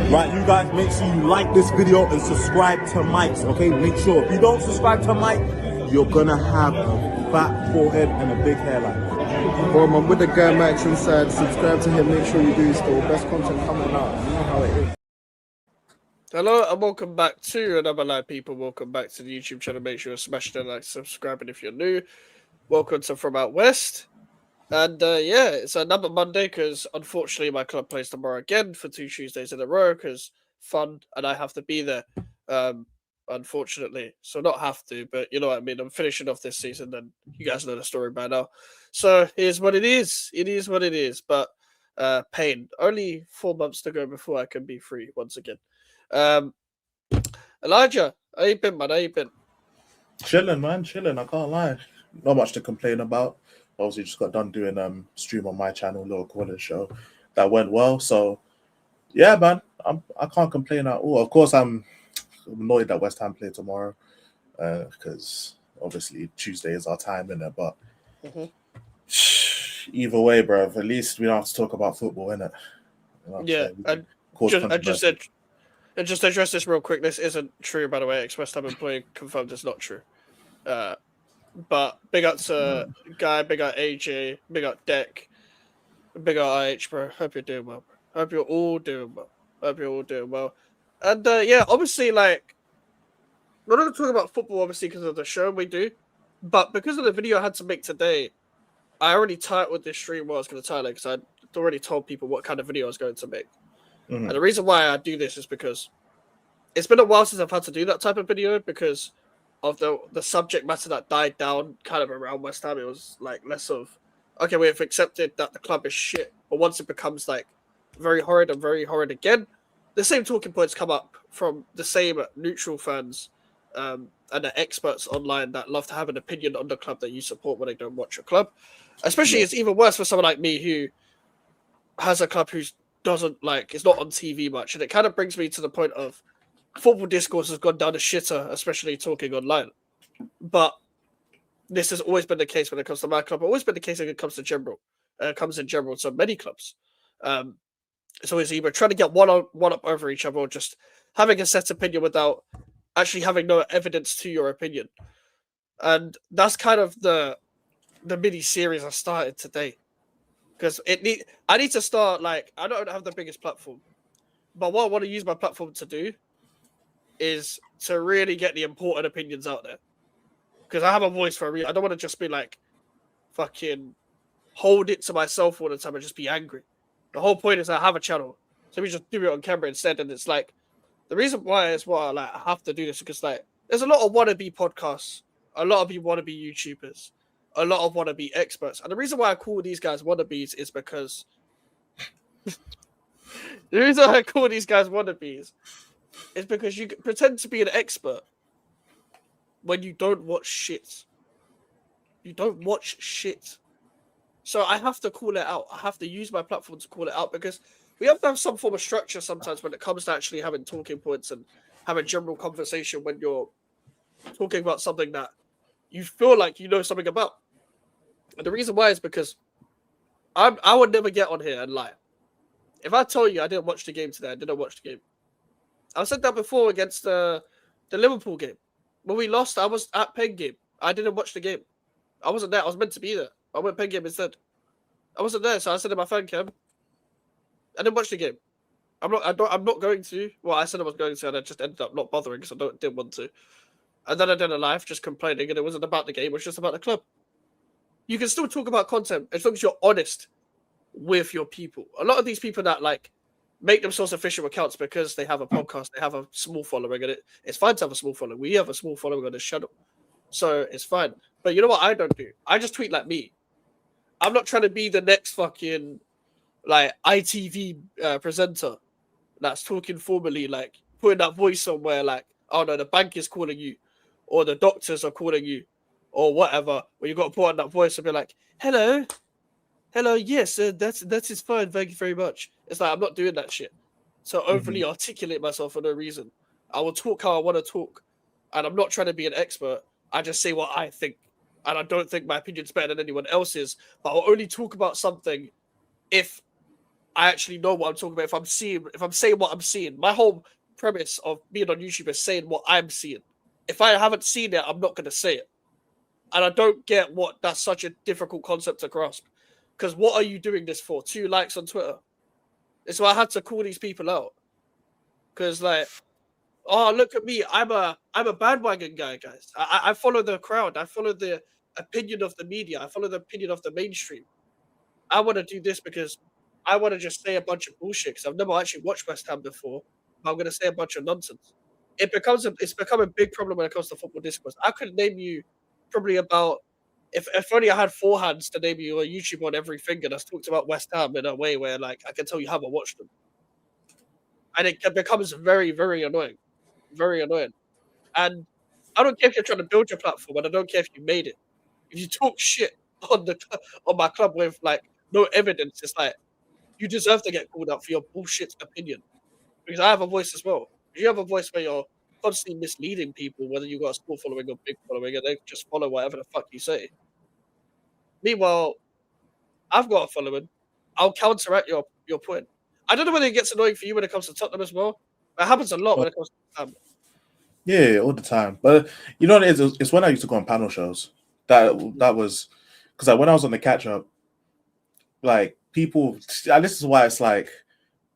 Right, you guys, make sure you like this video and subscribe to Mike's, okay? Make sure. If you don't subscribe to Mike, you're gonna have a fat forehead and a big hairline. Boom, I'm with the guy Mike's inside. Subscribe to him, make sure you do still. Best content coming out. You know how it is. Hello and welcome back to another live people. Welcome back to the YouTube channel. Make sure you smash the like, subscribing if you're new. Welcome to From Out West. And yeah, it's another Monday because unfortunately my club plays tomorrow again for 2 Tuesdays in a row because fun and I have to be there. Unfortunately, so not have to, but you know what I mean. I'm finishing off this season, and you guys know the story by now. So here's what it is. It is what it is. But pain. Only 4 months to go before I can be free once again. Elijah, how you been, man? How you been? Chilling, man, chilling. I can't lie. Not much to complain about. Obviously, just got done doing stream on my channel, little corner show that went well. So, yeah, man, I can't complain at all. Of course, I'm annoyed that West Ham play tomorrow because obviously Tuesday is our time, innit? But either way, bro, at least we don't have to talk about football, innit? You know yeah, and just address this real quick. This isn't true, by the way. West Ham employee confirmed it's not true. But big up to Guy, big up AJ, big up Deck, big up IH, bro. Hope you're doing well, bro. Hope you're all doing well. And yeah, obviously, like, we're not going to talk about football, obviously, because of the show we do. But because of the video I had to make today, I already titled this stream what I was going to title it because I'd already told people what kind of video I was going to make. And the reason why I do this is because it's been a while since I've had to do that type of video because of the subject matter that died down kind of around West Ham. It was like less of, okay, we've accepted that the club is shit, but once it becomes like very horrid again, the same talking points come up from the same neutral fans and the experts online that love to have an opinion on the club that you support when they don't watch your club. Especially it's even worse for someone like me who has a club who doesn't like, it's not on TV much, and it kind of brings me to the point of football discourse has gone down the shitter, especially talking online. But this has always been the case when it comes to my club. Always been the case when it comes to general. Comes in general to many clubs. It's always either trying to get one up over each other or just having a set opinion without actually having no evidence to your opinion. And that's kind of the mini series I started today. Because I need to start, like, I don't have the biggest platform. But what I want to use my platform to do is to really get the important opinions out there. Because I have a voice for a reason. I don't want to just be like, fucking hold it to myself all the time and just be angry. The whole point is I have a channel. So we just do it on camera instead. And it's like, the reason why is why I have to do this because like there's a lot of wannabe podcasts, a lot of you wannabe YouTubers, a lot of wannabe experts. And the reason why I call these guys wannabes is because the reason why I call these guys wannabes is because you pretend to be an expert when you don't watch shit. You don't watch shit. So I have to call it out. I have to use my platform to call it out because we have to have some form of structure sometimes when it comes to actually having talking points and having general conversation when you're talking about something that you feel like you know something about. And the reason why is because I would never get on here and lie. If I tell you I didn't watch the game today, I didn't watch the game. I said that before against the Liverpool game. When we lost, I was at Pen game. I didn't watch the game. I wasn't there. I was meant to be there. I went Pen game instead. I wasn't there, so I said in my fan cam, I didn't watch the game. I'm not going to. Well, I said I was going to, and I just ended up not bothering because I didn't want to. And then I did a live just complaining, and it wasn't about the game. It was just about the club. You can still talk about content as long as you're honest with your people. A lot of these people that like make themselves official accounts because they have a podcast, they have a small following, and it's fine to have a small following. We have a small following on this channel, so it's fine. But you know what I don't do? I just tweet like me. I'm not trying to be the next fucking like ITV presenter that's talking formally, like putting that voice somewhere, like, oh no, the bank is calling you, or the doctors are calling you, or whatever. Where you got to put on that voice and be like, hello, yes, that is fine, thank you very much. It's like I'm not doing that shit. So overly articulate myself for no reason. I will talk how I want to talk, and I'm not trying to be an expert. I just say what I think, and I don't think my opinion's better than anyone else's. But I'll only talk about something if I actually know what I'm talking about. If I'm saying what I'm seeing, my whole premise of being on YouTube is saying what I'm seeing. If I haven't seen it, I'm not going to say it. And I don't get what that's such a difficult concept to grasp. Because what are you doing this for? 2 likes on Twitter. It's why I had to call these people out. Because like, oh look at me, I'm a bandwagon guy, guys. I follow the crowd. I follow the opinion of the media. I follow the opinion of the mainstream. I want to do this because I want to just say a bunch of bullshit. Because I've never actually watched West Ham before, but I'm going to say a bunch of nonsense. It's become a big problem when it comes to football discourse. I could name you probably about if only I had 4 hands to name you a YouTube on every finger that's talked about West Ham in a way where like I can tell you haven't watched them, and it becomes very very annoying, very annoying. And I don't care if you're trying to build your platform, and I don't care if you made it. If you talk shit on on my club with like no evidence, it's like you deserve to get called out for your bullshit opinion. Because I have a voice as well. You have a voice where you're constantly misleading people, whether you got a small following or big following, and they just follow whatever the fuck you say. Meanwhile, I've got a following. I'll counteract your point. I don't know whether it gets annoying for you when it comes to Tottenham as well. It happens a lot when it comes to Yeah, all the time. But you know what it is? It's when I used to go on panel shows. That was because like, when I was on the catch up, like people. And this is why it's like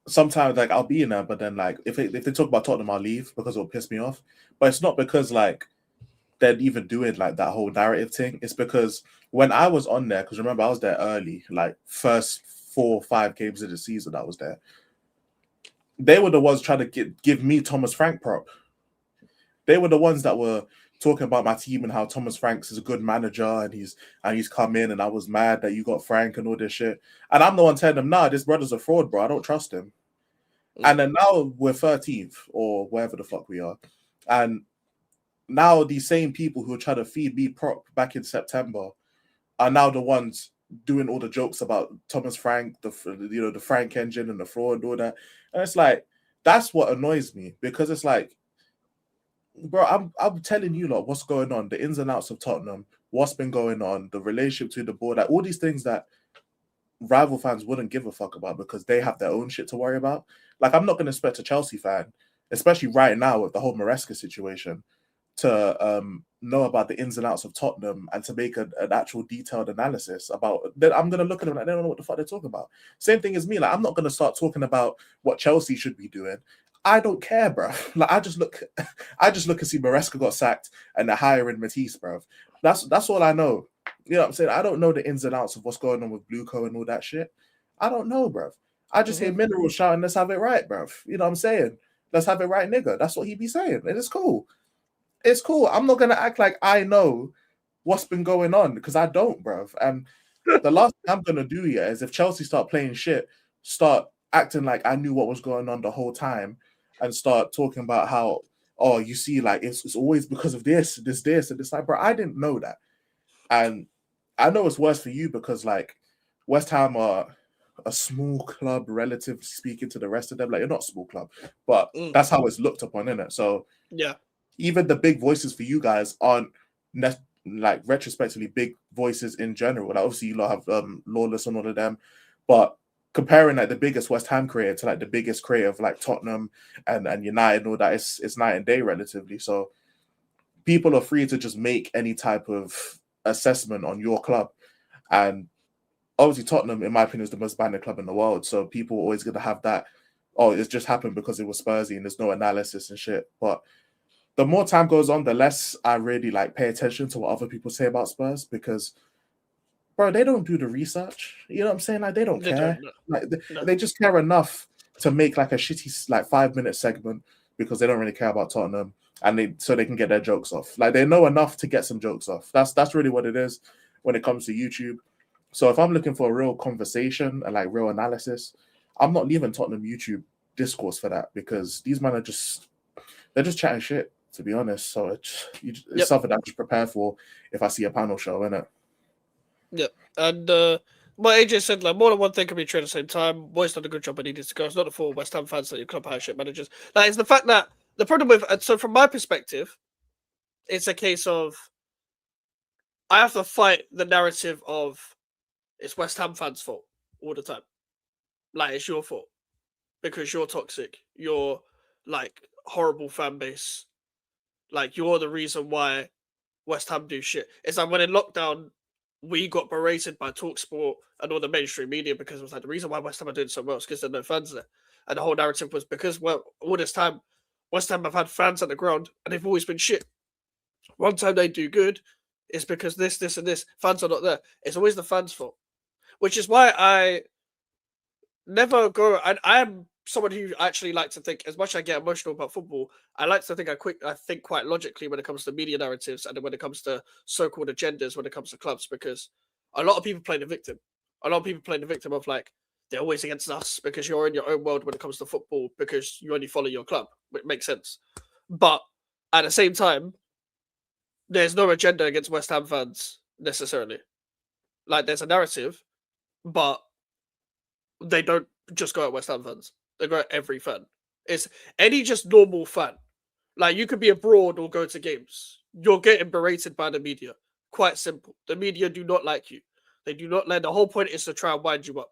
sometimes like I'll be in there, but then like if they talk about Tottenham, I'll leave because it'll piss me off. But it's not because like they're even doing like that whole narrative thing. It's because when I was on there, because remember I was there early, like first 4 or 5 games of the season, I was there. They were the ones trying to give me Thomas Frank prop. They were the ones that were talking about my team and how Thomas Franks is a good manager and he's come in and I was mad that you got Frank and all this shit. And I'm the one telling them, nah, this brother's a fraud, bro. I don't trust him. And then now we're 13th or wherever the fuck we are. And now these same people who are trying to feed me prop back in September are now the ones doing all the jokes about Thomas Frank, the Frank engine and the fraud and all that. And it's like, that's what annoys me because it's like, bro, I'm telling you lot what's going on, the ins and outs of Tottenham, what's been going on, the relationship to the board, like all these things that rival fans wouldn't give a fuck about because they have their own shit to worry about. Like I'm not going to expect a Chelsea fan, especially right now with the whole Maresca situation, to know about the ins and outs of Tottenham and to make an actual detailed analysis about. Then I'm going to look at them like they don't know what the fuck they're talking about. Same thing as me. Like I'm not going to start talking about what Chelsea should be doing. I don't care, bro. Like I just look and see Maresca got sacked and they're hiring Matisse, bro. That's all I know. You know what I'm saying? I don't know the ins and outs of what's going on with Blueco and all that shit. I don't know, bro. I just hear Mineral shouting, let's have it right, bro. You know what I'm saying? Let's have it right, nigga. That's what he be saying. And it's cool. It's cool. I'm not gonna act like I know what's been going on because I don't, bro. And the last thing I'm gonna do here is if Chelsea start playing shit, start acting like I knew what was going on the whole time, and start talking about how, oh, you see, like it's always because of this, and this. Like, bro, I didn't know that, and I know it's worse for you because like West Ham are a small club, relatively speaking to the rest of them. Like you're not a small club, but that's how it's looked upon, isn't it? So yeah. Even the big voices for you guys aren't like retrospectively big voices in general. Like obviously you lot have Lawless and all of them, but comparing like the biggest West Ham creator to like the biggest creator of like Tottenham and United and all that, it's night and day relatively. So people are free to just make any type of assessment on your club. And obviously Tottenham, in my opinion, is the most banned club in the world. So people are always going to have that, oh, it's just happened because it was Spursy and there's no analysis and shit. But the more time goes on, the less I really like pay attention to what other people say about Spurs because, bro, they don't do the research. You know what I'm saying? Like they don't care. Like they just care enough to make like a shitty like 5-minute segment because they don't really care about Tottenham and so they can get their jokes off. Like they know enough to get some jokes off. That's really what it is when it comes to YouTube. So if I'm looking for a real conversation and like real analysis, I'm not leaving Tottenham YouTube discourse for that because these men are they're just chatting shit, to be honest. So it's something I just prepare for if I see a panel show, innit? Yep. And what AJ said, like more than one thing can be true at the same time. Boys done a good job and needed to go. It's not the full West Ham fans that your club hire shit managers. Like it's the fact that the problem with so from my perspective, it's a case of I have to fight the narrative of it's West Ham fans' fault all the time. like it's your fault because you're toxic. You're like horrible fan base. Like you're the reason why West Ham do shit. It's like when in lockdown, we got berated by Talksport and all the mainstream media because it was like the reason why West Ham are doing so well is because there are no fans there. And the whole narrative was because, well, all this time, West Ham have had fans at the ground and they've always been shit. One time they do good, it's because this, and this. Fans are not there. It's always the fans' fault. Which is why I never go. And I am someone who actually like to think, as much as I get emotional about football, I like to think I think quite logically when it comes to media narratives and when it comes to so-called agendas when it comes to clubs, because a lot of people play the victim. A lot of people play the victim of like they're always against us because you're in your own world when it comes to football because you only follow your club, which makes sense. But at the same time, there's no agenda against West Ham fans necessarily. Like there's a narrative, but they don't just go at West Ham fans. They go at every fan. It's any just normal fan. Like you could be abroad or go to games. You're getting berated by the media. Quite simple. The media do not like you. They do not like. The whole point is to try and wind you up.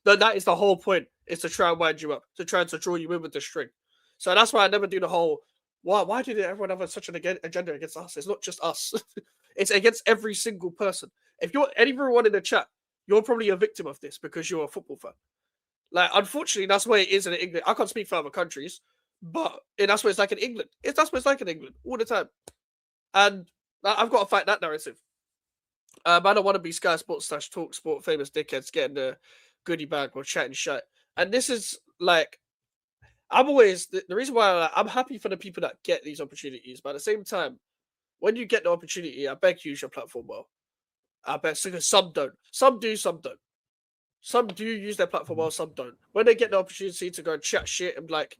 That is the whole point. Is to try and wind you up. To try and to draw you in with the string. So that's why I never do the whole. Why did everyone have such an agenda against us? It's not just us. It's against every single person. If you're everyone in the chat, you're probably a victim of this because you're a football fan. Like, unfortunately, that's where it is in England. I can't speak for other countries, but that's what it's like in England. That's what it's like in England all the time. And I've got to fight that narrative. I don't want to be Sky Sports / Talk Sport famous dickheads getting the goodie bag or chatting shit. And this is like, I'm always the reason why I'm happy for the people that get these opportunities, but at the same time, when you get the opportunity, I beg you use your platform well. I bet because some don't. Some do, some don't. Some do use their platform well, some don't. When they get the opportunity to go and chat shit, I'm like,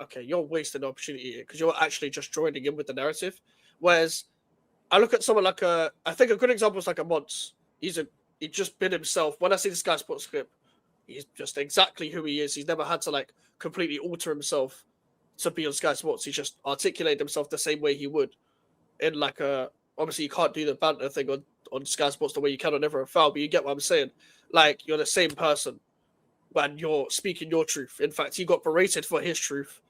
okay, you're wasting the opportunity here because you're actually just joining in with the narrative. Whereas I look at someone like I think a good example is like a Mons. He just been himself. When I see the Sky Sports clip, he's just exactly who he is. He's never had to like completely alter himself to be on Sky Sports. He just articulated himself the same way he would in like a. Obviously, you can't do the banter thing on Sky Sports the way you can on Never a Foul, but you get what I'm saying. Like you're the same person when you're speaking your truth. In fact, he got berated for his truth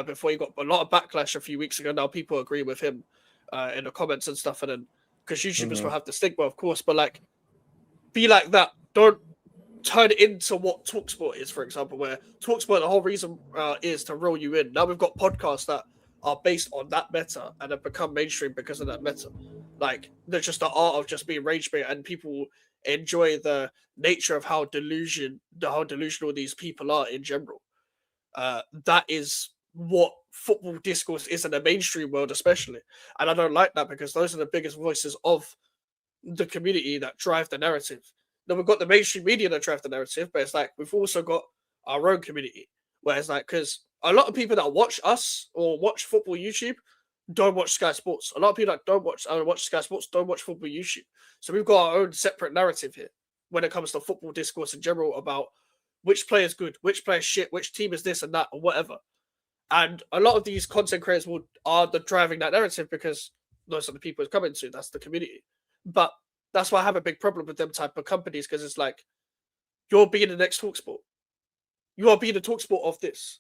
before he got a lot of backlash a few weeks ago. Now people agree with him in the comments and stuff, and then because YouTubers will have the stigma, of course, but like be like that. Don't turn it into what Talksport is, for example, where Talksport, the whole reason is to reel you in. Now we've got podcasts that are based on that meta and have become mainstream because of that meta. Like, there's just the art of just being rage bait, and people enjoy the nature of how delusional these people are in general. That is what football discourse is in the mainstream world, especially. And I don't like that because those are the biggest voices of the community that drive the narrative. Then we've got the mainstream media that drive the narrative, but it's like we've also got our own community. Where it's like, because a lot of people that watch us or watch football YouTube don't watch Sky Sports. A lot of people that don't watch Sky Sports don't watch football YouTube. So we've got our own separate narrative here when it comes to football discourse in general about which player is good, which player is shit, which team is this and that, or whatever. And a lot of these content creators are the driving that narrative because those are the people it's coming to. That's the community. But that's why I have a big problem with them type of companies because it's like you're being the next Talksport. You are being the Talksport of this.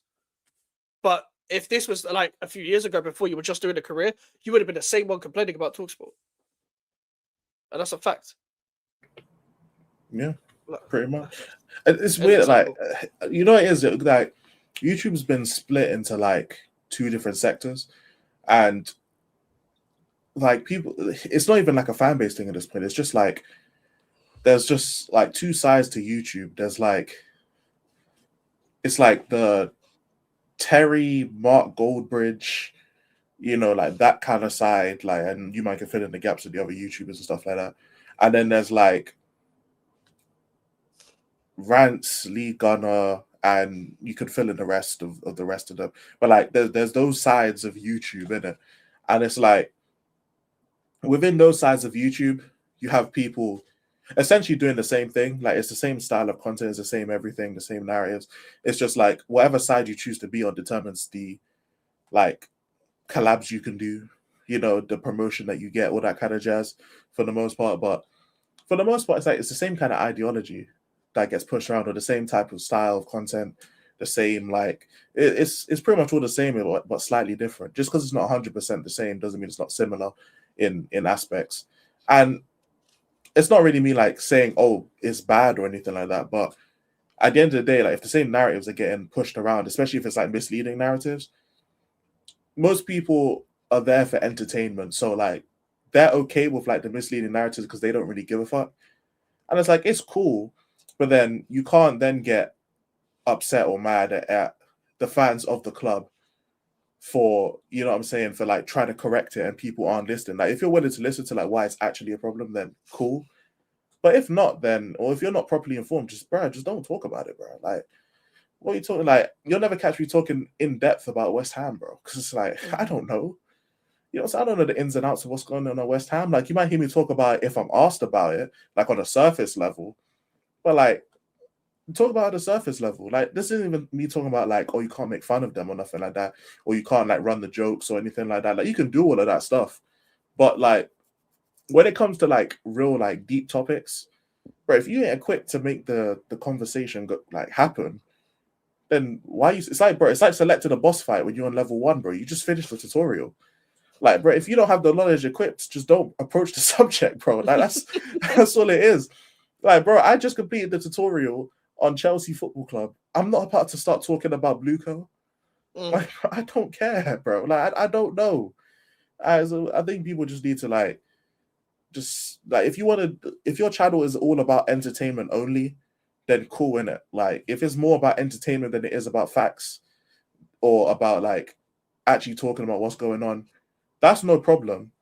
But if this was like a few years ago before you were just doing a career, you would have been the same one complaining about Talksport. And that's a fact. Yeah, pretty much. It's weird, like, you know, it is like YouTube's been split into like two different sectors, and like people, it's not even like a fan base thing at this point. It's just like there's just like two sides to YouTube. There's like it's like the Terry, Mark Goldbridge, you know, like that kind of side, like, and you might can fill in the gaps with the other YouTubers and stuff like that. And then there's like Rants, Lee Gunner, and you could fill in the rest of the rest of them. But like there's those sides of YouTube in it. And it's like within those sides of YouTube, you have people essentially doing the same thing. Like it's the same style of content, it's the same everything, the same narratives. It's just like whatever side you choose to be on determines the like collabs you can do, you know, the promotion that you get, all that kind of jazz for the most part. But for the most part, it's like it's the same kind of ideology. that gets pushed around, or the same type of style of content, the same like it's pretty much all the same but slightly different. Just because it's not 100% the same doesn't mean it's not similar in aspects. And it's not really me like saying, oh, it's bad or anything like that, but at the end of the day, like if the same narratives are getting pushed around, especially if it's like misleading narratives, most people are there for entertainment. So like they're okay with like the misleading narratives because they don't really give a fuck. And it's like it's cool, but then you can't then get upset or mad at the fans of the club for, you know what I'm saying, for like trying to correct it and people aren't listening. Like if you're willing to listen to like why it's actually a problem, then cool. But if not, then, or if you're not properly informed, just don't talk about it, bro. Like, what are you talking? Like, you'll never catch me talking in depth about West Ham, bro. Because it's like, I don't know. You know, so I don't know the ins and outs of what's going on at West Ham. Like, you might hear me talk about it if I'm asked about it, like on a surface level. But like, talk about it at a surface level. Like, this isn't even me talking about like, oh, you can't make fun of them or nothing like that, or you can't like run the jokes or anything like that. Like, you can do all of that stuff, but like, when it comes to like real like deep topics, bro, if you ain't equipped to make the conversation like happen, then why you? It's like, bro, it's like selecting a boss fight when you're on level 1, bro. You just finished the tutorial. Like, bro, if you don't have the knowledge equipped, just don't approach the subject, bro. Like that's all it is. Like, bro, I just completed the tutorial on Chelsea Football Club. I'm not about to start talking about Blueco. Like, I don't care, bro. Like, I don't know. I think people just need to like, just like if your channel is all about entertainment only, then cool, innit? Like if it's more about entertainment than it is about facts or about like actually talking about what's going on, that's no problem.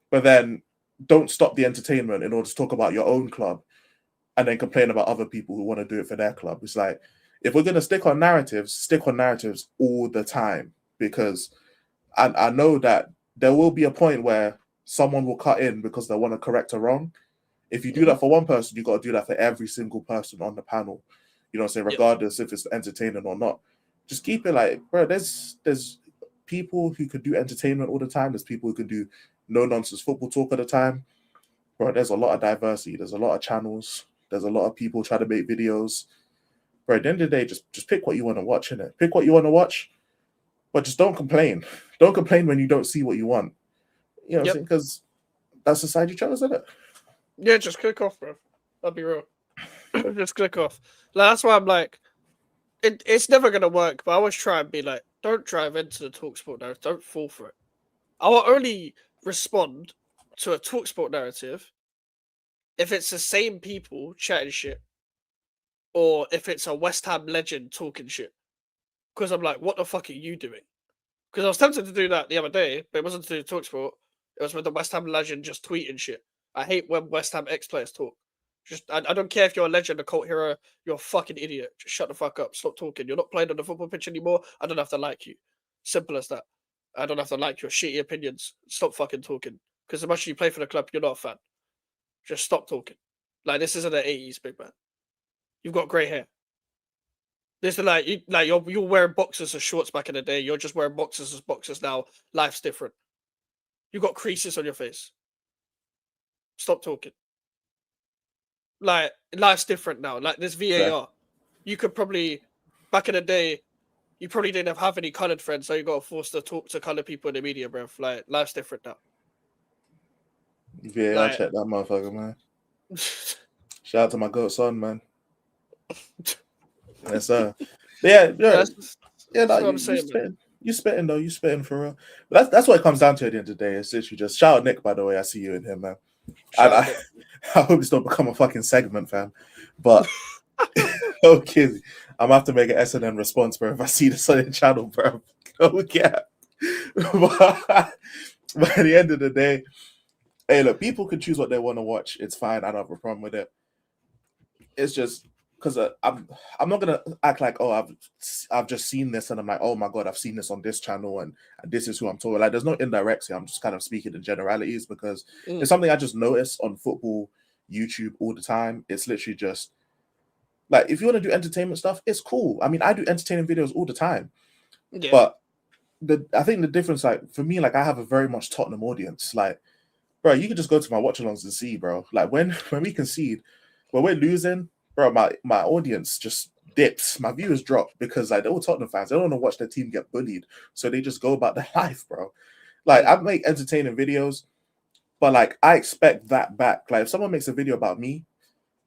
But then don't stop the entertainment in order to talk about your own club and then complain about other people who want to do it for their club. It's like, if we're going to stick on narratives all the time, because I know that there will be a point where someone will cut in because they want to correct a wrong. If you do that for one person, you got to do that for every single person on the panel. You know what I'm saying? Regardless if it's entertaining or not. Just keep it like, bro, there's people who could do entertainment all the time. There's people who can do no-nonsense football talk all the time. Bro, there's a lot of diversity. There's a lot of channels. There's a lot of people trying to make videos. Bro, at the end of the day, just pick what you want to watch, innit? Pick what you want to watch, but just don't complain. Don't complain when you don't see what you want. You know what I'm saying? Because that's the side you chose, isn't it? Yeah, just click off, bro. I'll be real. Just click off. Like, that's why I'm like, it's never gonna work. But I always try and be like, don't drive into the TalkSport narrative. Don't fall for it. I will only respond to a TalkSport narrative if it's the same people chatting shit, or if it's a West Ham legend talking shit. Because I'm like, what the fuck are you doing? Because I was tempted to do that the other day, but it wasn't to do TalkSport. It was with the West Ham legend just tweeting shit. I hate when West Ham ex-players talk. Just, I don't care if you're a legend, a cult hero, you're a fucking idiot. Just shut the fuck up. Stop talking. You're not playing on the football pitch anymore. I don't have to like you. Simple as that. I don't have to like your shitty opinions. Stop fucking talking. Because as much as you play for the club, you're not a fan. Just stop talking. Like, this isn't the 80s, big man. You've got grey hair. This is like you're wearing boxers as shorts back in the day. You're just wearing boxers as boxers now. Life's different. You got creases on your face. Stop talking. Like, life's different now. Like, this VAR. Yeah. You could probably, back in the day, you probably didn't have any coloured friends, so you got forced to talk to coloured people in the media, bruv. Like, life's different now. VAR, check that motherfucker, man. Shout out to my goat son, man. Yes, sir. Yeah, you spitting though. You spitting for real. But that's what it comes down to at the end of the day. It's literally just shout out Nick, by the way. I see you in him, man. I hope this don't become a fucking segment, fam. But okay, I'm gonna have to make an S&N response, bro. If I see this on the channel, bro. Okay. But at the end of the day, hey, look, people can choose what they want to watch. It's fine. I don't have a problem with it. It's just because I'm not gonna act like, oh, I've just seen this and I'm like, oh my god, I've seen this on this channel and this is who I'm talking. Like, there's no indirects here. I'm just kind of speaking in generalities because it's something I just notice on football YouTube all the time. It's literally just like, if you want to do entertainment stuff, it's cool. I mean, I do entertaining videos all the time, but I think the difference, like for me, like I have a very much Tottenham audience. Like, bro, you can just go to my watch-alongs and see, bro. Like when we concede, when we're losing, bro, my audience just dips. My viewers drop because like they're all Tottenham fans. They don't want to watch their team get bullied, so they just go about their life, bro. Like I make entertaining videos, but like I expect that back. Like if someone makes a video about me,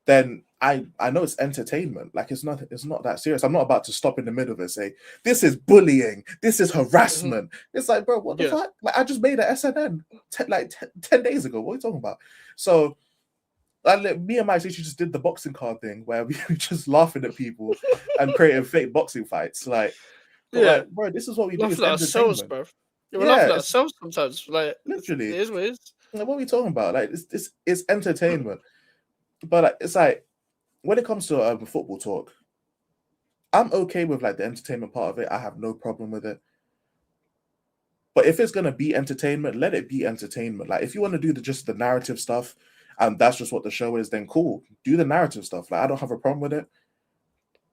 then I know it's entertainment. Like it's not that serious. I'm not about to stop in the middle of it and say this is bullying, this is harassment. It's like, bro, what the fuck? Like I just made an SNN 10 days ago. What are you talking about? So me and Mike just did the boxing card thing where we were just laughing at people and creating fake boxing fights. Like, like, bro, this is what we do. It's ourselves, entertainment. bro. We're laughing at ourselves sometimes. Like, literally, it is what it is. Like, what are we talking about? Like, it's entertainment. But like, it's like when it comes to football talk, I'm okay with like the entertainment part of it. I have no problem with it. But if it's gonna be entertainment, let it be entertainment. Like, if you want to do just the narrative stuff, and that's just what the show is, then cool. Do the narrative stuff. Like, I don't have a problem with it.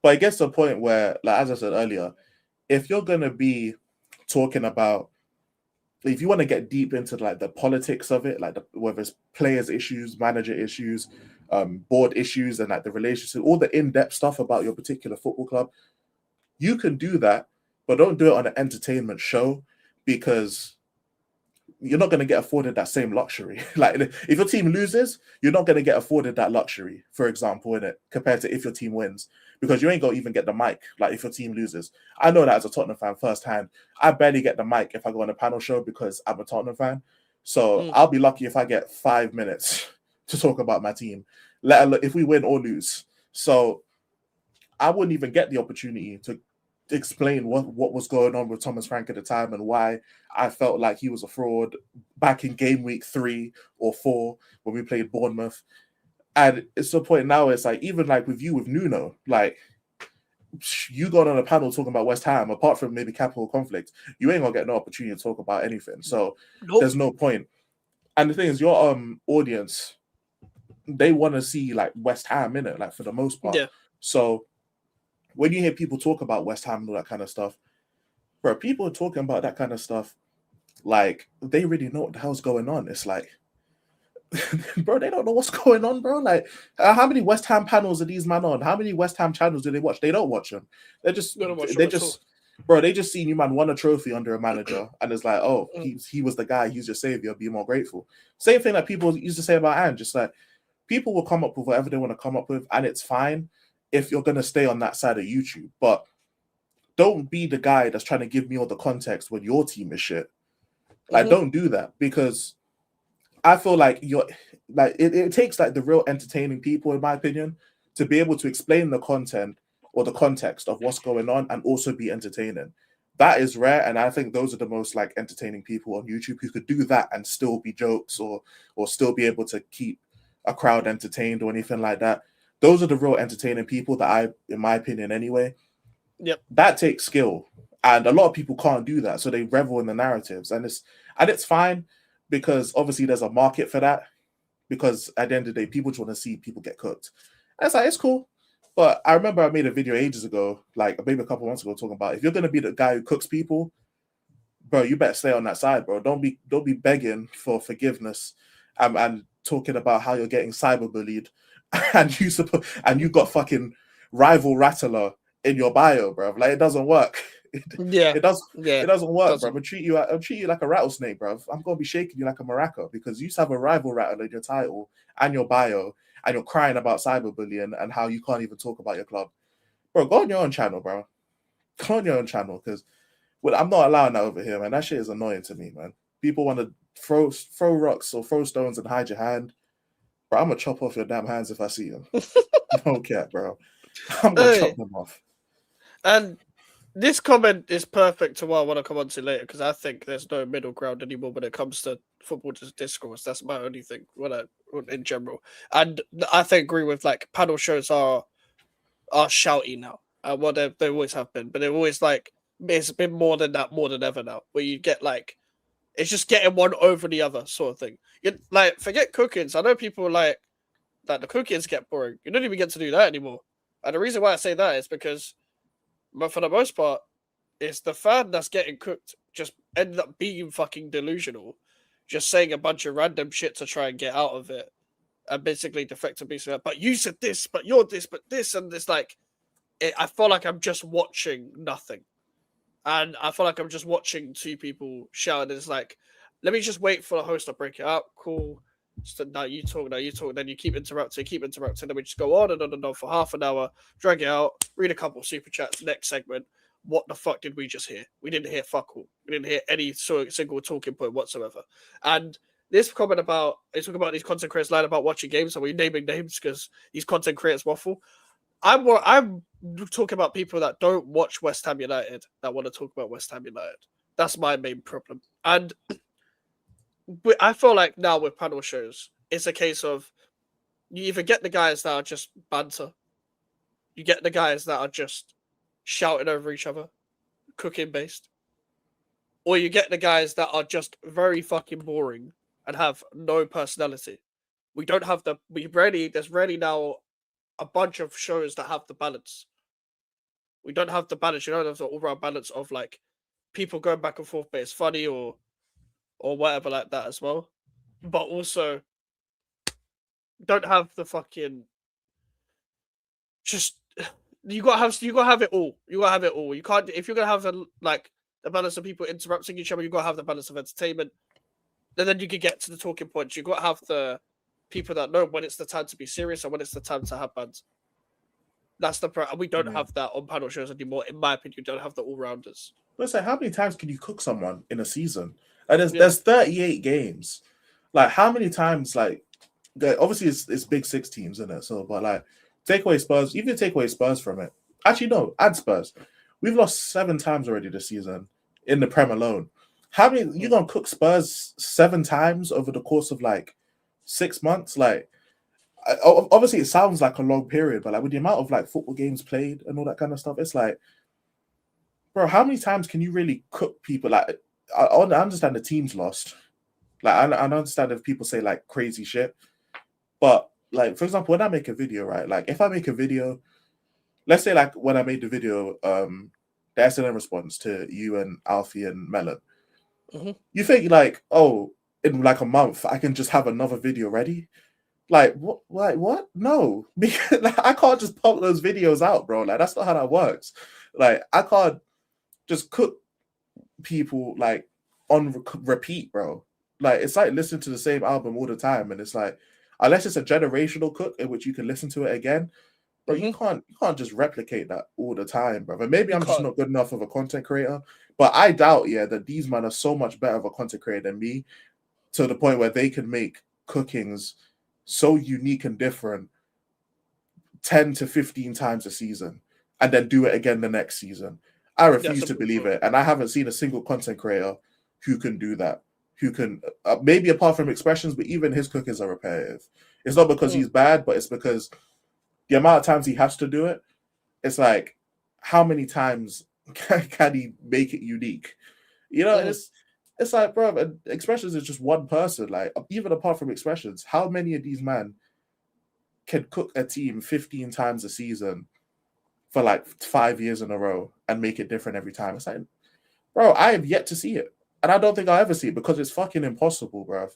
But it gets to a point where, like as I said earlier, if you're gonna be talking about, if you want to get deep into like the politics of it, like whether it's players' issues, manager issues, board issues, and like the relationship, all the in-depth stuff about your particular football club, you can do that, but don't do it on an entertainment show because you're not going to get afforded that same luxury. Like if your team loses, you're not going to get afforded that luxury, for example, in it, compared to if your team wins, because you ain't going to even get the mic. Like if your team loses, I know that as a Tottenham fan firsthand. I barely get the mic if I go on a panel show because I'm a Tottenham fan. So I'll be lucky if I get 5 minutes to talk about my team, let alone if we win or lose. So I wouldn't even get the opportunity to explain what was going on with Thomas Frank at the time and why I felt like he was a fraud back in game week 3 or 4 when we played Bournemouth. And it's to the point now, it's like, even like with you with Nuno, like you got on a panel talking about West Ham, apart from maybe capital conflict, you ain't gonna get no opportunity to talk about anything. So there's no point. And the thing is, your audience, they want to see like West Ham in it, like for the most part. Yeah. So when you hear people talk about West Ham and all that kind of stuff, bro, people are talking about that kind of stuff like they really know what the hell's going on. It's like, bro, they don't know what's going on, bro. Like, how many West Ham panels are these man on? How many West Ham channels do they watch? They don't watch them. They just seen you man won a trophy under a manager, and it's like, oh, he was the guy. He's your savior. Be more grateful. Same thing that people used to say about Ange. Just like people will come up with whatever they want to come up with, and it's fine if you're going to stay on that side of YouTube, but don't be the guy that's trying to give me all the context when your team is shit. Like, don't do that, because I feel like it takes like the real entertaining people, in my opinion, to be able to explain the content or the context of what's going on and also be entertaining. That is rare, and I think those are the most like entertaining people on YouTube who could do that and still be jokes or still be able to keep a crowd entertained or anything like that. Those are the real entertaining people that in my opinion anyway. Yep. That takes skill. And a lot of people can't do that. So they revel in the narratives. And it's fine, because obviously there's a market for that. Because at the end of the day, people just want to see people get cooked. And it's like, it's cool. But I remember I made a video ages ago, like maybe a couple months ago, talking about if you're gonna be the guy who cooks people, bro, you better stay on that side, bro. Don't be begging for forgiveness and talking about how you're getting cyberbullied. And you got fucking rival rattler in your bio, bro. Like, it doesn't work. It doesn't work, bro. I'll treat you like a rattlesnake, bro. I'm gonna be shaking you like a maraca because you used to have a rival rattler in your title and your bio, and you're crying about cyberbullying and how you can't even talk about your club, bro. Go on your own channel, bro. Go on your own channel, because I'm not allowing that over here, man. That shit is annoying to me, man. People want to throw rocks or throw stones and hide your hand. Bro, I'm gonna chop off your damn hands if I see them. Don't care, bro. I'm gonna chop them off. And this comment is perfect to what I want to come on to later, because I think there's no middle ground anymore when it comes to football discourse. That's my only thing in general. And I think agree with, like, panel shows are shouty now. What they always have been, but they're always like, it's been more than ever now, where you get like, it's just getting one over the other sort of thing. You like, forget cookings. I know people like the cookings get boring. You don't even get to do that anymore. And the reason why I say that is because, but for the most part, it's the fan that's getting cooked just ended up being fucking delusional, just saying a bunch of random shit to try and get out of it, and basically defecting me saying, but you said this, but you're this, but this, and it's like I feel like I'm just watching nothing. And I feel like I'm just watching two people shout, and it's like, let me just wait for the host to break it up. Cool. So now you talk, then you keep interrupting, then we just go on and on and on for half an hour, drag it out, read a couple of super chats, next segment. What the fuck did we just hear? We didn't hear fuck all. We didn't hear any single talking point whatsoever. And this comment about, they talk about these content creators lying about watching games, and we're naming names because these content creators waffle. I'm talking about people that don't watch West Ham United that want to talk about West Ham United. That's my main problem. And I feel like now with panel shows, it's a case of you either get the guys that are just banter, you get the guys that are just shouting over each other, cooking based, or you get the guys that are just very fucking boring and have no personality. We don't have there's rarely now a bunch of shows that have the balance. We don't have the balance. You don't have the all-round balance of like people going back and forth, but it's funny or whatever like that as well. But also don't have the fucking just you gotta have it all. You gotta have it all. You can't if you're gonna have the balance of people interrupting each other, you gotta have the balance of entertainment. And then you can get to the talking points. You gotta have the people that know when it's the time to be serious and when it's the time to have bands. That's we don't have that on panel shows anymore. In my opinion, you don't have the all rounders. Let's say, how many times can you cook someone in a season? Like, there's 38 games. Like, how many times? Like, obviously it's big six teams, isn't it? So, but like, take away Spurs. Even take away Spurs from it. Actually, no, add Spurs. We've lost 7 times already this season in the Prem alone. How many? You gonna cook Spurs 7 times over the course of like 6 months? Like, obviously it sounds like a long period, but like with the amount of like football games played and all that kind of stuff, it's like, bro, how many times can you really cook people? Like, I understand the team's lost. Like, I understand if people say like crazy shit, but like, for example, when I make a video, right? Like, if I make a video, let's say like when I made the video, the SNM response to you and Alfie and Melon, you think like, oh, in like a month I can just have another video ready? Like what? Like what? No, because like, I can't just pump those videos out, bro. Like that's not how that works. Like I can't just cook people like on repeat, bro. Like it's like listening to the same album all the time, and it's like unless it's a generational cook in which you can listen to it again, bro, you can't just replicate that all the time, bro. And maybe I'm just not good enough of a content creator, but I doubt, that these men are so much better of a content creator than me, to the point where they can make cookings so unique and different 10 to 15 times a season and then do it again the next season. I refuse to believe it. And I haven't seen a single content creator who can do that, who can, maybe apart from Expressions, but even his cookings are repetitive. It's not because he's bad, but it's because the amount of times he has to do it, it's like, how many times can he make it unique? You know, it's like, bro, Expressions is just one person. Like, even apart from Expressions, how many of these men can cook a team 15 times a season for like 5 years in a row and make it different every time? It's like, bro, I have yet to see it. And I don't think I'll ever see it because it's fucking impossible, bro.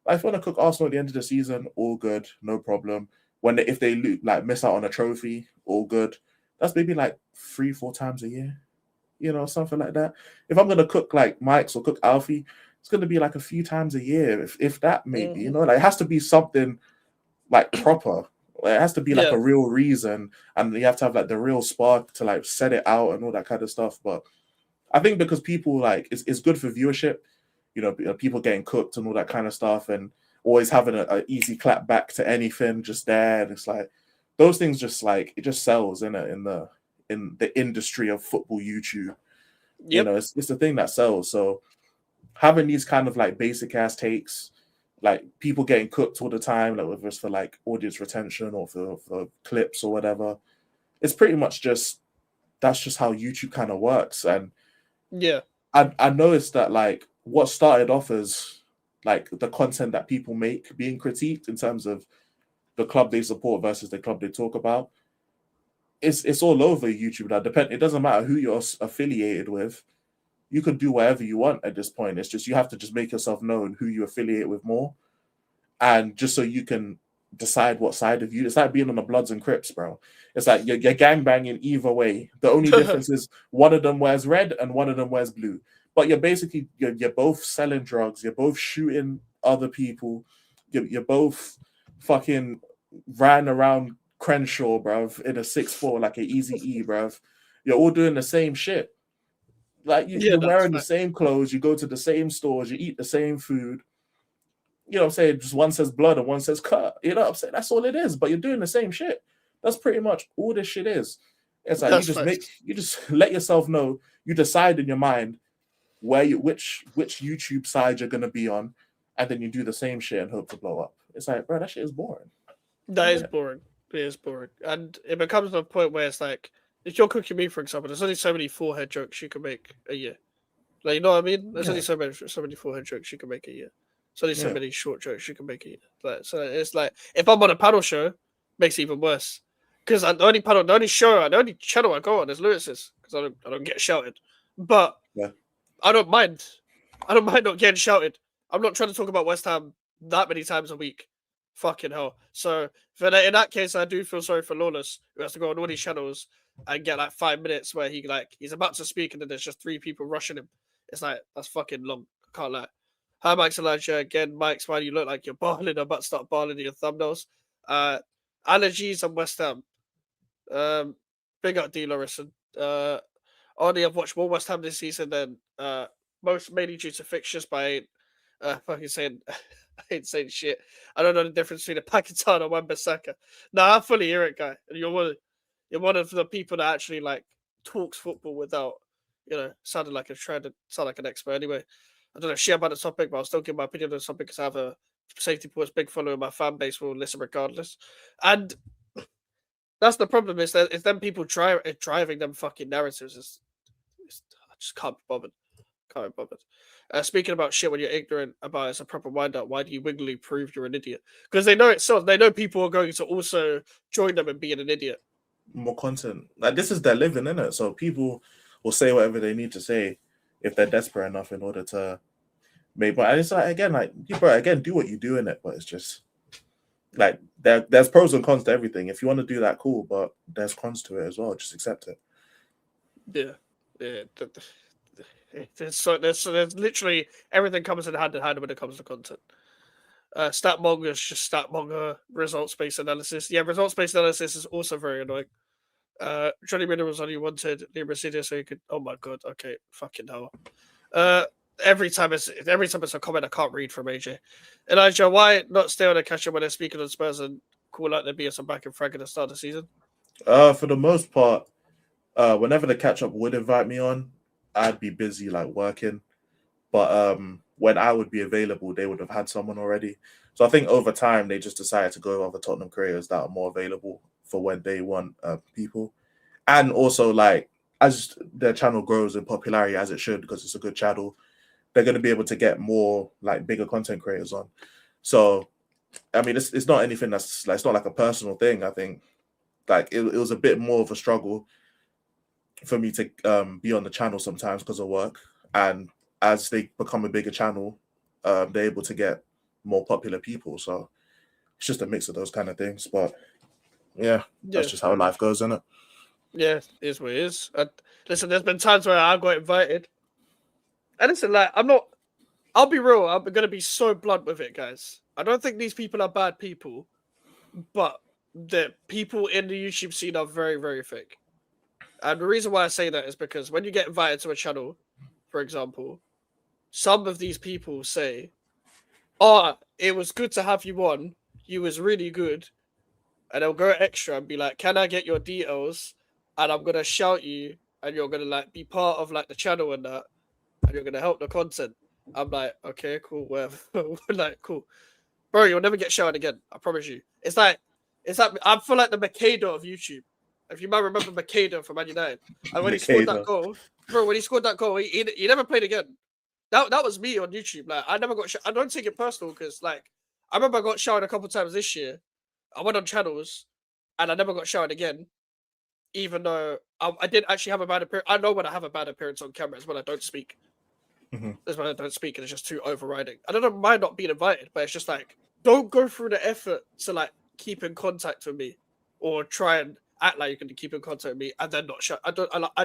Like, if you want to cook Arsenal at the end of the season, all good, no problem. If they like miss out on a trophy, all good. That's maybe like 3-4 times a year, something like that. If I'm gonna cook like Mike's or cook Alfie, it's gonna be like a few times a year, if that maybe. Like it has to be something like proper. Like, it has to be like a real reason, and you have to have like the real spark to like set it out and all that kind of stuff. But I think because people like it's good for viewership, people getting cooked and all that kind of stuff, and always having an easy clap back to anything just there. And it's like those things just like it just sells in the industry of football YouTube. It's the thing that sells. So having these kind of like basic ass takes, like people getting cooked all the time, like whether it's for like audience retention or for clips or whatever, it's pretty much that's just how YouTube kind of works. And I noticed that like what started off as like the content that people make being critiqued in terms of the club they support versus the club they talk about, it's all over YouTube now. It doesn't matter who you're affiliated with. You can do whatever you want at this point. It's just you have to just make yourself known who you affiliate with more, and just so you can decide what side of you. It's like being on the Bloods and Crips, bro. It's like you're gang banging either way. The only difference is one of them wears red and one of them wears blue. But you're basically you're both selling drugs. You're both shooting other people. You're both fucking ran around Crenshaw, bruv, in a 6'4" like an Easy E, bruv. You're all doing the same shit. Like you're wearing the same clothes. You go to the same stores. You eat the same food. You know what I'm saying? Just one says blood and one says cut. You know what I'm saying? That's all it is. But you're doing the same shit. That's pretty much all this shit is. It's like you just let yourself know. You decide in your mind which YouTube side you're gonna be on, and then you do the same shit and hope to blow up. It's like, bro, that shit is boring. That is boring. It is boring. And it becomes to a point where it's like, if you're cooking me, for example, there's only so many forehead jokes you can make a year. Like, you know what I mean? There's only so many forehead jokes you can make a year. So there's so many short jokes you can make a year. Like, so it's like, if I'm on a panel show, it makes it even worse. Because the only channel I go on is Lewis's, because I don't get shouted. But I don't mind. I don't mind not getting shouted. I'm not trying to talk about West Ham that many times a week. Fucking hell. So in that case, I do feel sorry for Lawless, who has to go on all these channels and get like 5 minutes where he's about to speak and then there's just 3 people rushing him. It's like, that's fucking long. I can't lie. Hi, Mike's Elijah. Again, Mike's why you look like you're balling. I'm about to start balling in your thumbnails. Allergies and West Ham. Big up D. Lorison. Only I've watched more West Ham this season than most, mainly due to fixtures, but I ain't saying shit. I don't know the difference between a Pakistan and Wan-Bissaka. Nah, I fully hear it, guy. And you're one of the people that actually like talks football without, sounding like trying to sound like an expert. Anyway, I don't know shit about the topic, but I'll still give my opinion on the topic because I have a safety points big follower. My fan base will listen regardless, and that's the problem. Is that it's them people driving them fucking narratives. I just can't be bothered. Can't be bothered. Speaking about shit when you're ignorant about it's a proper wind up, why do you wiggly prove you're an idiot? Because they know it's so. They know people are going to also join them in being an idiot. More content. Like, this is their living, isn't it? So people will say whatever they need to say if they're desperate enough in order to make. But it's like, again, do what you do in it. But it's just like there's pros and cons to everything. If you want to do that, cool. But there's cons to it as well. Just accept it. Yeah. There's literally everything comes in hand when it comes to content. Statmonger is just statmonger, results-based analysis. Yeah, results-based analysis is also very annoying. Johnny Miller was only wanted Libra City, so you could. Oh my god, okay, fucking hell. Every time it's a comment I can't read from AJ. Elijah, why not stay on a catch up when they're speaking on Spurs and call out their BS and back and frag at the start of the season? For the most part, whenever the catch up would invite me on, I'd be busy like working. But when I would be available, they would have had someone already. So I think over time they just decided to go with other Tottenham creators that are more available for when they want people. And also, like, as their channel grows in popularity, as it should, because it's a good channel, they're going to be able to get more like bigger content creators on. So, I mean, it's not anything that's like, it's not like a personal thing. I think like it was a bit more of a struggle for me to be on the channel sometimes because of work. And as they become a bigger channel, they're able to get more popular people. So it's just a mix of those kind of things. But yeah, that's just how life goes, isn't it? Yeah, it is what it is. And listen, there's been times where I got invited. And listen, like, I'll be real, I'm going to be so blunt with it, guys. I don't think these people are bad people, but the people in the YouTube scene are very, very fake. And the reason why I say that is because when you get invited to a channel, for example, some of these people say, "Oh, it was good to have you on. You was really good." And they'll go extra and be like, "Can I get your details? And I'm gonna shout you, and you're gonna like be part of like the channel and that, and you're gonna help the content." I'm like, okay, cool, whatever. Like, cool, bro. You'll never get shouted again. I promise you. It's like I feel like the Makeda of YouTube. If you might remember Makeda from Man United, and when he scored that goal, bro, he never played again. That was me on YouTube. Like, I never got. I don't take it personal because, like, I remember I got shouted a couple times this year. I went on channels, and I never got shouted again. Even though I did actually have a bad appearance. I know when I have a bad appearance on camera is when I don't speak. That's when I don't speak, and it's just too overriding. I don't mind not being invited, but it's just like, don't go through the effort to like keep in contact with me, or try and act like you're going to keep in contact with me, and then not shut. I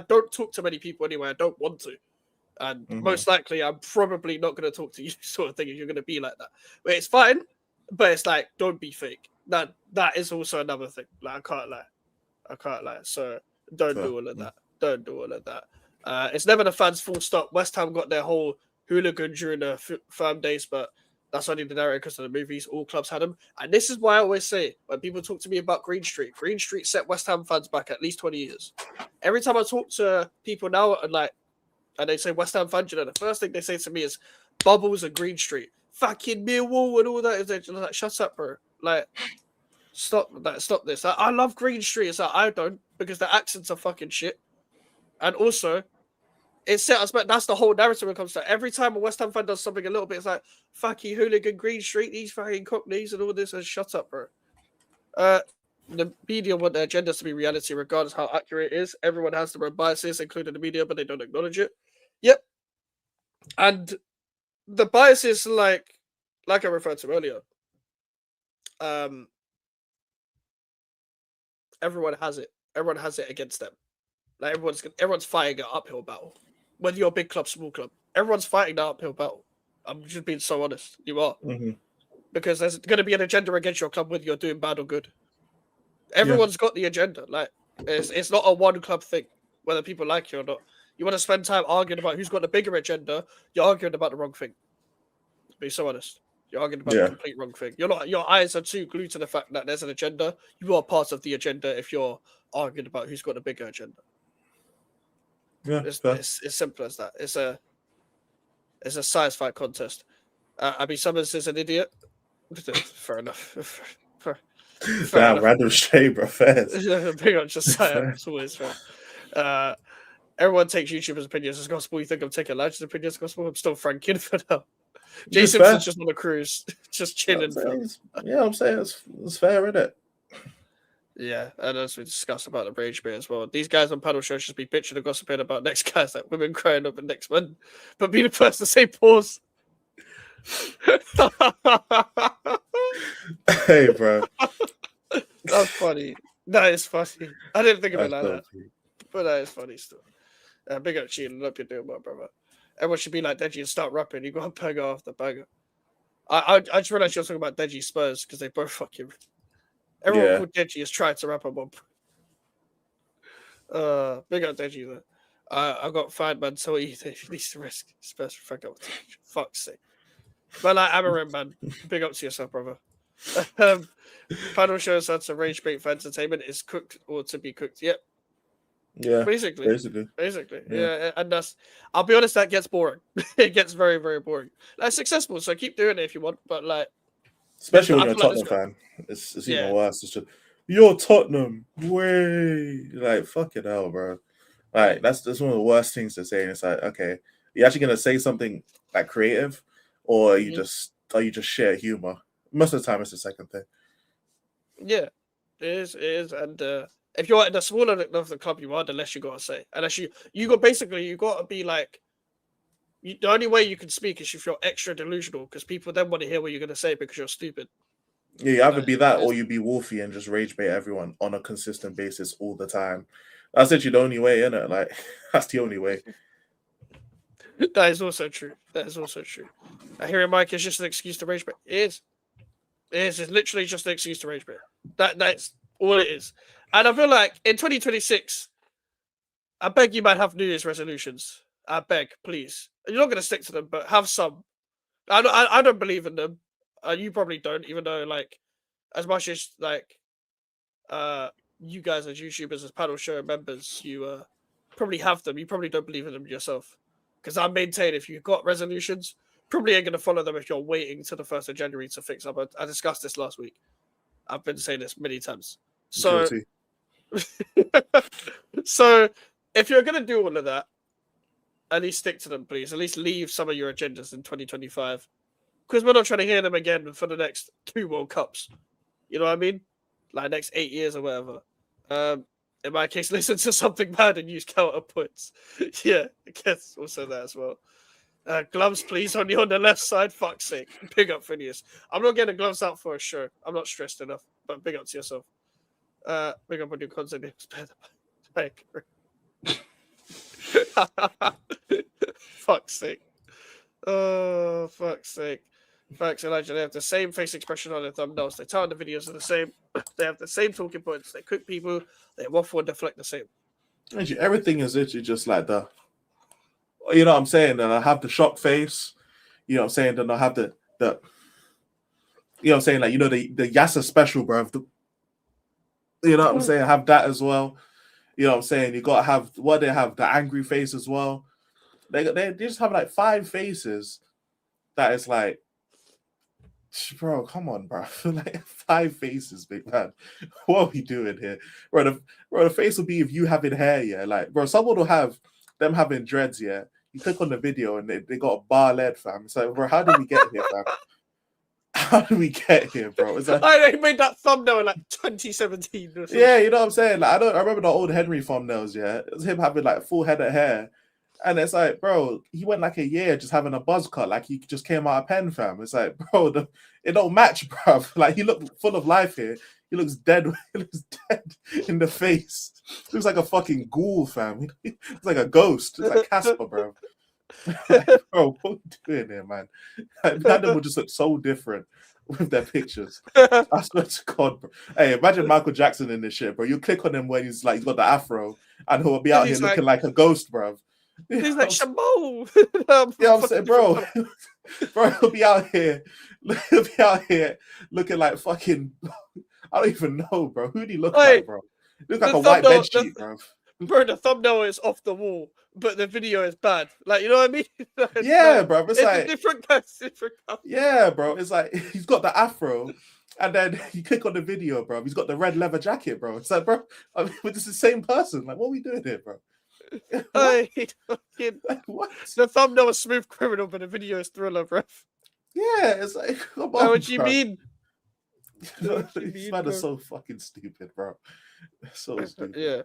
don't talk to many people anyway. I don't want to, and most likely I'm probably not going to talk to you, sort of thing. If you're going to be like that, but it's fine. But it's like, don't be fake. That is also another thing. Like, I can't lie. So don't do all of that. Don't do all of that. It's never the fans' full stop. West Ham got their whole hooligan during the firm days, but that's only the narrative because of the movies. All clubs had them. And this is why I always say, when people talk to me about Green Street set West Ham fans back at least 20 years. Every time I talk to people now and they say West Ham fans, the first thing they say to me is Bubbles and Green Street. Fucking Millwall and all that. They're like, shut up, bro. Like, stop this. I love Green Street. It's like, I don't, because the accents are fucking shit. And also, it set us back. That's the whole narrative when it comes to every time a West Ham fan does something a little bit, it's like, fucking hooligan Green Street, these fucking cockneys and all this, and shut up, bro. The media want their agendas to be reality, regardless how accurate it is. Everyone has their own biases, including the media, but they don't acknowledge it. Yep. And the biases, like I referred to earlier, everyone has it. Everyone has it against them. Like everyone's fighting an uphill battle. Whether you're a big club, small club, everyone's fighting that uphill battle. I'm just being so honest. You are. Because there's going to be an agenda against your club, whether you're doing bad or good. Everyone's got the agenda. Like, it's not a one club thing, whether people like you or not. You want to spend time arguing about who's got the bigger agenda, you're arguing about the wrong thing. To be so honest. You're arguing about the complete wrong thing. You're not. Your eyes are too glued to the fact that there's an agenda. You are part of the agenda if you're arguing about who's got the bigger agenda. Yeah, it's simple as that. It's a size fight contest. Abby Summers is an idiot. Fair enough. Damn, random shade, bro. Fairs. Big on Josiah. It's always fair. Everyone takes YouTubers' opinions as gospel. You think I'm taking Elijah's opinions as gospel? I'm still Franking for now. Jay Simpson's just on a cruise, just chilling. I'm saying it's fair, isn't it? Yeah, and as we discussed about the rage bit as well, these guys on panel shows should be bitching and gossiping about next guys, like women crying over next men, but be the first to say pause. Hey, bro. That's funny. That is funny. I didn't think of it like that, but that is funny still. Big up cheating. Hope you're doing well, brother. Everyone should be like Deji and start rapping. You got banger after banger. I just realized you're talking about Deji Spurs because they both fucking. Everyone called Deji has tried to rap a mob. Big up Deji though. I got fired, man. So he needs to risk Spurs for fuck's sake. But like Amarin, man, big up to yourself, brother. Panel shows that's a rage bait for entertainment is cooked or to be cooked. Yep. Yeah. Basically. Yeah. Yeah, and I'll be honest, that gets boring. It gets very, very boring. Like successful, so keep doing it if you want, but like especially when you're a Tottenham fan, it's even worse. It's just you're Tottenham, way like fucking hell, bro. Like that's one of the worst things to say. And it's like, okay, you're actually gonna say something like creative, or are you just share humor? Most of the time, it's the second thing. Yeah, it is, and if you're at the smaller of the club you are, the less you gotta say. Unless you gotta be like. The only way you can speak is if you're extra delusional, because people then want to hear what you're going to say because you're stupid. Yeah, you either be that or you be Wolfie and just rage bait everyone on a consistent basis all the time. That's literally the only way, innit? Like, that's the only way. That is also true. I hear Mike is just an excuse to rage bait. It is. It's literally just an excuse to rage bait. That's all it is. And I feel like in 2026, I beg you might have New Year's resolutions. I beg, please. You're not going to stick to them, but have some. I don't believe in them. You probably don't, even though, like, as much as, like, you guys as YouTubers, as panel show members, you probably have them. You probably don't believe in them yourself. Because I maintain if you've got resolutions, probably ain't going to follow them if you're waiting till the 1st of January to fix up. I discussed this last week. I've been saying this many times. So, so if you're going to do all of that, at least stick to them, please. At least leave some of your agendas in 2025. Because we're not trying to hear them again for the next 2 World Cups. You know what I mean? Like next 8 years or whatever. In my case, listen to something bad and use counterpoints. Yeah, I guess also that as well. Gloves, please, on the left side. Fuck's sake. Big up, Phineas. I'm not getting gloves out for a show. I'm not stressed enough, but big up to yourself. Big up on your content. Like, fuck's sake. Oh, fuck's sake. Thanks, Elijah. They have the same face expression on their thumbnails. They tell the videos are the same. They have the same talking points. They cook people. They waffle and deflect the same. Actually, everything is literally just like the, you know what I'm saying? And I have the shock face. You know what I'm saying? Then I have the you know what I'm saying? Like, you know, the Yasa special, bro. You know what I'm saying? I have that as well. You know what I'm saying? You got to have, what they have, the angry face as well. They just have like 5 faces that is like, bro, come on, bro. Like 5 faces, big man. What are we doing here? Bro, the face will be if you having hair, yeah. Like, bro, someone will have them having dreads, yeah. You click on the video and they got a bar lead, fam. It's like, bro, how did we get here, fam? How did we get here, bro? It's like, I made that thumbnail in like 2017 or something. yeah, you know what I'm saying? Like, I remember the old Henry thumbnails, yeah. It was him having like full head of hair. And it's like, bro, he went like a year just having a buzz cut, like he just came out of pen, fam. It's like, bro, it don't match, bro. Like, he looked full of life here. He looks dead. He looks dead in the face. He looks like a fucking ghoul, fam. He looks like a ghost. It's like Casper, bro. Like, bro, what are you doing here, man? Like, Adam would just look so different with their pictures. I swear to God, bro. Hey, imagine Michael Jackson in this shit, bro. You click on him when he's got the afro, and he'll be out here looking like a ghost, bro. He's like Shambo. Yeah, I'm saying, bro, he'll be out here looking like fucking. I don't even know, bro. Who do he look like, bro? He looks like a white bed sheet, bro. Bro, the thumbnail is off the wall, but the video is bad. Like, you know what I mean? Yeah, bro. It's like a different guy. Yeah, bro. It's like he's got the afro, and then you click on the video, bro. He's got the red leather jacket, bro. It's like, bro, I mean, this is the same person. Like, what are we doing here, bro? What? What? The thumbnail is Smooth Criminal, but the video is Thriller, bro. Yeah, it's like, come on, what you mean? This man is so fucking stupid, bro. So stupid. Yeah.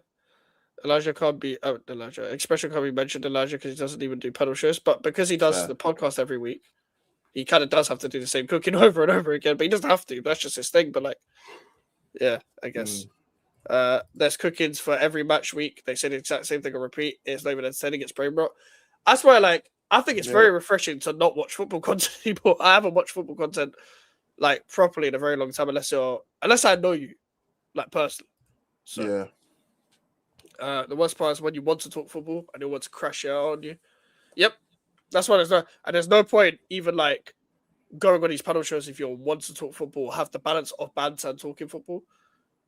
Elijah can't be Expression can't be mentioned, Elijah, because he doesn't even do pedal shows, but because he does the podcast every week, he kind of does have to do the same cooking over and over again, but he doesn't have to. That's just his thing. But like, yeah, I guess. There's cookings for every match week. They say the exact same thing on repeat. It's not even entertaining. It's brain rot. That's why, like, I think it's very refreshing to not watch football content anymore. I haven't watched football content like properly in a very long time, unless I know you, like, personally. So, the worst part is when you want to talk football and they want to crash it out on you. Yep, that's why there's no point even like going on these panel shows if you want to talk football, have the balance of banter and talking football.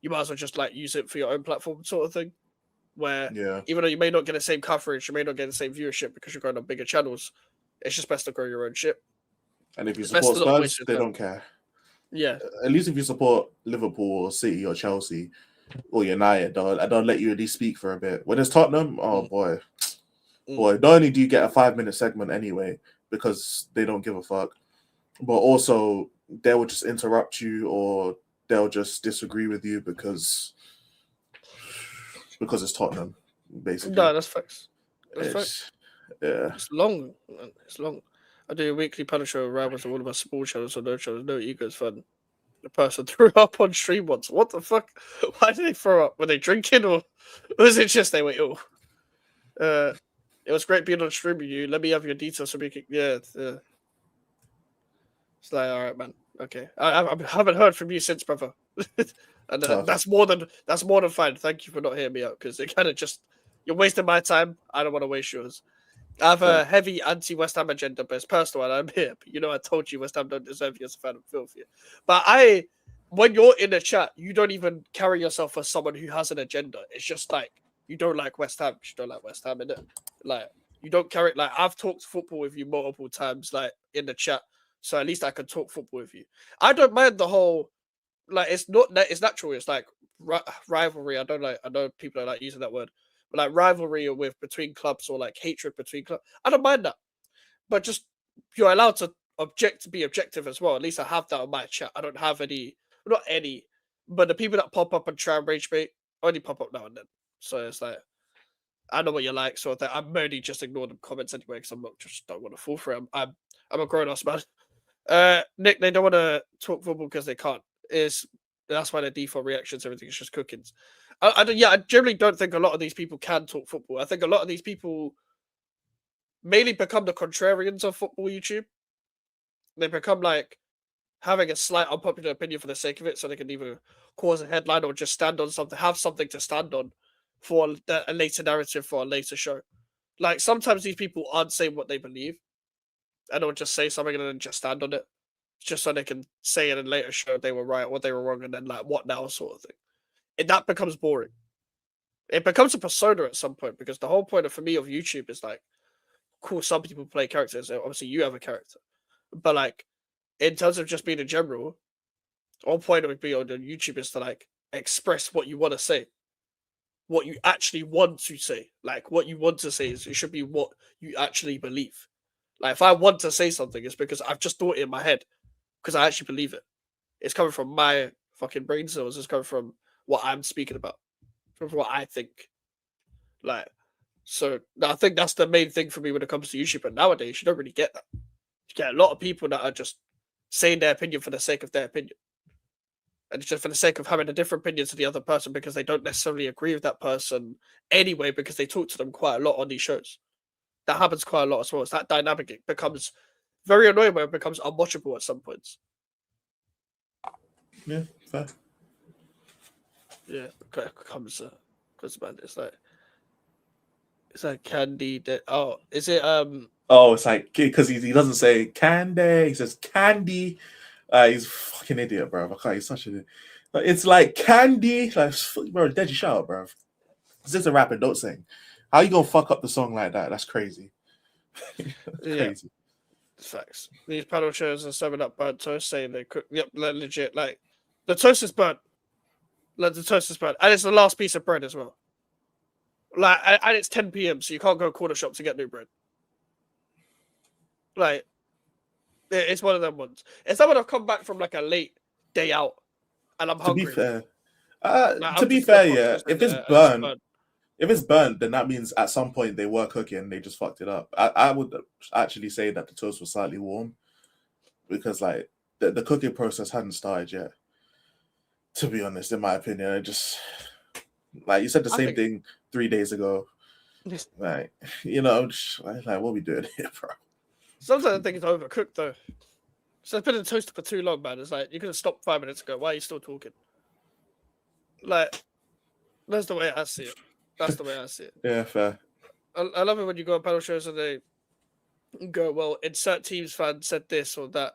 You might as well just like use it for your own platform, sort of thing. Where even though you may not get the same coverage, you may not get the same viewership because you're going on bigger channels, it's just best to grow your own shit. And if you support Spurs, they don't care. Yeah. At least if you support Liverpool or City or Chelsea or United, I don't let you at least speak for a bit. When it's Tottenham, boy, not only do you get a 5-minute segment anyway because they don't give a fuck, but also they will just interrupt you or they'll just disagree with you because it's Tottenham, basically. No, that's facts. Yeah. It's long. It's long. I do a weekly panel show around with all of my sports channels, so no channels, no egos fun. The person threw up on stream once. What the fuck? Why did they throw up? Were they drinking or was it just they were ill? It was great being on stream with you. Let me have your details so we can. Yeah. It's like, all right, man. Okay. I haven't heard from you since, brother. And that's more than fine. Thank you for not hearing me out because it kind of just you're wasting my time. I don't want to waste yours. I have a heavy anti-West Ham agenda, but it's personal, and I'm here. But I told you West Ham don't deserve you as a fan of filth. But when you're in a chat, you don't even carry yourself as someone who has an agenda. It's just like you don't like West Ham. You don't like West Ham, innit? Like you don't carry. Like I've talked football with you multiple times, like in the chat. So at least I can talk football with you. I don't mind the whole. Like it's natural. It's like rivalry. I know people don't like using that word. But like rivalry between clubs or like hatred between clubs, I don't mind that. But just you're allowed to be objective as well. At least I have that on my chat. I don't have not any, but the people that pop up and try and rage bait only pop up now and then. So it's like, I know what you like, sort of thing. I'm mainly just ignore the comments anyway because I'm not just don't want to fall for it. I'm a grown ass man. Nick, they don't want to talk football because they can't. Is That's why their default reactions, everything is just cookings. I generally don't think a lot of these people can talk football. I think a lot of these people mainly become the contrarians of football YouTube. They become like having a slight unpopular opinion for the sake of it, so they can either cause a headline or just stand on something, have something to stand on for a later narrative for a later show. Like sometimes these people aren't saying what they believe, and they'll just say something and then just stand on it, just so they can say in a later show they were right or they were wrong, and then like what now sort of thing. And that becomes boring. It becomes a persona at some point because the whole point for me of YouTube is like, cool, some people play characters. Obviously, you have a character, but like in terms of just being in general, the whole point of being on YouTube is to like express what you want to say, what you actually want to say. Like what you want to say is it should be what you actually believe. Like if I want to say something, it's because I've just thought it in my head because I actually believe it. It's coming from my fucking brain cells. It's coming from what I'm speaking about, from what I think. Like, so I think that's the main thing for me when it comes to YouTube. But nowadays, you don't really get that. You get a lot of people that are just saying their opinion for the sake of their opinion. And it's just for the sake of having a different opinion to the other person because they don't necessarily agree with that person anyway because they talk to them quite a lot on these shows. That happens quite a lot as well. It's that dynamic. It becomes very annoying when it becomes unwatchable at some points. Yeah, fair. Yeah, because man, it's like candy. Oh, is it Oh, it's like because he doesn't say candy, he says candy. He's a fucking idiot, bro. I can't. He's such an. It's like candy, like bro. Deji, shut up, bro. This is a rapper. Don't sing. How you gonna fuck up the song like that? That's crazy. Crazy. Facts. These paddle shows are serving up burnt toast, saying they cook. Yep, legit. Like the toast is burnt. Like the toast is burnt, and it's the last piece of bread as well. Like, and it's 10 p.m., so you can't go corner shop to get new bread. Like, it's one of them ones. It's someone I've come back from like a late day out, and I'm hungry. To be fair, like, to be fair, yeah. If it's burnt, then that means at some point they were cooking, they just fucked it up. I would actually say that the toast was slightly warm because like the cooking process hadn't started yet. To be honest, in my opinion, it just like you said the same thing 3 days ago. Like like what are we doing here, bro? Sometimes I think it's overcooked though. So it's been in the toaster for too long, man. It's like you could have stopped 5 minutes ago. Why are you still talking? Like that's the way I see it. That's the way I see it. Yeah, fair. I love it when you go on panel shows and they go, well, insert team's fan said this or that,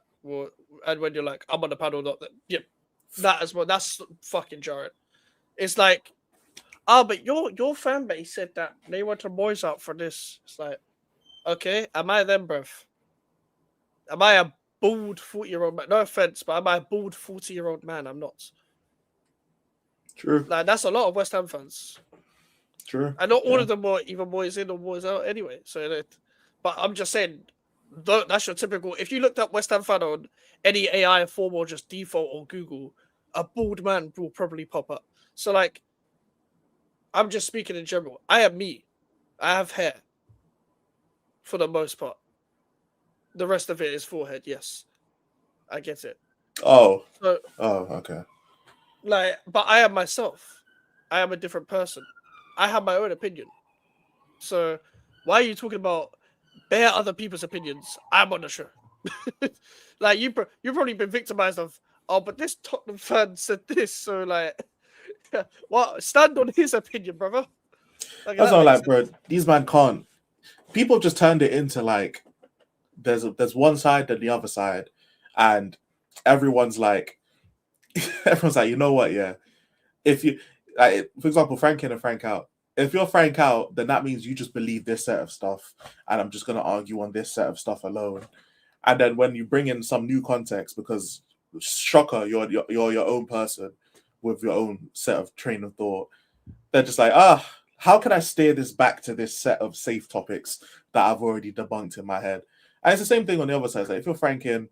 and when you're like, I'm on the panel, not that. Yep, that as well. That's fucking jarring. It's like, but your fan base said that they want the boys out for this. It's like, okay, am I them, bruv? Am I a bald 40-year-old man? No offense, but am I a bald 40-year-old man? I'm not. True. Like that's a lot of West Ham fans. True. And not all of them were either boys in or boys out anyway. So, but I'm just saying, that's your typical. If you looked up West Ham fan on any AI form or just default on Google, a bald man will probably pop up. So, like, I'm just speaking in general. I am me. I have hair. For the most part. The rest of it is forehead, yes. I get it. Oh. So, okay. Like, but I am myself. I am a different person. I have my own opinion. So, why are you talking about bare other people's opinions? I'm on the show. Like, you've probably been victimized of, but this Tottenham fan said this, so, like, what? Stand on his opinion, brother. Like, that's not like, bro, these man can't. People just turned it into, like, there's one side, then the other side, and everyone's like, you know what, yeah. If you, like, for example, Frank in and Frank out. If you're Frank out, then that means you just believe this set of stuff, and I'm just gonna argue on this set of stuff alone. And then when you bring in some new context, because shocker, you're your own person with your own set of train of thought, they're just like, how can I steer this back to this set of safe topics that I've already debunked in my head? And it's the same thing on the other side. It's like, if you're Frank in,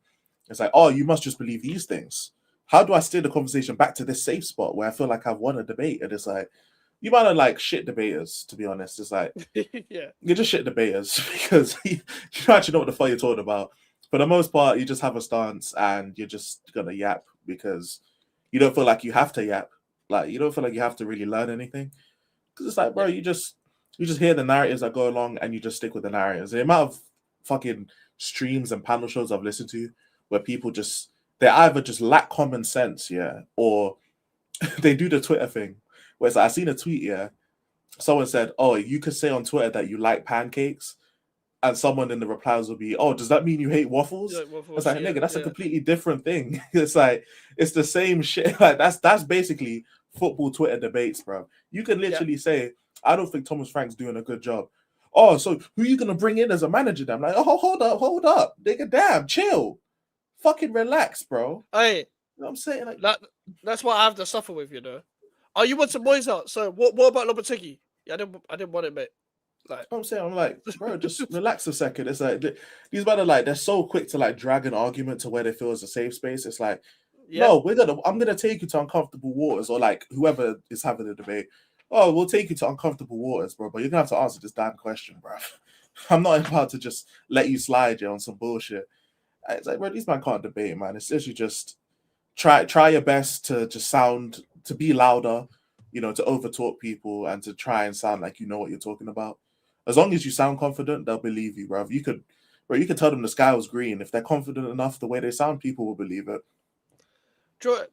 it's like, you must just believe these things. How do I steer the conversation back to this safe spot where I feel like I've won a debate? And it's like, you might not like shit debaters, to be honest. It's like Yeah. you're just shit debaters because you don't actually know what the fuck you're talking about. For the most part, you just have a stance and you're just gonna yap because you don't feel like you have to yap. Like you don't feel like you have to really learn anything. Because it's like, bro, Yeah. you just hear the narratives that go along and you just stick with the narratives. The amount of fucking streams and panel shows I've listened to where people just they either just lack common sense, yeah, or they do the Twitter thing. Where it's like, I seen a tweet, yeah. Someone said, "Oh, you could say on Twitter that you like pancakes," and someone in the replies will be, "Oh, does that mean you hate waffles?" Yeah, well, It's like, yeah, nigga, that's a yeah. completely different thing. It's like it's the same shit. Like that's basically football Twitter debates, bro. You can literally say, "I don't think Thomas Frank's doing a good job." Oh, so who are you gonna bring in as a manager? Then I'm like, oh, hold up, nigga, damn, chill, fucking relax, bro. Hey, You know what I'm saying? Like, that's what I have to suffer with, you know. Oh, you want some boys out? So what about Lopetegui? Yeah, I didn't want it, mate. Like, I'm saying, I'm like, bro, just relax a second. It's like these men are like they're so quick to like drag an argument to where they feel is a safe space. It's like, yeah, no, I'm gonna take you to uncomfortable waters, or like whoever is having a debate. Oh, we'll take you to uncomfortable waters, bro. But you're gonna have to answer this damn question, bro. I'm not about to just let you slide you on some bullshit. It's like, bro, these men can't debate, man. It's literally just try your best to just sound to be louder, you know, to overtalk people and to try and sound like you know what you're talking about. As long as you sound confident, they'll believe you, bro. You could tell them the sky was green. If they're confident enough, the way they sound, people will believe it.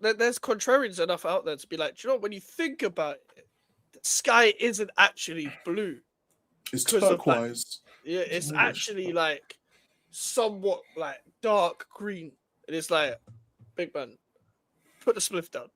there's contrarians enough out there to be like, do you know what, when you think about it, the sky isn't actually blue It's because of like, turquoise. yeah, it's actually like somewhat like dark green. And it's like, big man, put the spliff down.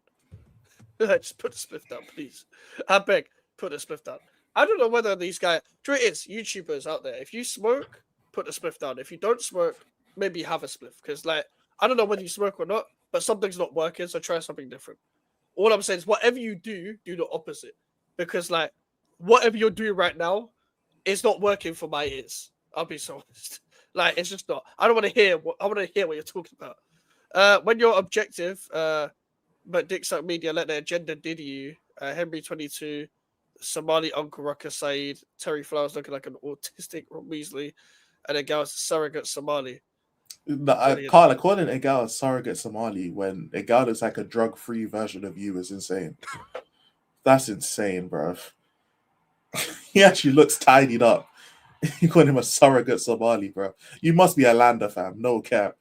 Just put the spliff down, please. I beg, put the spliff down. I don't know whether these guys, do you know what it is, YouTubers out there, if you smoke, put the spliff down. If you don't smoke, maybe have a spliff. Because, like, I don't know whether you smoke or not, but something's not working, so try something different. All I'm saying is, whatever you do the opposite. Because, like, whatever you're doing right now is not working for my ears. I'll be so honest. Like, it's just not. I want to hear what you're talking about. When you're objective, but Dick Suck Media let their agenda did you. Henry 22, Somali Uncle Rucker Said, Terry Flowers looking like an autistic Rob Weasley, and a girl's surrogate Somali. Carla, calling a gal a surrogate Somali when a gal looks like a drug-free version of you is insane. That's insane, bro. He actually looks tidied up. You call him a surrogate Somali, bro. You must be a lander, fam. No cap.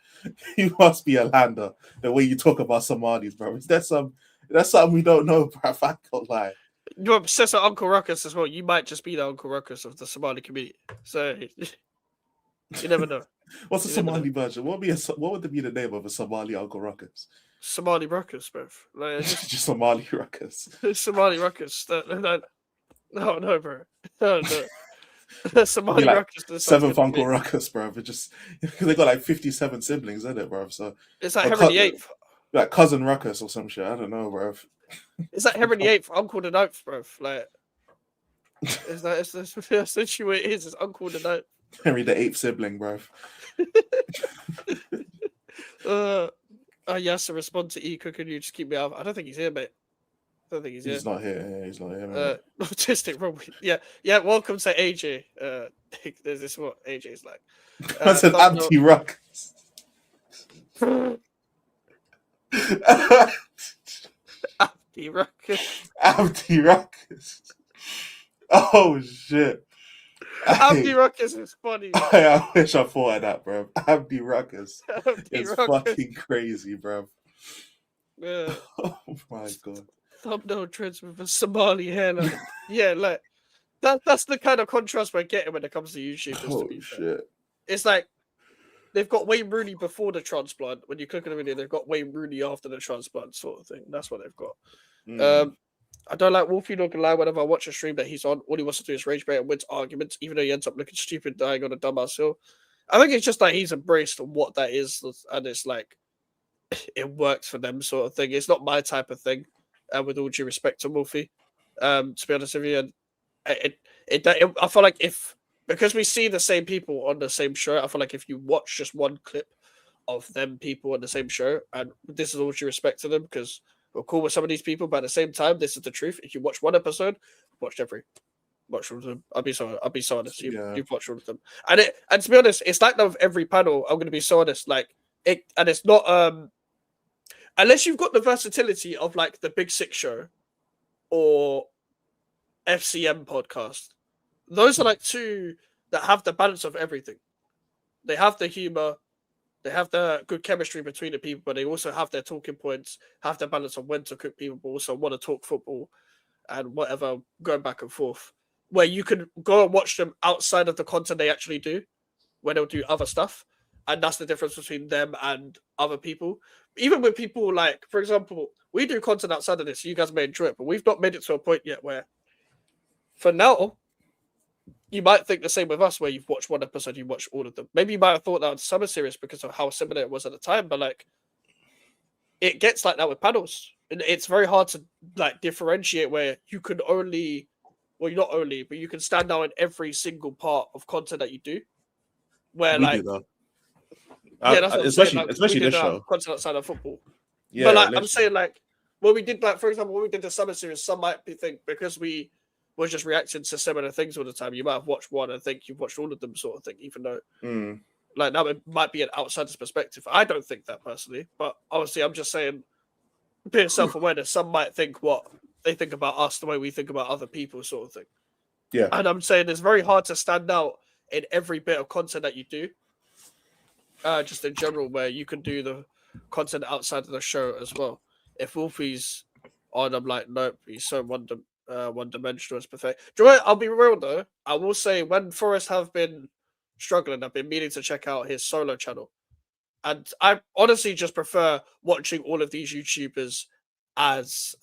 You must be a lander. The way you talk about Somalis, bro. That's something we don't know, bro. I can't lie. You're obsessed with Uncle Ruckus as well. You might just be the Uncle Ruckus of the Somali community. So you never know. What's a Somali version? What would be the name of a Somali Uncle Ruckus? Somali Ruckus, bro. Like, just Somali Ruckus. Somali Ruckus. No, bro. No. Somali like Ruckus. Seventh Uncle Ruckus, bro. They got like 57 siblings, isn't it, bro? So it's like Henry VIII. Like cousin Ruckus or some shit. I don't know, bro. It's like Henry VIII, Uncle the Ninth, bro. Like, it's essentially what it is. It's Uncle the Ninth. Henry the Eighth sibling, bro. Yes, to respond to E. Cook and you just keep me out. I don't think he's here, mate. I don't think he's here. He's not here. He's not here. Autistic, Rob. Yeah. Welcome to AJ. There's this what AJ's like. That's an empty Ruckus. Empty Ruckus. Empty Ruckus. Oh shit. Empty Ruckus is funny. I wish I thought of that, bro. Empty Ruckus. It's fucking crazy, bro. Yeah. Oh my god. Thumbnail trends with a Somali hairline. Yeah, like that's the kind of contrast we're getting when it comes to YouTube. Oh shit. It's like they've got Wayne Rooney before the transplant. When you click on the video, they've got Wayne Rooney after the transplant, sort of thing. That's what they've got. I don't like Wolfie, not gonna lie. Whenever I watch a stream that he's on, all he wants to do is rage bait and wins arguments, even though he ends up looking stupid, dying on a dumbass hill. I think it's just like he's embraced what that is, and it's like it works for them, sort of thing. It's not my type of thing, with all due respect to Wolfie. To be honest with you, and I feel like because we see the same people on the same show, I feel like if you watch just one clip of them people on the same show, and this is all due respect to them, because we're cool with some of these people, but at the same time, this is the truth. If you watch one episode, watch all of them. I'll be so honest. You've watched all of them, and to be honest, it's like that with every panel. I'm gonna be so honest, like it, and it's not unless you've got the versatility of like the Big Six show or FCM podcast. Those are like two that have the balance of everything. They have the humor, they have the good chemistry between the people, but they also have their talking points, have the balance of when to cook people, but also want to talk football and whatever, going back and forth. Where you can go and watch them outside of the content they actually do, when they'll do other stuff. And that's the difference between them and other people. Even with people like, for example, we do content outside of this, you guys may enjoy it, but we've not made it to a point yet where, for now, you might think the same with us, where you've watched one episode, you watch all of them. Maybe you might have thought that on Summer Series because of how similar it was at the time, but like, it gets like that with panels. And it's very hard to like differentiate where you can only, well, not only, but you can stand out in every single part of content that you do. Where We like, do though. yeah, that's what I'm saying. Like, especially we this did show. content outside of football. Yeah, But like, I'm literally. saying like, when we did like, for example, when we did the Summer Series, some might think because we were just reacting to similar things all the time, you might have watched one and think you've watched all of them, sort of thing. Even though, like, now it might be an outsider's perspective. I don't think that personally, but obviously, I'm just saying, being self-awareness. Some might think what they think about us the way we think about other people, sort of thing. Yeah. And I'm saying it's very hard to stand out in every bit of content that you do. Just in general, where you can do the content outside of the show as well. If Wolfie's on, I'm like, nope, he's so one-dimensional. It's pathetic. Do you know what? I'll be real though. I will say, when Forrest have been struggling, I've been meaning to check out his solo channel, and I honestly just prefer watching all of these YouTubers as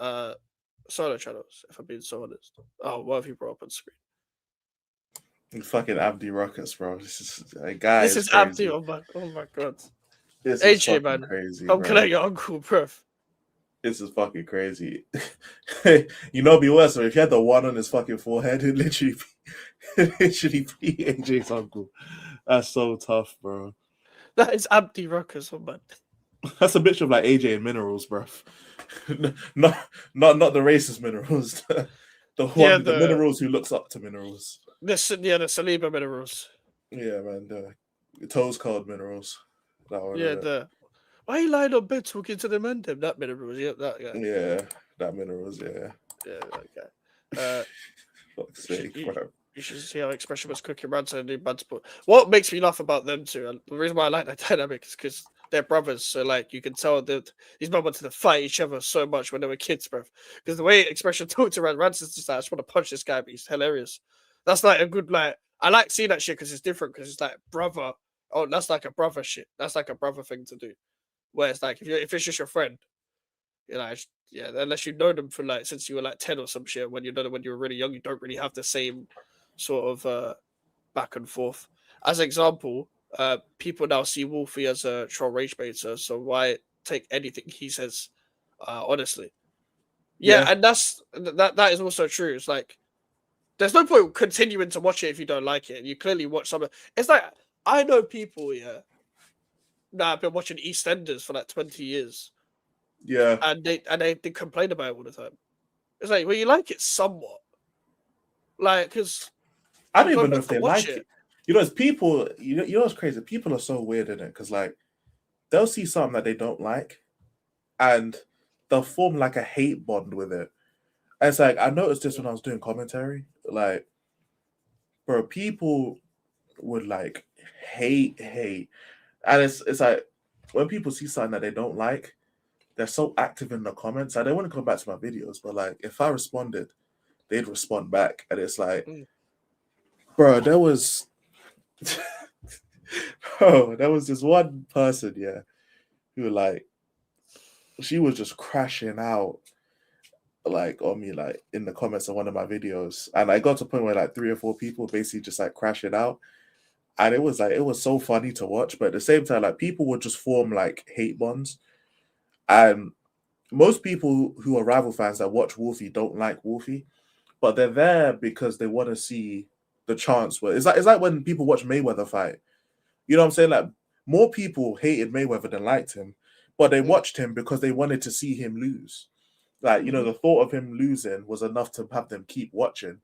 solo channels. If I'm being so honest. Oh, what have you brought up on screen? Fucking Abdi Rockets, bro. This is a guy. This is crazy. Abdi. Oh my god. This AJ, is fucking man. crazy. Come bro. collect your uncle, bro. This is fucking crazy. You know, it'd be worse if he had the one on his fucking forehead. It'd literally be AJ's uncle. That's so tough, bro. That is Abdi Rockers, oh man. That's a picture of like AJ and minerals, bro. not the racist minerals. The minerals who looks up to minerals. The Saliba minerals. Yeah, man. The toes cold minerals. That one, Yeah, why are you lying on bed talking to the man? That minerals, yeah, that guy. Yeah, that minerals, yeah. Yeah, that guy. Fuck's sake, bro. You should see how Expression was cooking around to the new band sport. What makes me laugh about them two, and the reason why I like that dynamic is because they're brothers. So like you can tell that these men wanted to fight each other so much when they were kids, bro. Because the way Expression talked around Ranson's just like, I just want to punch this guy, but he's hilarious. That's like a good like. I like seeing that shit because it's different. Because it's like brother. Oh, that's like a brother shit. That's like a brother thing to do. Where it's like if it's just your friend, you know, yeah. Unless you know them for like since you were like 10 or some shit. When you know them when you were really young, you don't really have the same sort of back and forth. As an example, people now see Wolfie as a troll rage baiter, so why take anything he says honestly? Yeah, and that is also true. It's like there's no point continuing to watch it if you don't like it. You clearly watch some. It's like I know people, yeah. Now I've been watching EastEnders for like 20 years. Yeah, and they complain about it all the time. It's like, well, you like it somewhat, like because I don't even know if they like it. You know, it's people. You know what's crazy? People are so weird in it because like they'll see something that they don't like, and they'll form like a hate bond with it. And it's like I noticed this when I was doing commentary. Like, bro, people would like hate, and it's like when people see something that they don't like, they're so active in the comments. And they want to come back to my videos, but like if I responded, they'd respond back, and it's like, bro, there was this one person, yeah, who like she was just crashing out like on me like in the comments of one of my videos, and I got to a point where like 3 or 4 people basically just like crashing out, and it was so funny to watch, but at the same time like people would just form like hate bonds, and most people who are rival fans that watch Wolfie don't like Wolfie, but they're there because they want to see the chance where it's like when people watch Mayweather fight. You know what I'm saying? Like more people hated Mayweather than liked him, but they watched him because they wanted to see him lose. Like, you know, the thought of him losing was enough to have them keep watching.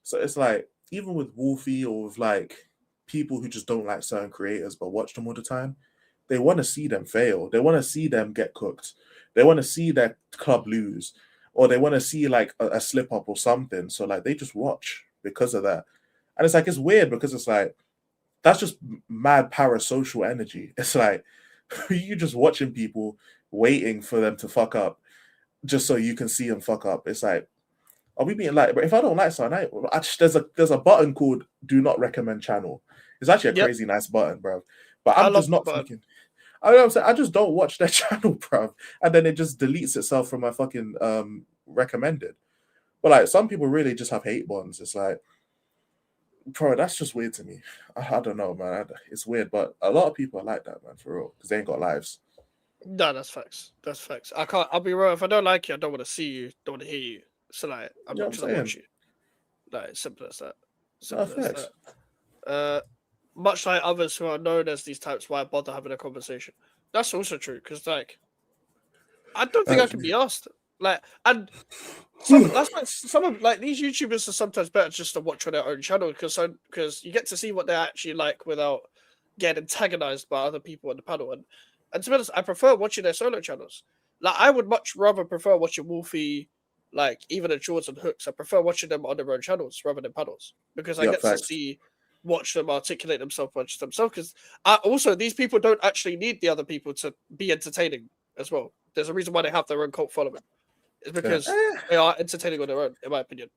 So it's like, even with Wolfie or with like people who just don't like certain creators but watch them all the time, they want to see them fail. They want to see them get cooked. They want to see their club lose, or they want to see like a slip up or something. So like they just watch because of that. And it's like, it's weird because it's like, that's just mad parasocial energy. It's like you just watching people waiting for them to fuck up just so you can see them fuck up. It's like, are we being like? But if I don't like something, there's a button called "Do Not Recommend Channel." It's actually a Yep. crazy nice button, bro. But I I'm love just not the button. fucking. I know what I'm saying. I just don't watch their channel, bro, and then it just deletes itself from my fucking recommended. But like some people really just have hate buttons. It's like, bro, that's just weird to me. I don't know, man. It's weird, but a lot of people are like that, man, for real, because they ain't got lives. No, that's facts. That's facts. I can't. I'll be real. If I don't like you, I don't want to see you. Don't want to hear you. So like, I'm You know not what I'm trying to watch saying? you. Like, simple as that. No, Simple as facts. that. Much like others who are known as these types, why bother having a conversation? That's also true because like, I don't think I can be asked. Like, and that's why some of like these YouTubers are sometimes better just to watch on their own channel because you get to see what they're actually like without getting antagonized by other people on the panel. And to be honest, I prefer watching their solo channels. Like, I would much rather prefer watching Wolfie, like even at Shorts and Hooks. I prefer watching them on their own channels rather than panels because I Yeah, get to facts. watch them articulate themselves, watch themselves. Because also these people don't actually need the other people to be entertaining as well. There's a reason why they have their own cult following. It's because they are entertaining on their own, in my opinion.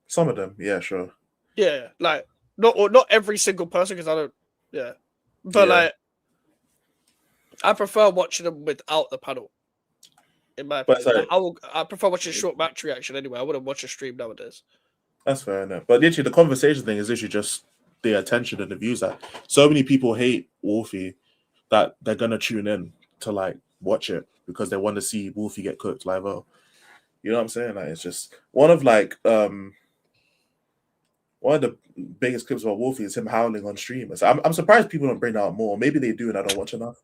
Some of them, yeah, sure. Yeah, like not every single person because I don't. Yeah, but Yeah. like I prefer watching them without the panel. In my But opinion, sorry, I prefer watching short match reaction anyway. I wouldn't watch a stream nowadays. that's fair enough. But literally, the conversation thing is literally just the attention and the views. Like, so many people hate Wolfie that they're gonna tune in to like watch it because they want to see Wolfie get cooked live. Oh, you know what I'm saying? Like, it's just one of the biggest clips about Wolfie is him howling on stream. I'm surprised people don't bring that up more. Maybe they do and I don't watch enough.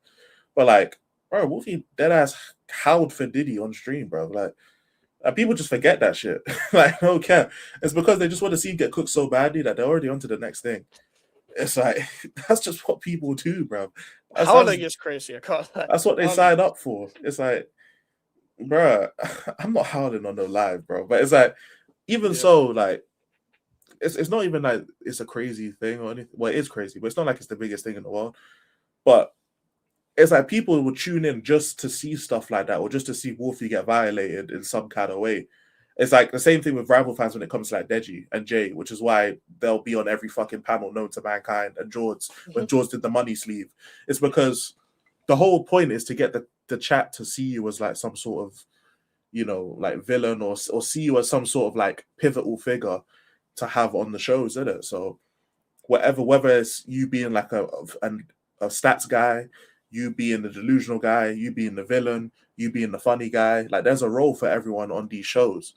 But like, bro, Wolfie dead ass howled for Diddy on stream, bro. Like, and people just forget that shit. Like, I don't care. It's because they just want to see him get cooked so badly that they're already on to the next thing. It's like, that's just what people do, bro. Howling is crazy. I can't. That's what they sign up for. It's like, bro, I'm not howling on the live, bro. But it's like, even so, like, it's not even like it's a crazy thing or anything. Well, it is crazy, but it's not like it's the biggest thing in the world. But it's like people will tune in just to see stuff like that, or just to see Wolfie get violated in some kind of way. It's like the same thing with rival fans when it comes to like Deji and Jay, which is why they'll be on every fucking panel known to mankind. And George, when George did the money sleeve, it's because the whole point is to get the chat to see you as like some sort of, you know, like villain or see you as some sort of like pivotal figure to have on the shows, isn't it? So whether it's you being like a stats guy, you being the delusional guy, you being the villain, you being the funny guy, like there's a role for everyone on these shows.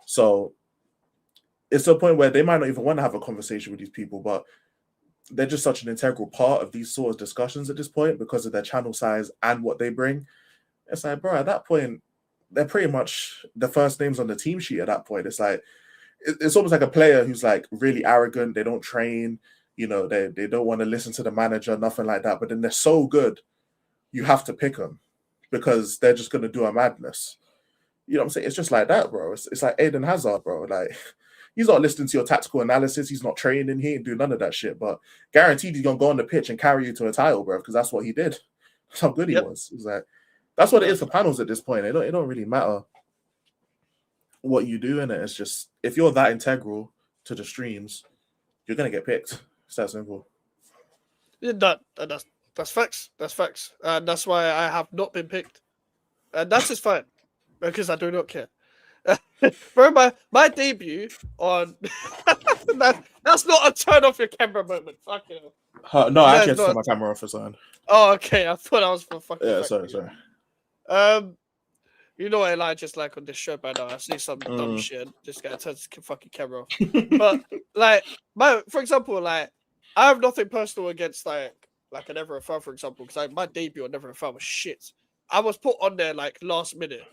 So it's to a point where they might not even want to have a conversation with these people, but they're just such an integral part of these sort of discussions at this point because of their channel size and what they bring. It's like, bro, at that point, they're pretty much the first names on the team sheet at that point. It's like, it's almost like a player who's like really arrogant. They don't train, you know, they don't want to listen to the manager, nothing like that. But then they're so good, you have to pick them because they're just going to do a madness. You know what I'm saying? It's just like that, bro. It's like Aiden Hazard, bro. Like, he's not listening to your tactical analysis. He's not training. He ain't doing none of that shit. But guaranteed he's going to go on the pitch and carry you to a title, bro, because that's what he did. That's how good he was. It's like, that's what it is for panels at this point. It don't really matter what you do in it. It's just, if you're that integral to the streams, you're going to get picked. It's that simple. Yeah, that's facts. That's facts. And that's why I have not been picked. And that is fine. Because I do not care. Bro, my debut on that's not a turn off your camera moment. Fuck you. No, I actually had to turn my camera off for something. Oh, okay. I thought I was for fucking. Yeah, sorry. You know what Elijah's like on this show by now. I see some dumb shit. Just gotta turn his fucking camera off. But like, for example, like I have nothing personal against like a Never a Fan, for example, because my debut on Never a Fan was shit. I was put on there like last minute,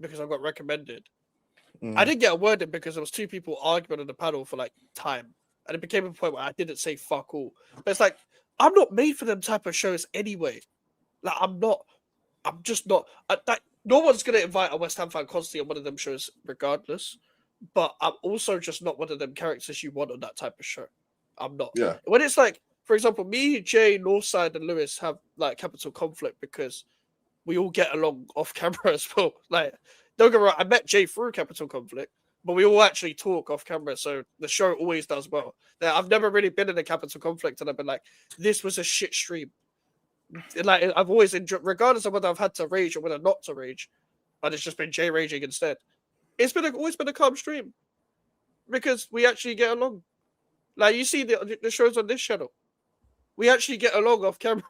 because I got recommended. Mm. I didn't get a word in because there was two people arguing on the panel for like time, and it became a point where I didn't say fuck all. But it's like I'm not made for them type of shows anyway. Like I'm just not. No one's gonna invite a West Ham fan constantly on one of them shows, regardless. But I'm also just not one of them characters you want on that type of show. I'm not. Yeah. When it's like, for example, me, Jay, Northside, and Lewis have like capital conflict because we all get along off camera as well. Like, don't get me wrong, I met Jay through capital conflict, but we all actually talk off camera, so the show always does well. Now, I've never really been in a capital conflict, and I've been like, this was a shit stream. Like, I've always enjoyed, regardless of whether I've had to rage or whether not to rage, but it's just been Jay raging instead. It's always been a calm stream because we actually get along. Like you see the shows on this channel, we actually get along off camera.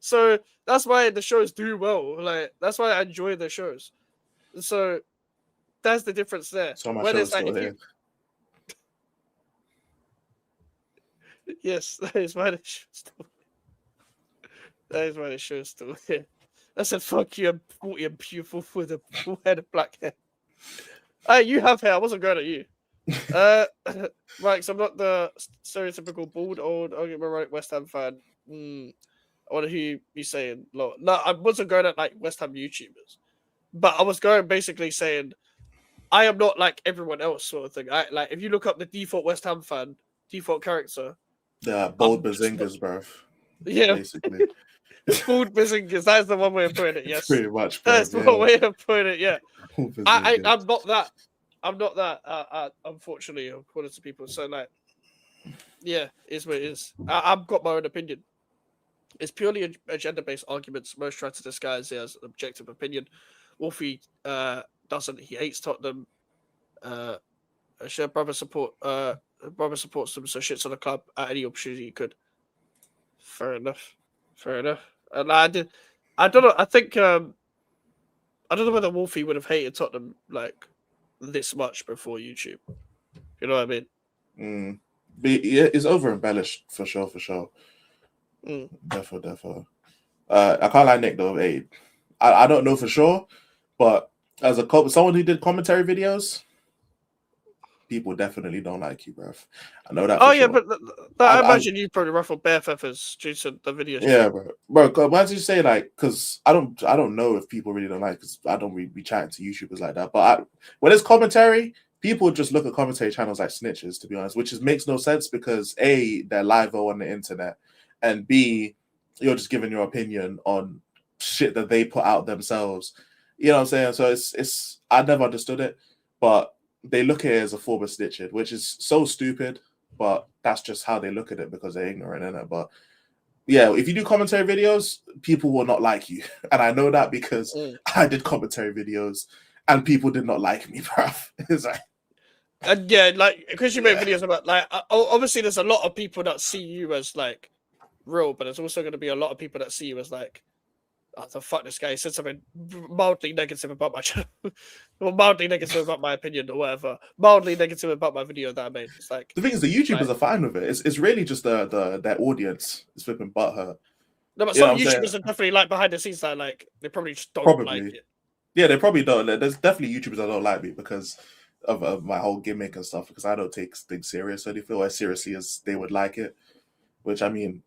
So that's why the shows do well. Like that's why I enjoy the shows. So that's the difference there. So my When show it's is like, still here. yes, that is why the show's still. That is why the show's still here. I said, "Fuck you, I'm 40 and beautiful with a full head of black hair." Hey, you have hair. I wasn't going at you. Mike, so I'm not the stereotypical bald old argument right West Ham fan. I wonder who you saying. No, I wasn't going at like West Ham YouTubers, but I was going basically saying I am not like everyone else sort of thing. I like if you look up the default West Ham fan, default character. Yeah, bold I'm just bazingas, bruv. Yeah, Basically. bald bazingas. That's the one way of putting it. Yes, Pretty much, bruv. that's the one way of putting it. Yeah, Bold I'm bazingas. not that. I'm not that. Unfortunately, according to people. So like, yeah, is what it is. I've got my own opinion. It's purely agenda-based arguments. Most try to disguise it as an objective opinion. Wolfie doesn't. He hates Tottenham. Brother supports them, so shits on the club at any opportunity he could. Fair enough. And I don't know. I think I don't know whether Wolfie would have hated Tottenham like this much before YouTube. You know what I mean? But yeah, it's over embellished for sure. Defo. I can't lie, Nick though. Hey, I don't know for sure, but as someone who did commentary videos, people definitely don't like you, bruv. I know that. Oh for yeah, sure. but I imagine you probably ruffled bare feathers due to the videos. Yeah, bro. Why did you say like? Because I don't know if people really don't like. Because I don't really be chatting to YouTubers like that. But when it's commentary, people just look at commentary channels like snitches, to be honest, which makes no sense because A, they're live on the internet, and B, you're just giving your opinion on shit that they put out themselves. You know what I'm saying? So it's I never understood it, but they look at it as a form of snitching, which is so stupid, but that's just how they look at it because they're ignorant in it. But yeah, if you do commentary videos, people will not like you. And I know that because I did commentary videos and people did not like me, bruv. It's like, and yeah, like because you make videos about like obviously there's a lot of people that see you as like real, but there's also going to be a lot of people that see you as like, oh, the fuck this guy said something mildly negative about my channel, or mildly negative about my opinion or whatever, mildly negative about my video that I made. It's like the thing is, the YouTubers are fine with it. It's really just their audience is flipping butthurt. No, but some YouTubers are definitely like behind the scenes that like they probably just don't like it. Yeah, they probably don't. There's definitely YouTubers that don't like me because of my whole gimmick and stuff. Because I don't take things serious, so they feel as seriously as they would like it. Which I mean,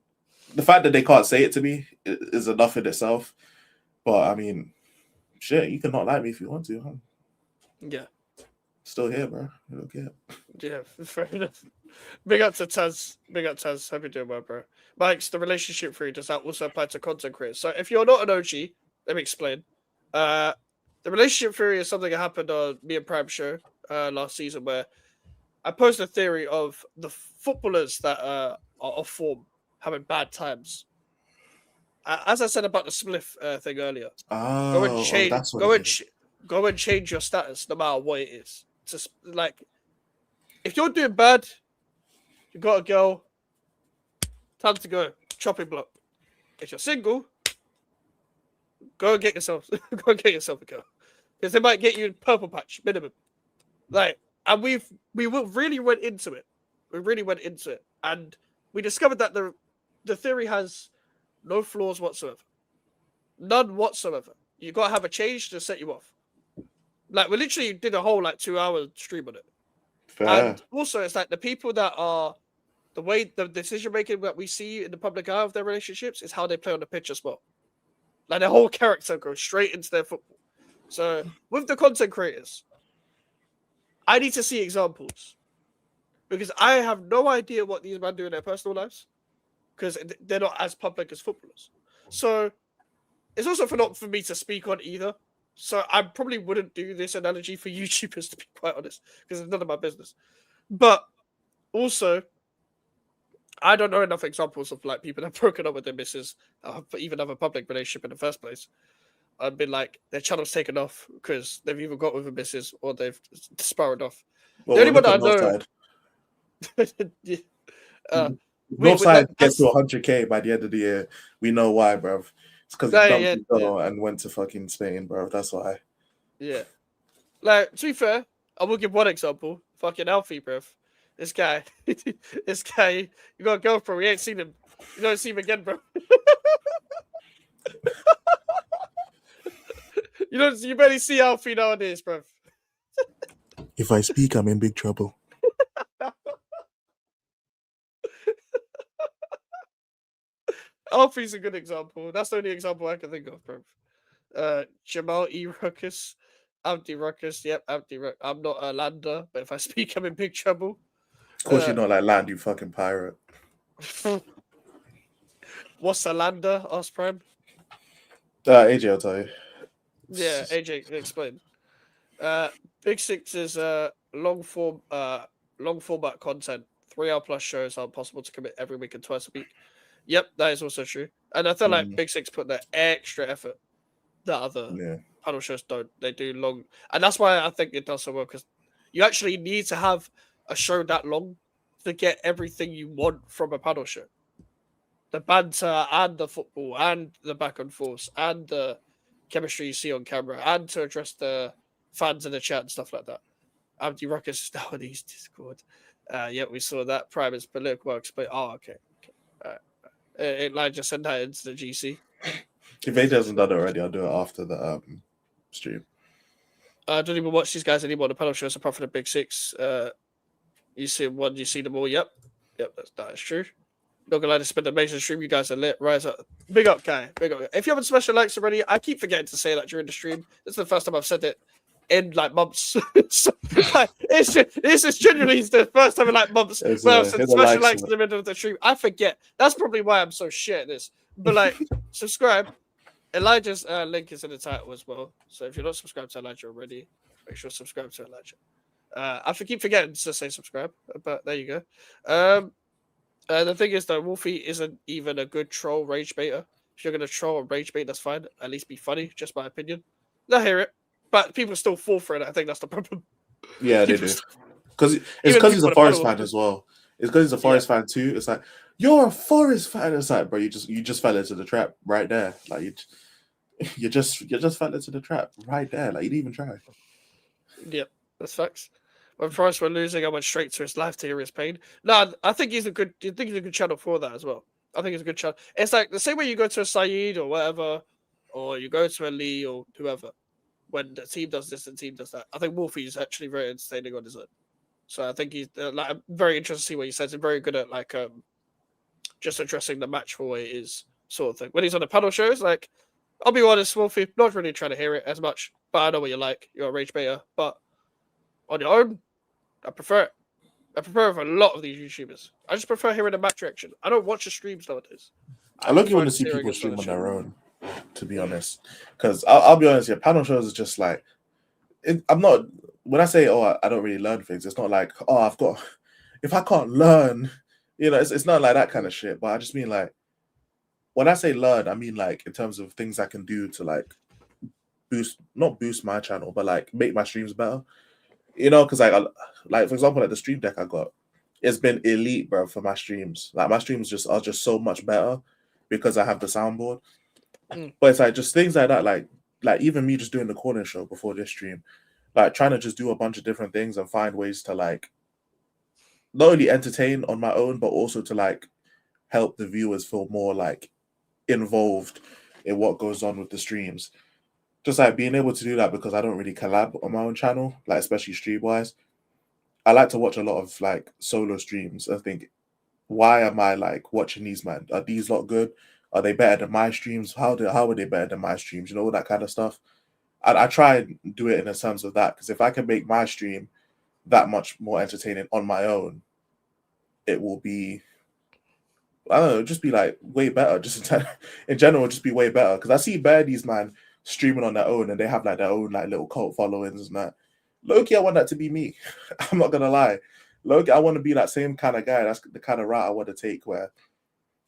the fact that they can't say it to me is enough in itself. But I mean, shit, you can not like me if you want to, huh? Yeah. Still here, bro. You don't care. Yeah, fair enough. Big up to Taz. Hope you're doing well, bro. Mike's the relationship theory. Does that also apply to content creators? So if you're not an OG, let me explain. The relationship theory is something that happened on me and Prime show last season where I posed a theory of the footballers that are off form having bad times. As I said about the spliff thing earlier, go and change your status no matter what it is. Just like if you're doing bad, you got a girl, time to go chopping block. If you're single, go and get yourself a girl because they might get you purple patch minimum. Like, and we really went into it. We really went into it, and we discovered that the theory has no flaws whatsoever. None whatsoever. You gotta have a change to set you off. Like we literally did a whole like 2-hour stream on it. Fair. And also, it's like the people that are the way the decision making that we see in the public eye of their relationships is how they play on the pitch as well. Like their whole character goes straight into their football. So with the content creators, I need to see examples because I have no idea what these men do in their personal lives because they're not as public as footballers. So it's also not for me to speak on either. So I probably wouldn't do this analogy for YouTubers, to be quite honest, because it's none of my business. But also, I don't know enough examples of like people that have broken up with their missus, even have a public relationship in the first place. I've been like their channel's taken off because they've either got with a missus or they've spiraled off. Well, the only one look that at I know, Northside gets to 100K by the end of the year. We know why, bruv. It's because he dumped his girl and went to fucking Spain, bruv. That's why. Yeah. Like, to be fair, I will give one example. Fucking Alfie, bruv. This guy, you got a girlfriend. We ain't seen him. You don't see him again, bro. You barely see Alfie nowadays, bruv. If I speak, I'm in big trouble. Alfie's a good example. That's the only example I can think of, bro. Jamal E. Ruckus. Abdi Ruckus. Yep, Abdi Ruckus. I'm not a lander, but if I speak, I'm in big trouble. Of course you're not like land, you fucking pirate. What's a lander? Ask Prime. AJ will tell you. Yeah, AJ, explain. Big Six is long format content. 3-hour plus shows are possible to commit every week and twice a week. Yep, that is also true. And I feel like Big Six put that extra effort that other panel shows don't. They do long, and that's why I think it does so well, because you actually need to have a show that long to get everything you want from a panel show. The banter and the football and the back and forth and the chemistry you see on camera and to address the fans in the chat and stuff like that. Abdi Ruckus is now on his Discord. Yeah, we saw that. Prime is political explain. Oh, okay. Elijah send that into the GC. If AJ hasn't done it already, I'll do it after the stream. I don't even watch these guys anymore. The panel shows apart from the Big Six. You see them all. Yep, that is true. Not gonna lie, to spend an amazing stream. You guys are lit. Rise up. Big up, guy. Big up. If you haven't smashed the likes already, I keep forgetting to say that during the stream. This is the first time I've said it in like months. So, like, this is genuinely the first time in like months where I've said smash the likes in the middle of the stream. I forget. That's probably why I'm so shit at this. But like, subscribe. Elijah's link is in the title as well. So if you're not subscribed to Elijah already, make sure to subscribe to Elijah. I keep forgetting to say subscribe, but there you go. The thing is, though, Wolfie isn't even a good troll rage baiter. If you're going to troll and rage bait, that's fine. At least be funny, just my opinion. I hear it. But people still fall for it. I think that's the problem. Yeah, they do. Because he's a Forest fan as well. It's because he's a Forest fan too. It's like, you're a Forest fan. It's like, bro, you just fell into the trap right there. Like you just fell into the trap right there. Like you didn't even try. Yep, that's facts. When Forest were losing, I went straight to his life to hear his pain. No, I think he's a good channel for that as well. I think it's a good channel. It's like the same way you go to a Saeed or whatever, or you go to a Lee or whoever. When the team does this and the team does that, I think Wolfie is actually very entertaining on his own. So I think he's like I'm very interested to see what he says. He's very good at like just addressing the match for what it is, sort of thing. When he's on the panel shows, like I'll be honest, Wolfie, not really trying to hear it as much, but I know what you like. You're a rage baiter, but on your own, I prefer it. I prefer it for a lot of these YouTubers. I just prefer hearing the match reaction. I don't watch the streams nowadays. I look want to see people stream on their own, to be honest. Because I'll be honest, panel shows is just like, I'm not, when I say, I don't really learn things, it's not like, if I can't learn, it's not like that kind of shit. But I just mean like, when I say learn, I mean like in terms of things I can do to like not boost my channel, but like make my streams better. Because like for example, like the stream deck I got, it's been elite, bro, for my streams. Like my streams are just so much better because I have the soundboard. But it's like just things like that, like even me just doing the corner show before this stream, like trying to just do a bunch of different things and find ways to like not only entertain on my own, but also to like help the viewers feel more like involved in what goes on with the streams. just like being able to do that because I don't really collab on my own channel, like especially stream wise. I like to watch a lot of like solo streams and think, why am I like watching these man? Are these lot good? Are they better than my streams? How are they better than my streams? You know, all that kind of stuff. I try and do it in the terms of that because if I can make my stream that much more entertaining on my own, it will be, I don't know, just be like way better. Just in general, just be way better. Because I see these man streaming on their own and they have like their own like little cult followings and that. Loki, I want that to be me. I'm not gonna lie. Loki, I want to be that same kind of guy. That's the kind of route I want to take where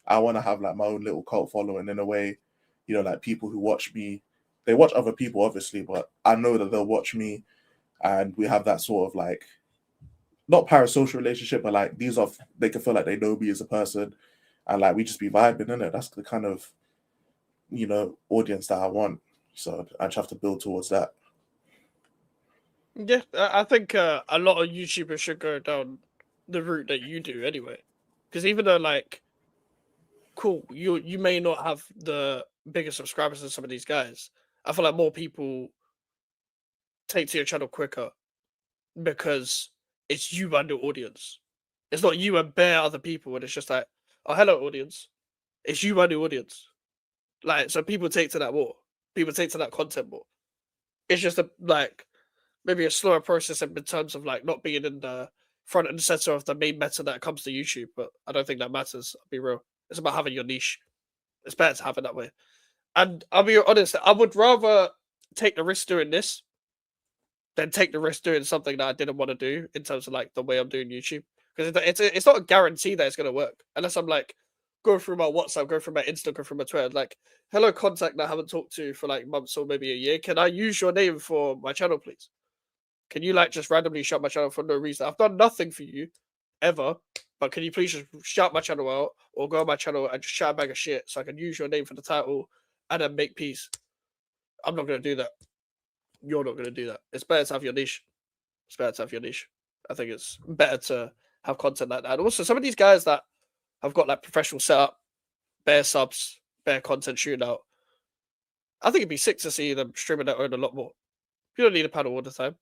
I want to have like my own little cult following in a way, you know, like people who watch me, they watch other people obviously, but I know that they'll watch me and we have that sort of like, not parasocial relationship, but like they can feel like they know me as a person and like we just be vibing in it. That's the kind of, you know, audience that I want. So I just have to build towards that. Yeah, I think a lot of YouTubers should go down the route that you do anyway. Because even though, like, cool, you may not have the biggest subscribers than some of these guys, I feel like more people take to your channel quicker because it's you and the audience. It's not you and bare other people, and it's just like, oh, hello, audience. It's you and the audience. Like, so people take to that more. People take to that content more. It's just like maybe a slower process in terms of like not being in the front and center of the main meta that comes to YouTube, but I don't think that matters. I'll be real. It's about having your niche. It's better to have it that way. And I'll be honest, I would rather take the risk doing this than take the risk doing something that I didn't want to do in terms of like the way I'm doing YouTube. Because it's not a guarantee that it's going to work unless I'm like go through my WhatsApp, go through my Insta, go through my Twitter, like, hello, contact that I haven't talked to for like months or maybe a year. Can I use your name for my channel, please? Can you like just randomly shut my channel for no reason? I've done nothing for you ever, but can you please just shout my channel out or go on my channel and just shout a bag of shit so I can use your name for the title and then make peace? I'm not going to do that. You're not going to do that. It's better to have your niche. It's better to have your niche. I think it's better to have content like that. And also, some of these guys that have got like professional setup, bare subs, bare content shootout, I think it'd be sick to see them streaming their own a lot more. You don't need a panel all the time.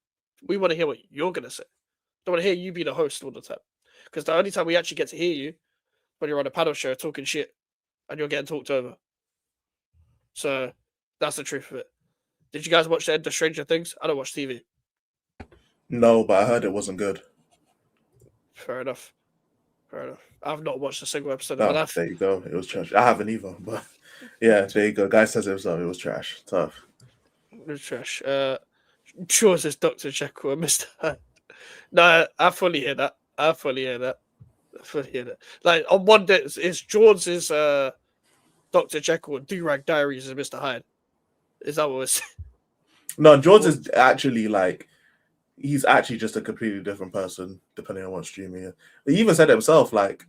We want to hear what you're going to say. Don't want to hear you be the host all the time. Because the only time we actually get to hear you when you're on a panel show talking shit and you're getting talked over. So that's the truth of it. Did you guys watch the end of Stranger Things? I don't watch TV. No, but I heard it wasn't good. Fair enough. Fair enough. I've not watched a single episode No, of my life. there you go. It was trash. I haven't either, but yeah, there you go. Guy says it was trash. Tough. It was trash. Jaws is Dr. Jekyll and Mr. Hyde. No, I fully hear that. I fully hear that. Like on one day, it's Jaws is Dr. Jekyll and Do-Rag Diaries is Mr. Hyde. Is that what it's? No, George is actually like, he's actually just a completely different person depending on what stream he is. He even said himself, like,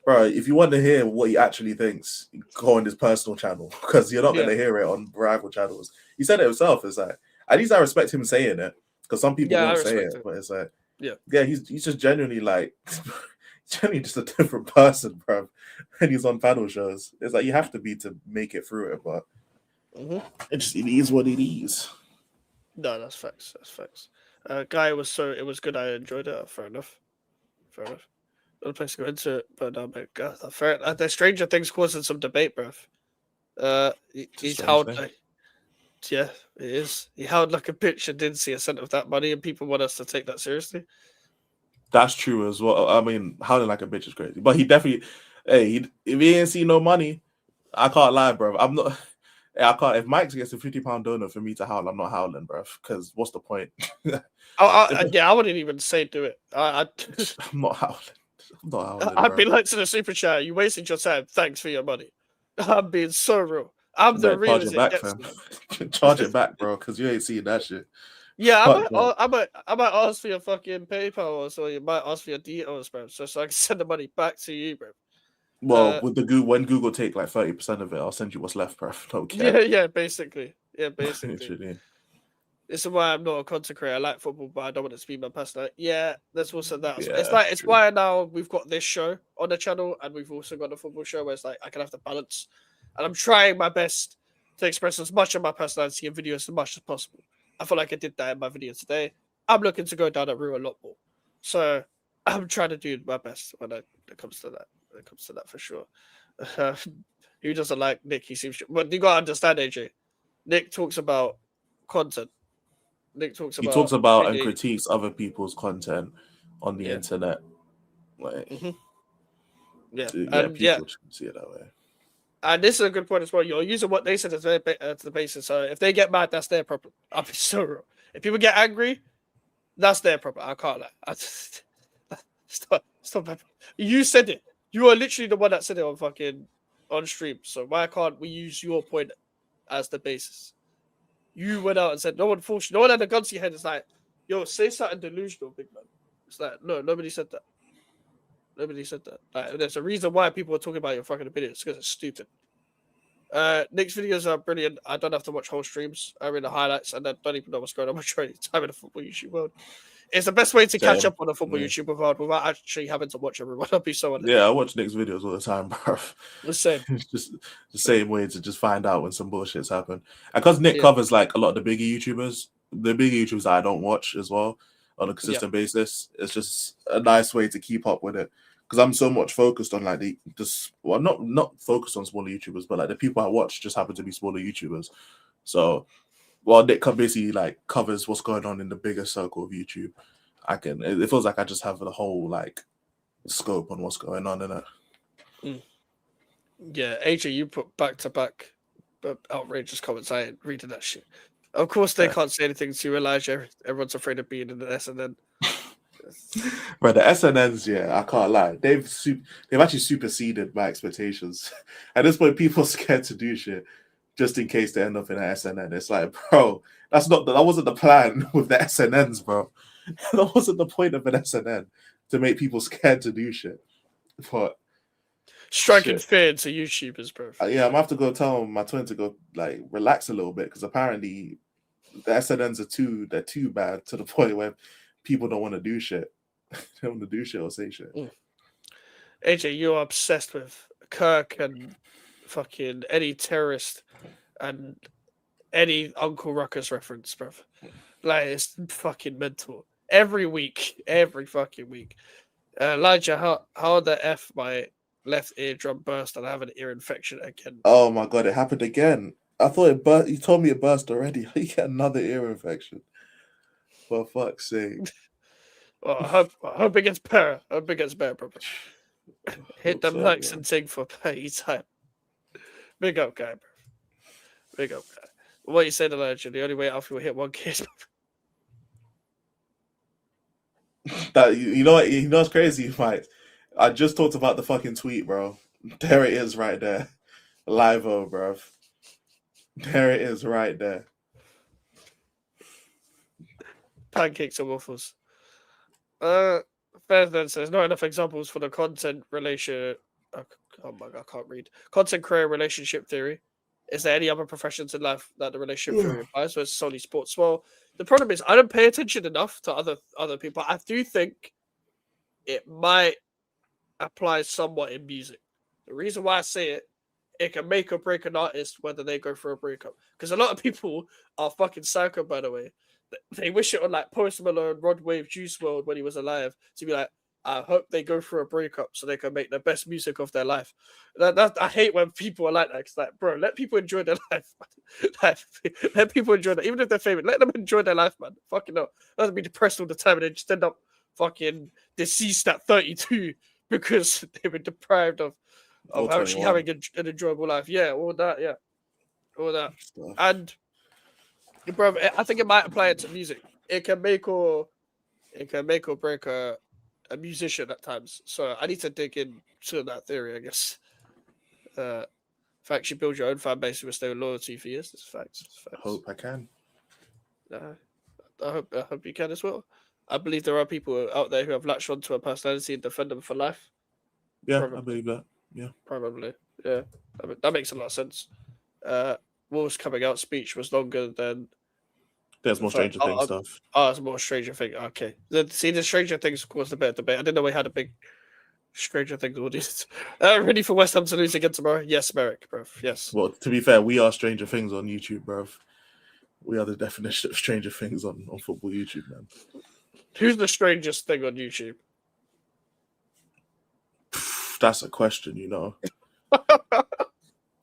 bro, if you want to hear what he actually thinks, go on his personal channel because you're not going to hear it on rival channels. He said it himself. It's like, at least I respect him saying it because some people won't say it, but it's like, yeah, he's just genuinely like, genuinely just a different person, bro. And he's on panel shows. It's like you have to be to make it through it, but it is what it is. No, that's facts. That's facts. Guy it was good. I enjoyed it. Fair enough. Not a place to go into it, but no, man, God, fair. The Stranger Things causing some debate, bruv. He's held like, yeah, it is. He held like a bitch and didn't see a cent of that money, and people want us to take that seriously. That's true as well. I mean, howling like a bitch is crazy, but he definitely, if he ain't see no money, I can't lie, bro. I'm not. I can't. If Mike gets a £50 donor for me to howl, I'm not howling, bro. Because what's the point? I wouldn't even say do it. I'm not howling. I'd be like to the super chat. You wasted your time. Thanks for your money. I'm being so real. I'm the real. Charge it back, bro, because you ain't seeing that shit. Yeah, I might ask for your fucking PayPal or so. You might ask for your details, bro, so I can send the money back to you, bro. Well, with when Google take like 30% of it, I'll send you what's left, bro. Yeah, basically. Literally. This is why I'm not a content creator. I like football, but I don't want it to be my personal. Yeah, there's also that. Yeah, it's why now we've got this show on the channel, and we've also got a football show where it's like I can have to balance, and I'm trying my best to express as much of my personality in videos as much as possible. I feel like I did that in my video today. I'm looking to go down that route a lot more. So I'm trying to do my best when it comes to that. When it comes to that for sure. Who doesn't like Nick? He seems, but you gotta understand, AJ. Nick talks about content. Nick talks He about talks about and really, critiques other people's content on the yeah, internet. Like, yeah, yeah, and yeah, people should see it that way. and this is a good point as well. You're using what they said as the basis. So if they get mad, that's their problem. I'll be so real. If people get angry, that's their problem. I can't lie. Stop. You said it. You are literally the one that said it on stream. So why can't we use your point as the basis? You went out and said no one forced you. No one had a gun to your head. It's like, yo, say something delusional, big man. It's like, no, nobody said that. Nobody said that. Like, there's a reason why people are talking about your fucking opinions because it's stupid. Nick's videos are brilliant. I don't have to watch whole streams. I read the highlights and I don't even know what's going on much any time in the football YouTube world. It's the best way to catch Same. up on the football Yeah. YouTube world without actually having to watch everyone. I'll be so honest. Yeah, I watch Nick's videos all the time, bro. The same. It's just the same way to just find out when some bullshit's happened. And because Nick Yeah. covers like a lot of the bigger YouTubers, the bigger YouTubers that I don't watch as well on a consistent basis, it's just a nice way to keep up with it. Because I'm so much focused on like not focused on smaller YouTubers, but like the people I watch just happen to be smaller YouTubers. So while Nick basically like covers what's going on in the bigger circle of YouTube, it feels like I just have the whole like scope on what's going on in it. Yeah, AJ, you put back to back outrageous comments. I ain't reading that shit. Of course, they can't say anything to Elijah. Everyone's afraid of being in the SNN. But the SNNs, yeah, I can't lie. They've actually superseded my expectations. At this point, people are scared to do shit just in case they end up in an SNN. It's like, bro, that wasn't the plan with the SNNs, bro. That wasn't the point of an SNN, to make people scared to do shit. But striking fear into YouTubers, bro. Yeah, I'm gonna have to go tell my twin to go like relax a little bit because apparently the SNNs are too bad to the point where people don't want to do shit. They don't want to do shit or say shit. AJ, you're obsessed with Kirk and fucking any terrorist and any Uncle Ruckus reference, bro. Like, it's fucking mental. Every fucking week. Elijah, how the F my left eardrum burst and I have an ear infection again? Oh my god, it happened again. I thought it burst. You told me it burst already. You get another ear infection. For fuck's sake. Well, I hope it gets better. I hope it gets better, bro. Hit them likes and ting for pay time. Big up, guy, bro. Big up, guy. What you said, Elijah, the only way Alfie will hit 1K. That you know what's crazy, Mike? I just talked about the fucking tweet, bro. There it is right there. Live-o, bro. There it is right there. Pancakes and waffles. Ferdinand says not enough examples for the content relation. Oh my god, I can't read. Content creator relationship theory. Is there any other professions in life that the relationship theory applies? So it's solely sports. Well, the problem is I don't pay attention enough to other people. I do think it might apply somewhat in music. The reason why I say it can make or break an artist whether they go through a breakup. Because a lot of people are fucking psycho, by the way. They wish it on like Post Malone, Rod Wave, Juice WRLD when he was alive to be like, I hope they go through a breakup so they can make the best music of their life. I hate when people are like that. It's like, bro, let people enjoy their life. Like, let people enjoy that. Even if they're famous, let them enjoy their life, man. Fucking no. Doesn't be depressed all the time and they just end up fucking deceased at 32 because they were deprived of actually having an enjoyable life. Yeah, all that. Stuff. And bro, I think it might apply it to music. It can make or break a musician at times. So I need to dig into that theory, I guess. Facts, you build your own fan base with stay loyalty for years. It's facts. I hope I can. I hope you can as well. I believe there are people out there who have latched onto a personality and defend them for life. Yeah, probably. I believe that. Yeah. Probably. Yeah. That makes a lot of sense. Wolves coming out speech was longer than. There's more Stranger Things stuff. Oh, it's more Stranger Things. Okay. See, the Stranger Things caused a bit of debate. I didn't know we had a big Stranger Things audience. Ready for West Ham to lose again tomorrow? Yes, Merrick, bro. Yes. Well, to be fair, we are Stranger Things on YouTube, bruv. We are the definition of Stranger Things on football YouTube, man. Who's the strangest thing on YouTube? That's a question, you know.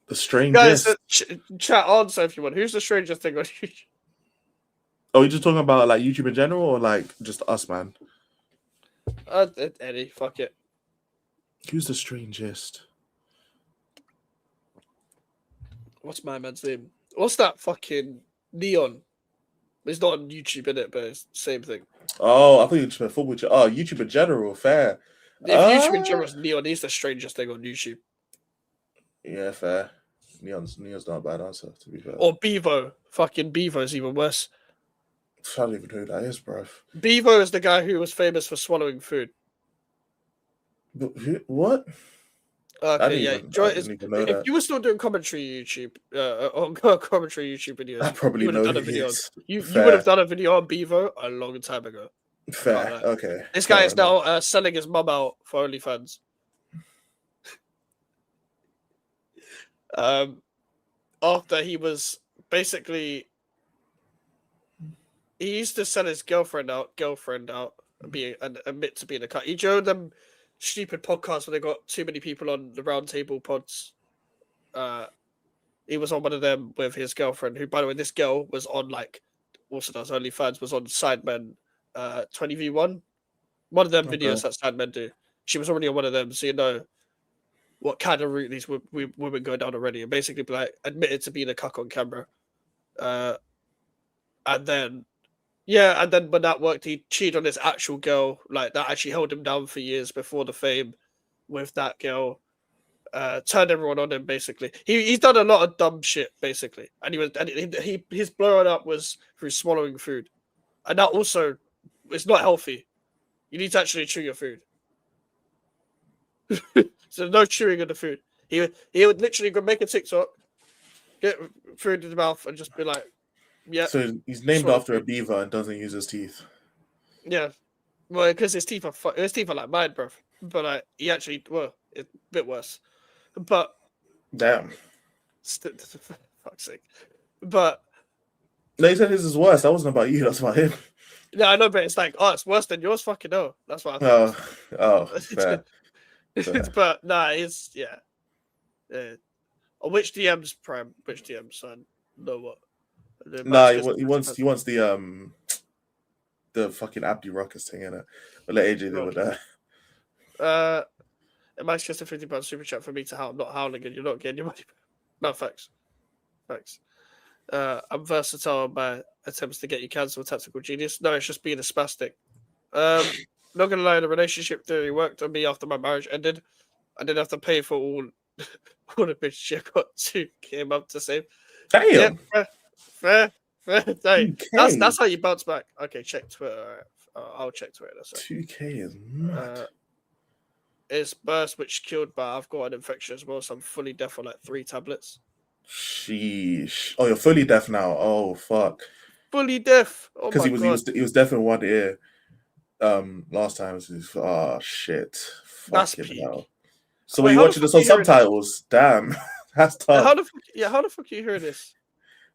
The strangest. Guys, chat answer if you want. Who's the strangest thing on YouTube? Oh, you just talking about like YouTube in general, or like just us, man? Eddie, fuck it. Who's the strangest? What's my man's name? What's that fucking Neon? It's not on YouTube, innit? But it's the same thing. Oh, I thought you just meant football. Oh, YouTube in general, fair. If YouTube in general is Neon, he's the strangest thing on YouTube. Yeah, fair. Neon's not a bad answer, to be fair. Or Bevo. Fucking Bevo is even worse. I don't even know who that is, bro. Bevo is the guy who was famous for swallowing food. What? Okay, yeah. If you were still doing commentary YouTube, commentary YouTube videos, I probably you would have know done a who video. he is. You would have done a video on Bevo a long time ago. Fair, okay. This guy is now selling his mum out for OnlyFans. After he was basically, he used to sell his girlfriend out, and admit to being a cut. He joined them stupid podcasts where they got too many people on the round table pods. He was on one of them with his girlfriend, who, by the way, this girl was on also does OnlyFans, was on Sidemen 20v1. One of them videos that Sidemen do. She was already on one of them, so you know what kind of route these women go down already, and basically admitted to being a cuck on camera. And then when that worked, he cheated on his actual girl, that actually held him down for years before the fame with that girl. Turned everyone on him, basically. He's done a lot of dumb shit, basically. And his blowing up was through swallowing food. And that also is not healthy. You need to actually chew your food. So no chewing of the food. He would literally go make a TikTok, get food in his mouth, and just be like, yeah. So he's named after a beaver and doesn't use his teeth. Yeah. Well, because his teeth are like mine, bro. But he actually, it's a bit worse. But damn. Fuck's sake. But no, he said his is worse. That wasn't about you, that's about him. Yeah, I know, but it's it's worse than yours. Fucking no. That's what I thought. Fair. But nah, it's which DM's prime? Which DM's son? Know what? He wants the fucking Abdi Ruckus thing in it. But let AJ deal with that. It might just a £50 super chat for me to howl. I'm not howling and you're not getting your money. No, thanks. I'm versatile in my attempts to get you cancelled, tactical genius. No, it's just being a spastic. Not gonna lie, the relationship theory worked on me after my marriage ended. I didn't have to pay for all the bitches I got to came up to save. Damn. Yeah, fair. Hey, that's how you bounce back. Okay, check Twitter. I'll check Twitter. 2K is mad. It's burst which killed, but I've got an infection as well, so I'm fully deaf on 3 tablets. Sheesh. Oh, you're fully deaf now. Oh, fuck. Fully deaf. Because he was deaf in one ear. Last time. Oh shit. That's peak. Hell. So were you watching this on subtitles? Damn. That's tough. How the fuck are you hearing this?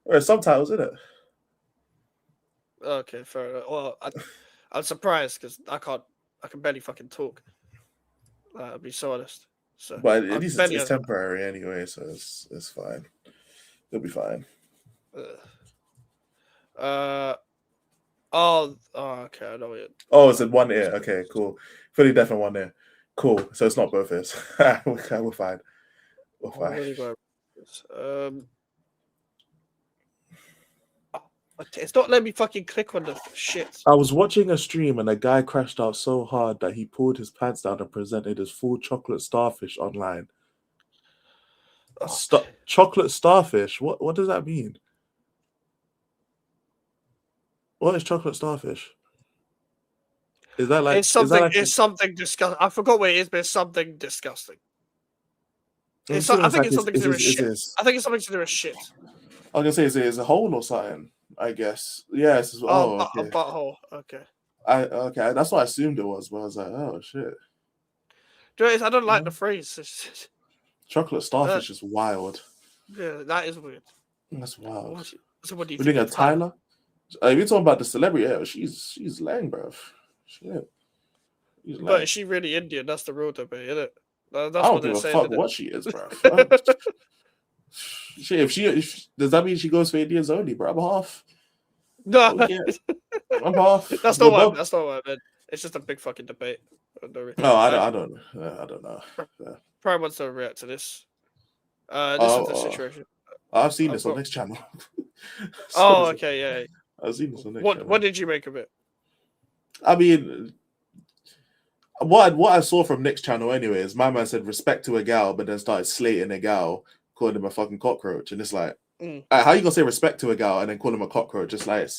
There's subtitles, isn't it? Okay, fair enough. Well, I'm surprised because I can barely fucking talk. I'll be so honest. So, but at least it's temporary anyway, so it's fine. It'll be fine. Okay, I know it. Oh, it's in one ear. Okay, cool. Fully deaf in one ear. Cool. So it's not both ears. We're fine. We're fine. It's not letting me fucking click on the shit. I was watching a stream and a guy crashed out so hard that he pulled his pants down and presented his full chocolate starfish online. Chocolate starfish? What does that mean? What is chocolate starfish? Is that like... It's something disgusting. I forgot what it is, but it's something disgusting. I think it's something to do with shit. I think it's something to do with shit. I was going to say, is it a hole or something? I guess. Yes. Yeah, a butthole. Okay. Okay. That's what I assumed it was, but I was like, oh shit. Do you know what it is? I don't like the phrase. Chocolate starfish is wild. Yeah, that is weird. That's wild. So what do you We're think? doing a Tyler. We're talking about the celebrity. Yeah, she's lame, bro. Shit. But is she really Indian? That's the real debate, isn't it? That's I don't what give they're a saying. fuck what she is, bro. If does that mean she goes for Indians only, bro? I'm half. No, I'm half. that's We're not what. both. That's not what I meant. It's just a big fucking debate. No, I don't. I don't know. Yeah. Probably wants to react to this. This is the situation. I've seen this on next channel. Okay, yeah. I've seen this on next channel. What did you make of it? I mean, what I saw from next channel anyway is my man said respect to a gal, but then started slating a gal, calling him a fucking cockroach, and it's like, how you gonna say respect to a gal and then call him a cockroach? It's like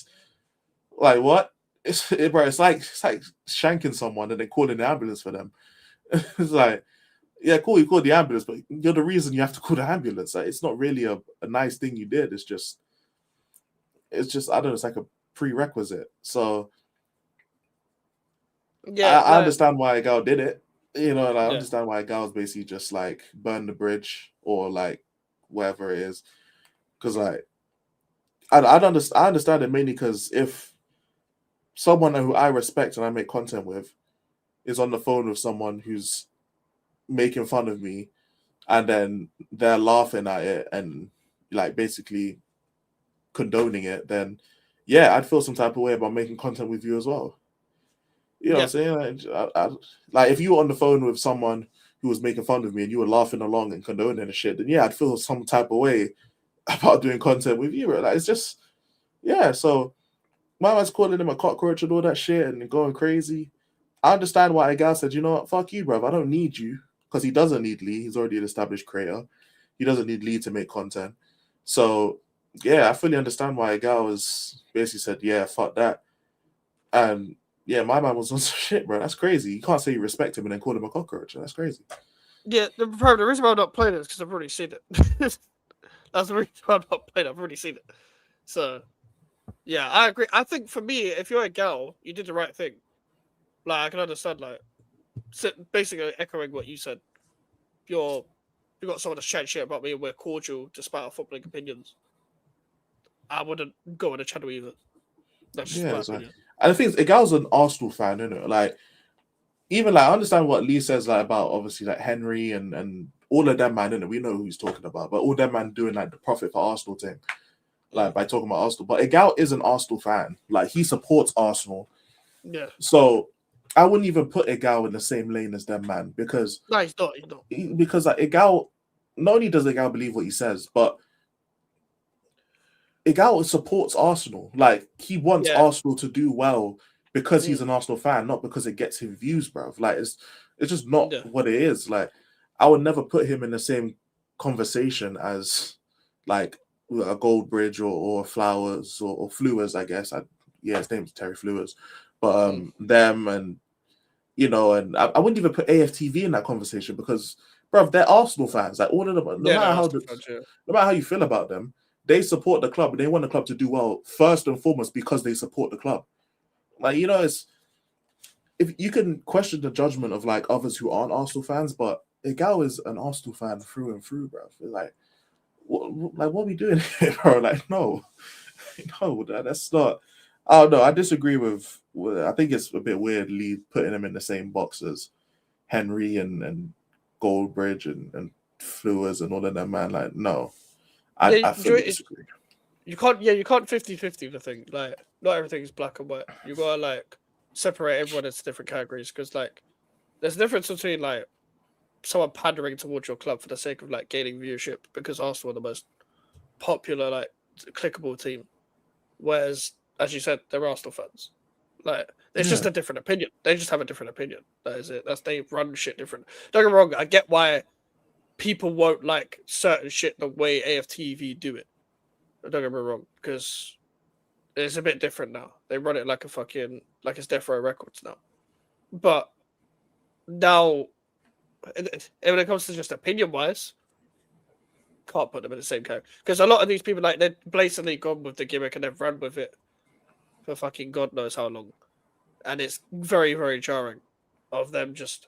what? It's like shanking someone and then calling the ambulance for them. It's like, yeah, cool, you called the ambulance, but you're the reason you have to call the ambulance. Like, it's not really a nice thing you did. It's just I don't know, it's like a prerequisite. So yeah, I understand why a gal did it. You know, and I understand why a gal's basically just like burn the bridge or like whatever it is. Because like I understand it mainly because if someone who I respect and I make content with is on the phone with someone who's making fun of me and then they're laughing at it and like basically condoning it, then yeah, I'd feel some type of way about making content with you as well. You know what I'm saying? Like if you were on the phone with someone who was making fun of me and you were laughing along and condoning and shit, then yeah, I'd feel some type of way about doing content with you. Like it's just, yeah. So my man's calling him a cockroach and all that shit and going crazy. I understand why a gal said, you know what, fuck you, bro. I don't need you, because he doesn't need Lee. He's already an established creator. He doesn't need Lee to make content. So yeah, I fully understand why a gal was basically said, yeah, fuck that. And yeah, my man was on some shit, bro. That's crazy. You can't say you respect him and then call him a cockroach. That's crazy. Yeah, the reason why I'm not playing it is because I've already seen it. That's the reason why I'm not playing it. I've already seen it. So, yeah, I agree. I think for me, if you're a gal, you did the right thing. Like, I can understand, like, basically echoing what you said. You got someone to chat shit about me and we're cordial despite our footballing opinions. I wouldn't go on a channel either. That's just my opinion. And the thing is, a gal's an Arsenal fan, isn't it? Like, even like I understand what Lee says like about obviously like Henry and all of them, man, innit? We know who he's talking about, but all them man doing like the profit for Arsenal thing, like by talking about Arsenal. But a gal is an Arsenal fan. Like he supports Arsenal. Yeah. So I wouldn't even put a gal in the same lane as them, man, because no, he's not. Because like a gal, not only does a gal believe what he says, but a gal supports Arsenal. Like he wants Arsenal to do well because he's an Arsenal fan, not because it gets him views, bro. Like it's just not what it is. Like I would never put him in the same conversation as like a Goldbridge or Flowers or Flewers, I guess. His name's Terry Flewers, but them and you know, and I wouldn't even put AFTV in that conversation because, bro, they're Arsenal fans. Like all of them, no matter how you feel about them, they support the club and they want the club to do well first and foremost because they support the club. Like you know, it's if you can question the judgment of like others who aren't Arsenal fans, but Igal is an Arsenal fan through and through, bro. Like, what are we doing here, bro? Like, no, that's not. I don't know. I disagree with. I think it's a bit weird, Lee putting them in the same box as Henry and Goldbridge and Flewers and all of them, man. Like, no, I fully disagree. You can't 50-50 the thing. Like, not everything is black and white. You gotta like separate everyone into different categories because like there's a difference between like someone pandering towards your club for the sake of like gaining viewership because Arsenal are the most popular like clickable team, whereas as you said they're Arsenal fans. Like it's just a different opinion. They just have a different opinion. That is it. They run shit different. Don't get me wrong. I get why people won't like certain shit the way AFTV do it. Don't get me wrong, because it's a bit different now. They run it like a fucking like it's Death Row Records now. But now, when it comes to just opinion wise, can't put them in the same category because a lot of these people like they're blatantly gone with the gimmick and they've run with it for fucking God knows how long, and it's very very jarring of them just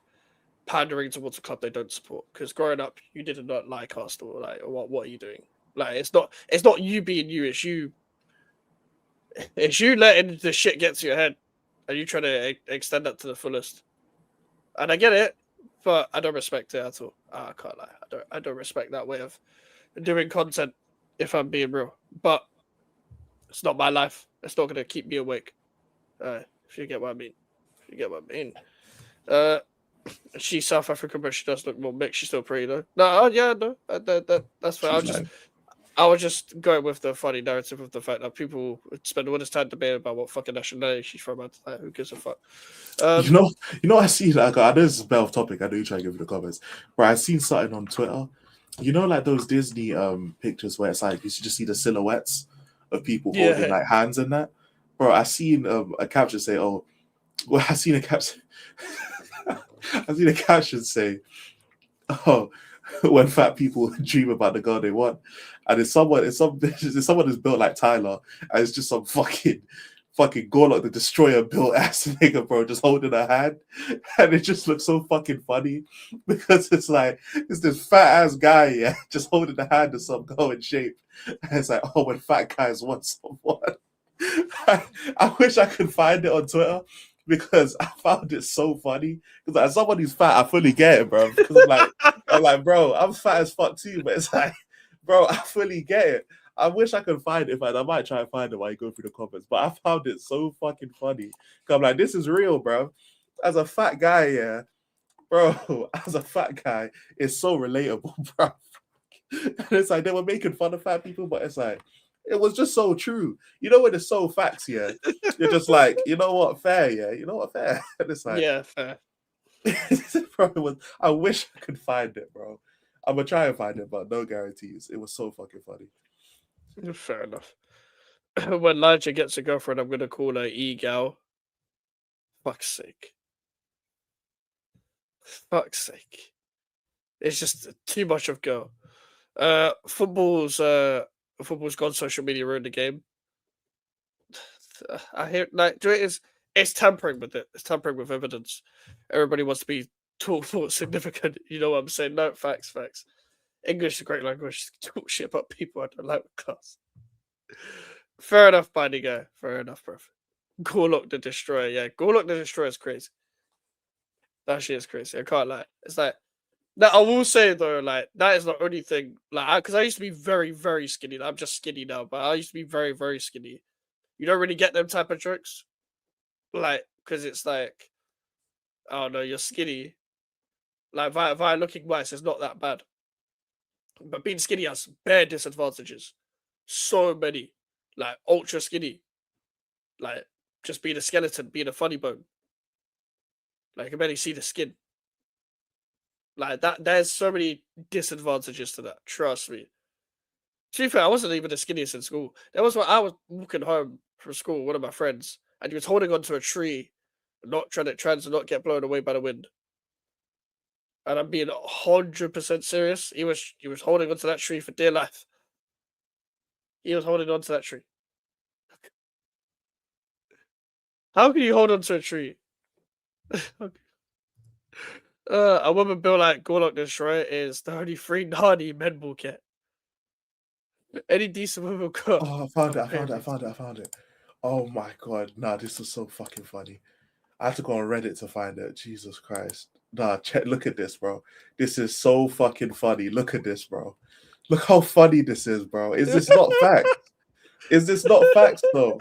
pandering towards a club they don't support. Because growing up, you did not like Arsenal. Like, what are you doing? Like, it's not you being you. It's you letting the shit get to your head, and you try to extend that to the fullest. And I get it, but I don't respect it at all. I can't lie. I don't respect that way of doing content. If I'm being real, but it's not my life. It's not gonna keep me awake. If you get what I mean. If you get what I mean. She's South African, but she does look more mixed. She's still pretty though. No, yeah, no, that's fine. I was just going with the funny narrative of the fact that people would spend all this time debating about what fucking nationality she's from. Like, who gives a fuck? You know, I see like I know this is a bit off topic. I know you try to give me the comments, but I seen something on Twitter. You know, like those Disney pictures where it's like you should just see the silhouettes of people holding like hands and that. Bro, I seen a caption say, "Oh, well, I seen a caption." I seen a caption say, "Oh, when fat people dream about the girl they want," and it's someone who's built like Tyler, and it's just some fucking Gorlock the Destroyer built ass nigga, bro, just holding a hand, and it just looks so fucking funny because it's like it's this fat ass guy, yeah, just holding the hand of some girl in shape, and it's like, oh, when fat guys want someone. I wish I could find it on Twitter because I found it so funny. Because as someone who's fat, I fully get it, bro. Because I'm like, bro, I'm fat as fuck too, but it's like, bro, I fully get it. I wish I could find it, man. I might try and find it while you go through the comments, but I found it so fucking funny. Because I'm like, this is real, bro. As a fat guy, yeah, bro, as a fat guy, it's so relatable, bro. And it's like they were making fun of fat people, but it's like, it was just so true. You know when it's so facts, yeah? You're just like, you know what, fair, yeah? You know what, fair? And it's like, yeah, fair. Bro, I wish I could find it, bro. I'm gonna try and find it, but no guarantees. It was so fucking funny. Fair enough. When Nigel gets a girlfriend, I'm gonna call her E-gal. Fuck's sake. Fuck's sake. It's just too much of girl. Football's gone social media ruined the game. I hear like it's tampering with it. It's tampering with evidence. Everybody wants to be thought significant. You know what I'm saying? No, facts. English is a great language. Talk shit about people I don't like with class. Fair enough, Binding Guy. Fair enough, bro. Gorlock the Destroyer. Yeah, Gorlock the Destroyer is crazy. That shit is crazy. I can't lie. It's like, now I will say though, like that is the only thing. Like, because I used to be very, very skinny. I'm just skinny now, but I used to be very, very skinny. You don't really get them type of jokes, like because it's like, oh no, you're skinny. Like via looking nice, it's not that bad. But being skinny has bare disadvantages. So many, like ultra skinny, like just being a skeleton, being a funny bone. Like you can barely see the skin. Like that, there's so many disadvantages to that. Trust me. To be fair, I wasn't even the skinniest in school. There was when I was walking home from school, one of my friends, and he was holding onto a tree, not trying to not get blown away by the wind. And I'm being 100% serious. He was holding onto that tree for dear life. He was holding onto that tree. How can you hold onto a tree? A woman built like Gorlock the Destroyer is the only free Narni men will get. Any decent woman will go. Oh, I found it. Oh my god, nah, this is so fucking funny. I had to go on Reddit to find it. Jesus Christ. Nah, look at this, bro. This is so fucking funny. Look at this, bro. Look how funny this is, bro. Is this not facts? Is this not facts, though?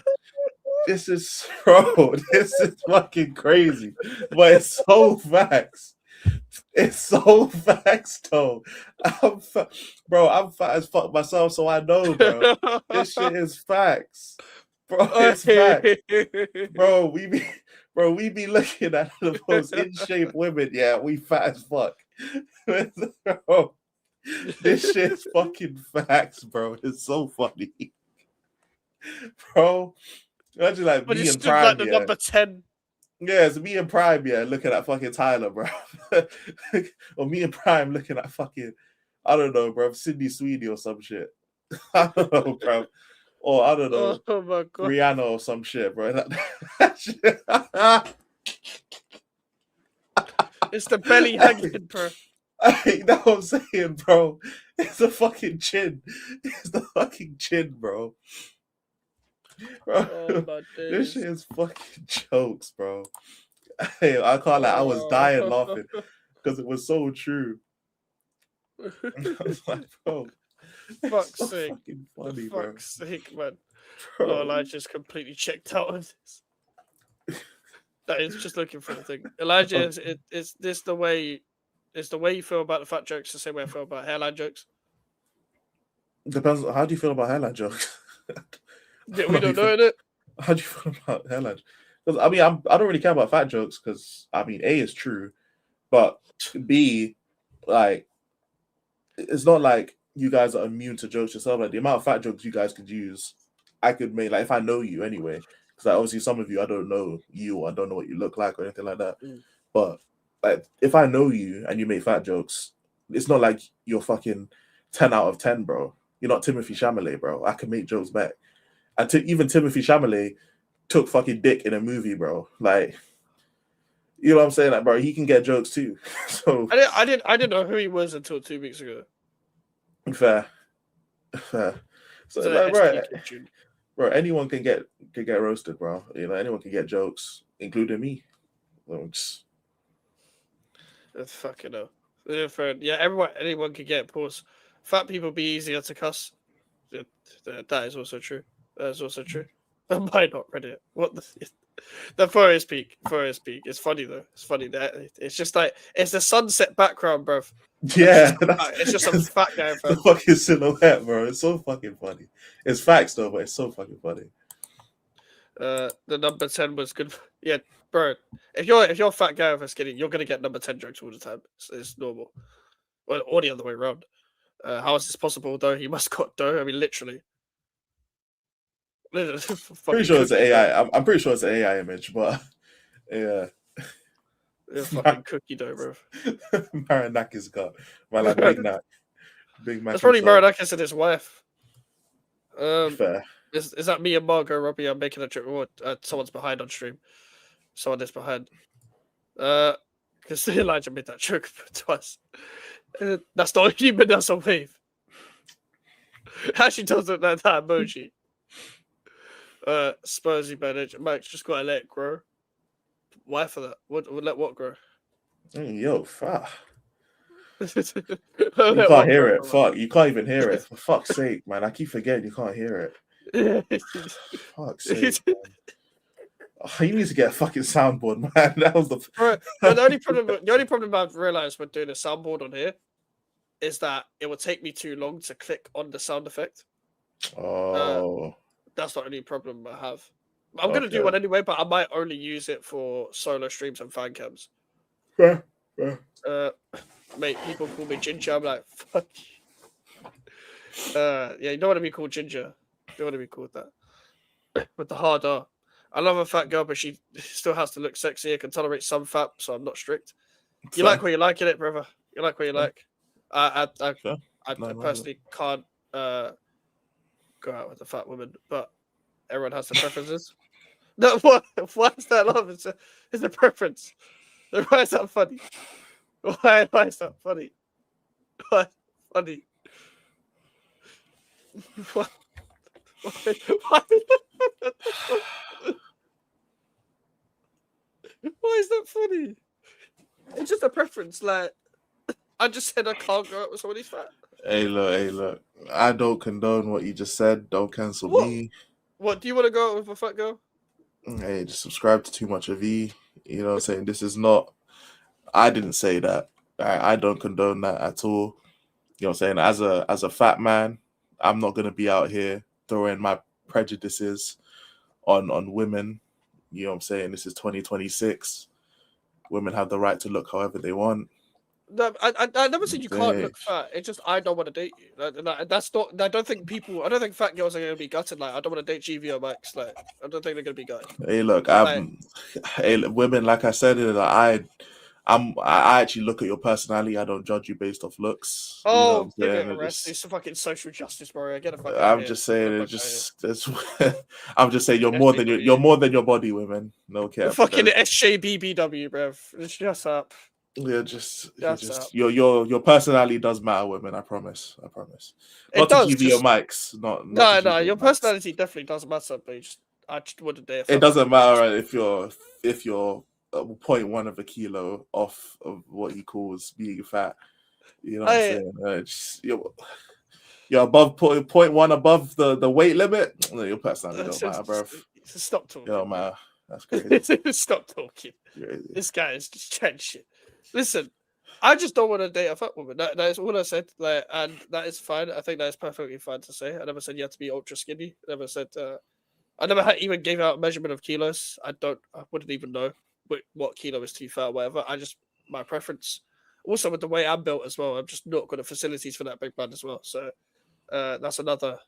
This is, bro, this is fucking crazy. But it's so facts. It's so facts, though. I'm fat as fuck myself, so I know, bro. This shit is facts. Bro, it's facts. Bro, we be looking at the most in shape women. Yeah, we fat as fuck. Bro, this shit's fucking facts, bro. It's so funny, bro. Imagine like But me it and stood Prime, like the yeah. number 10. Yeah, it's me and Prime, yeah, looking at fucking Tyler, bro. Or me and Prime looking at fucking, I don't know, bro, Sydney Sweeney or some shit. I don't know, bro. Or I don't know, Oh my god. Rihanna or some shit, bro. It's the belly hanging, bro. Hey, that's what I'm saying, bro. It's the fucking chin. It's the fucking chin, bro. Bro, Oh my this days. shit is fucking jokes, bro. Hey, I can't lie. I was Oh. dying laughing because it was so true. I was like, bro, it's Fuck's so sake. fucking For funny, bro. fuck's sake, man. Bro. Oh, Elijah's completely checked out of this. That is just looking for the thing. Elijah, is this the way? Is the way you feel about the fat jokes the same way I feel about hairline jokes? Depends. How do you feel about hairline jokes? Yeah, we don't know it. How do you feel about hairline? Because I mean, I don't really care about fat jokes because I mean, A is true, but B, like, it's not like you guys are immune to jokes yourself. Like the amount of fat jokes you guys could use, I could make. Like if I know you anyway, because like, obviously some of you I don't know you or I don't know what you look like or anything like that. But like if I know you and you make fat jokes, it's not like you're fucking 10 out of 10, bro. You're not Timothy Chalamet, bro. I can make jokes back. And even Timothy Chalamet took fucking dick in a movie, bro. Like, you know what I'm saying? Like, bro, he can get jokes too. So I didn't know who he was until 2 weeks ago. fair. So like, bro, anyone can get roasted, bro. You know, anyone can get jokes, including me. That's fucking hell. Yeah, anyone can get pause. Fat people be easier to cuss. That is also true. That is also true. I might not read it. What the Forest Peak? Forest Peak. It's funny though. It's funny that it's just like it's the sunset background, bro. Yeah, it's just some fat guy. The fucking silhouette, bro. It's so fucking funny. It's facts though, but it's so fucking funny. The number 10 was good. Yeah, bro. If you're a fat guy with a skinny, you're gonna get number 10 jokes all the time. It's normal. Well, or the other way around. How is this possible though? He must got dough. I mean, literally. Pretty sure it's an AI. I'm pretty sure it's an AI image, but yeah. Fucking cookie dough, bro. Maranakis got like Big Mac. Big Mac. That's probably Maranakis and his wife. Fair. Is that me and Margot Robbie? I'm making a joke. Someone's behind on stream. Someone is behind. Because Elijah made that joke twice. That's not human. That's a wave. Actually, doesn't that emoji. Spursy manage. Mike's just gotta let it grow. Why for that? Let what grow? Yo, fuck. You can't hear it. Fuck, you can't even hear it. For fuck's sake, man. I keep forgetting you can't hear it. Fuck's sake, man. Oh, you need to get a fucking soundboard, man. That was the only problem I've realized when doing a soundboard on here is that it would take me too long to click on the sound effect. Oh. That's the only problem I have. I'm gonna do one anyway, but I might only use it for solo streams and fan cams. Yeah. Mate, people call me Ginger. I'm like, fuck you. Yeah, you don't want to be called Ginger. You don't want to be called that. With the hard R. I love a fat girl, but she still has to look sexy. I can tolerate some fat, so I'm not strict. You like what you like in it, brother. You like what you like. I personally can't go out with a fat woman, but everyone has their preferences. No, what? Why is that love? It's a preference. Why is that funny? Why is that funny? Why funny? What? Why is that funny? It's just a preference. Like, I just said I can't go out with someone who's fat. Hey, look. I don't condone what you just said. Don't cancel me. What, do you want to go out with a fat girl? Hey, just subscribe to Too Much of E. You know what I'm saying? This is not... I didn't say that. I don't condone that at all. You know what I'm saying? As a fat man, I'm not going to be out here throwing my prejudices on women. You know what I'm saying? This is 2026. Women have the right to look however they want. No, I never said you can't look fat. It's just I don't want to date you. That's not. I don't think fat girls are going to be gutted. Like, I don't want to date GV or Max. Like, I don't think they're going to be gutted. Hey, look, women, like I said, I actually look at your personality. I don't judge you based off looks. Oh, you know it's fucking social justice, bro. Get a fuck I'm just saying, I'm just saying, you're more than your body, women. No care. Fucking SJBBW, bro. Shut up. That's out. Your personality does matter, women. I promise. It Not to does, give you your just mics. Not to no, give no. you Your mics. personality definitely does matter, but I just wouldn't dare. It fuck doesn't with matter if you're 0.1 of a kilo off of what he calls being fat. You know what I'm saying? You're above 0.1 above the weight limit. No, your personality don't matter, bro. Stop talking. It don't matter. That's crazy. Stop talking. Crazy. This guy is just chatting shit. Listen, I just don't want to date a fat woman. That is all I said. Like, and that is fine. I think that is perfectly fine to say. I never said you had to be ultra skinny. I never said. I never even gave out a measurement of kilos. I wouldn't even know what kilo is too fat or whatever. My preference. Also, with the way I'm built as well, I'm just not got the facilities for that big man as well. So that's another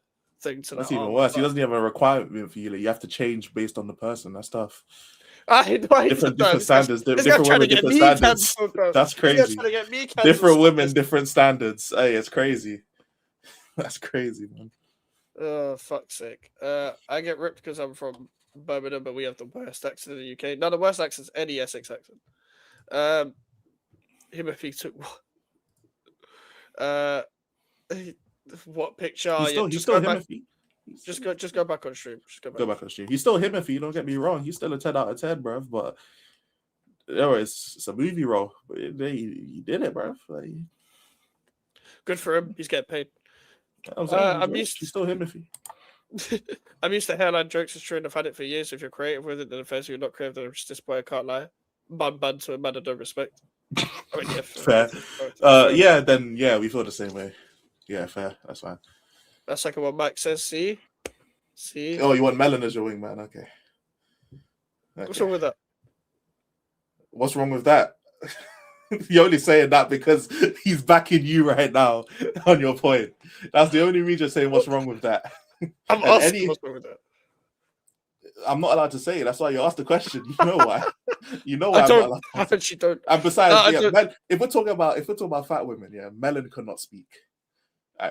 thing to That's that. even worse. He doesn't have a requirement for you. Like, you have to change based on the person. That's tough. Different standards. Different women, different standards. That's crazy. Different women, different standards. Hey, it's crazy. That's crazy, man. Oh, fuck's sake. I get ripped because I'm from Birmingham, but we have the worst accent in the UK. Not the worst accent, any Essex accent. Him if he took what picture? He's still him if he. Just go back on stream. Go back on stream. He's still him if you don't get me wrong. He's still a 10 out of 10, bruv. But it's a movie role. But he did it, bruv. Like, good for him. He's getting paid. He's still him if he. I'm used to hairline jokes. It's true, and I've had it for years. If you're creative with it, then if you're not creative, then I'm just disappointed. I can't lie. Man to a man I don't respect. I mean, yeah, fair. Then we feel the same way. Yeah, fair. That's fine. That's like what Mike says. See. Oh, you want Melon as your wingman? Okay. What's wrong with that? What's wrong with that? You're only saying that because he's backing you right now on your point. That's the only reason you're saying what's wrong with that. I'm asking what's wrong with that. I'm not allowed to say it. That's why you asked the question. You know why? You know why? I actually don't. And besides, if we're talking about fat women, Melon cannot speak.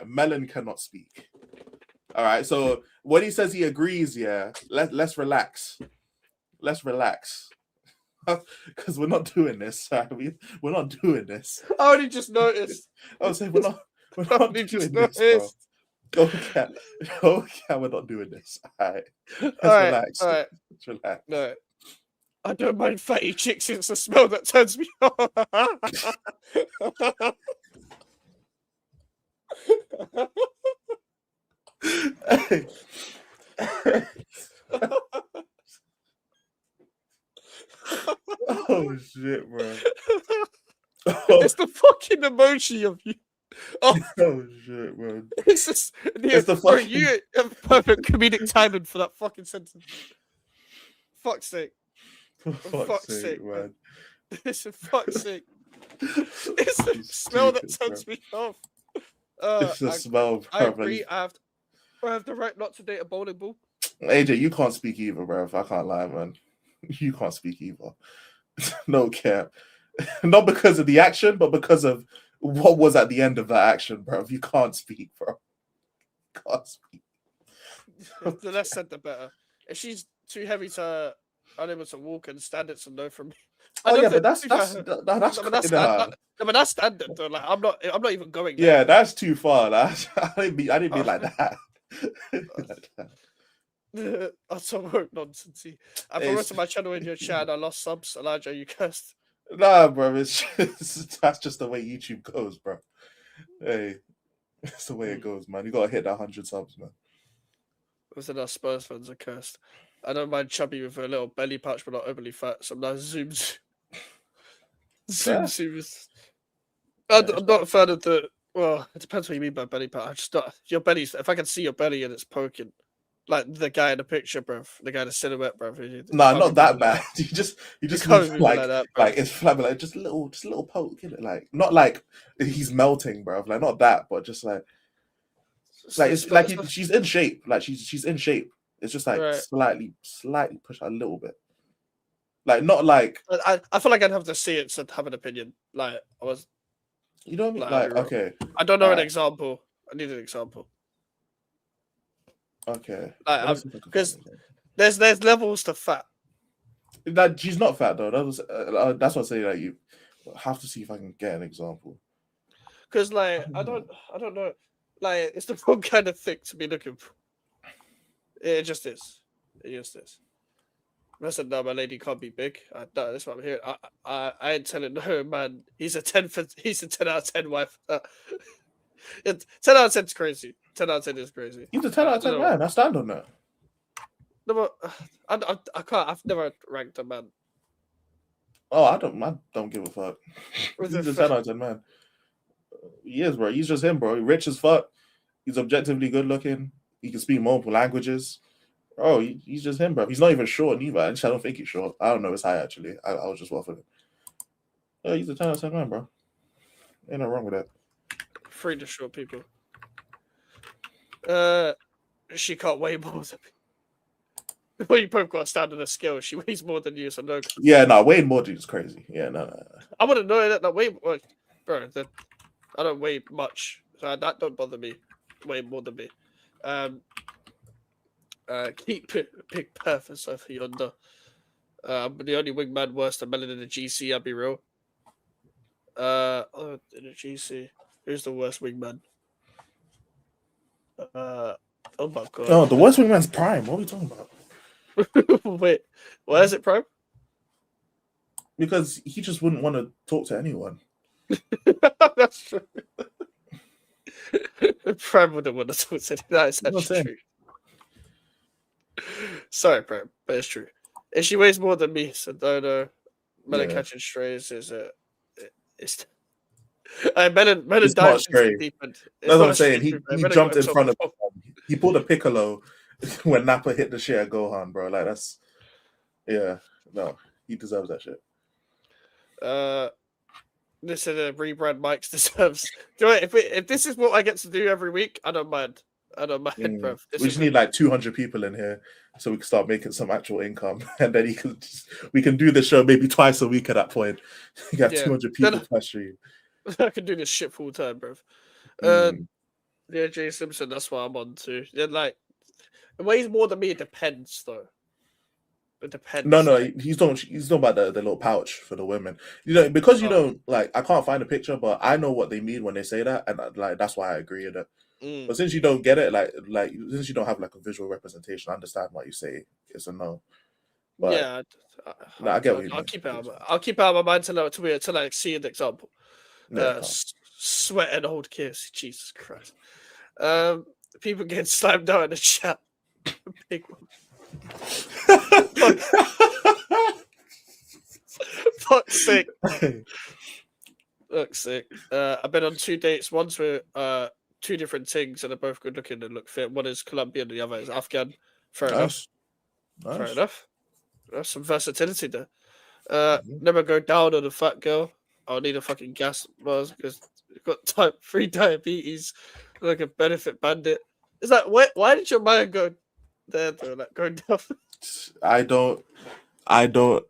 Melon cannot speak. All right. So when he says he agrees, let's relax. Let's relax. Because we're not doing this. We're not doing this. I only just noticed. I was saying we're not doing this, bro. Okay, we're not doing this. All right. Relax. All right. Let's relax. No. I don't mind fatty chicks. It's the smell that turns me on. Oh shit, bro. It's the fucking emoji of you. Oh shit, bro. It's just the fucking... You have perfect comedic timing for that fucking sentence. Fuck's sake. For fuck's sake, man. It's a fuck's sake. It's the smell that turns me off. It's the smell, bro. I agree. I have the right not to date a bowling ball. AJ, you can't speak either, bro. I can't lie, man. You can't speak either. No care. Not because of the action, but because of what was at the end of that action, bro. You can't speak, bro. Can't speak. The less said, the better. If she's too heavy to unable to walk and stand, it's a no from me. But that's standard though. Like I'm not even going there. Yeah, that's too far. I didn't mean like that. That's so nonsense. I promoted my channel in your chat and I lost subs. Elijah, you cursed. Nah, bro, that's just the way YouTube goes, bro. Hey, that's the way it goes, man. You gotta hit that 100 subs, man. Listen, our Spurs fans are cursed. I don't mind chubby with a little belly patch, but not overly fat. Some nice zooms. Zooms. I'm not a fan of the. Well, it depends what you mean by belly patch. I just not your belly's. If I can see your belly and it's poking, like the guy in the picture, bro, the guy in the silhouette, bro. Nah, not that bad. You just need, like that, like it's flabby, like just a little poke in it, like not like he's melting, bro. Like not that, but just like it's like she's in shape. Like she's in shape. It's just like slightly push a little bit. Like not like I feel like I'd have to see it to have an opinion. Like I was, you know what I mean? Like okay, I don't know an example. I need an example. Okay, because there's levels to fat. That she's not fat though. That's what I'm saying. Like have to see if I can get an example. Because like I don't know, like it's the wrong kind of thing to be looking for. It just is. It just is. I said, no, my lady can't be big. No, that's what I'm hearing. I ain't telling no man. He's a 10 out of 10 wife. 10 out of 10 is crazy. 10 out of 10 is crazy. He's a 10 out of 10 man. I stand on that. No, but I can't. I've never ranked a man. Oh, I don't give a fuck. He's a 10 out of 10 man. He is, bro. He's just him, bro. Rich as fuck. He's objectively good looking. He can speak multiple languages. Oh, he's just him, bro. He's not even short neither. I don't think he's short. I don't know his height actually. I was just waffling. Yeah, he's a 10 out of 10 man, bro. Ain't no wrong with that. Free to short people. She can't weigh more than me. Well, you both got to stand on a scale. She weighs more than you, so no. Yeah, no, weighing more is crazy. Yeah, no. I wouldn't know that. Way more, bro. I don't weigh much, so that don't bother me. Way more than me. Keep big purpose over yonder. I'm the only wingman worse than Melon in the GC. I'll be real. In the GC, who's the worst wingman? Oh my god. Oh, the worst wingman's Prime. What are we talking about? Wait, why is it Prime? Because he just wouldn't want to talk to anyone. That's true. Prime wouldn't want to talk to anyone. That is actually true. Sorry, Prime, but it's true. If she weighs more than me, so don't know. Melon catching strays is it's. Melon dives into the deep end. That's what I'm saying. He jumped in front of him. He pulled a Piccolo when Nappa hit the shit at Gohan, bro. Like that's, yeah, no, he deserves that shit. This is a rebrand Mike's deserves. Do you know, if this is what I get to do every week, I don't mind. Bro. We just need like 200 people in here so we can start making some actual income, and then we can do the show maybe twice a week at that point. You got 200 people per stream. I can do this shit full time, bro. Yeah, Jay Simpson, that's what I'm on to. Then like, it weighs more than me. It depends, though. It depends. No, he's talking about the little pouch for the women. You know, because you don't like. I can't find a picture, but I know what they mean when they say that, and like that's why I agree with it. But since you don't get it, like since you don't have like a visual representation, I understand what you say. It's a no. But, yeah, I get what you mean. I'll keep it out of my mind till I see an example. Yeah, sweat and old kiss. Jesus Christ. People getting slammed down in the chat. Big one. Fuck's sake. Fuck's sake. I've been on 2 dates. One's with 2 different things, and they're both good looking and look fit. One is Colombian, the other is Afghan. Fair enough. Fair enough. There's some versatility there. Never go down on a fat girl. I'll need a fucking gas mask because you've got type 3 diabetes, like a benefit bandit. Is that why did your mind go there though? Like going down? I don't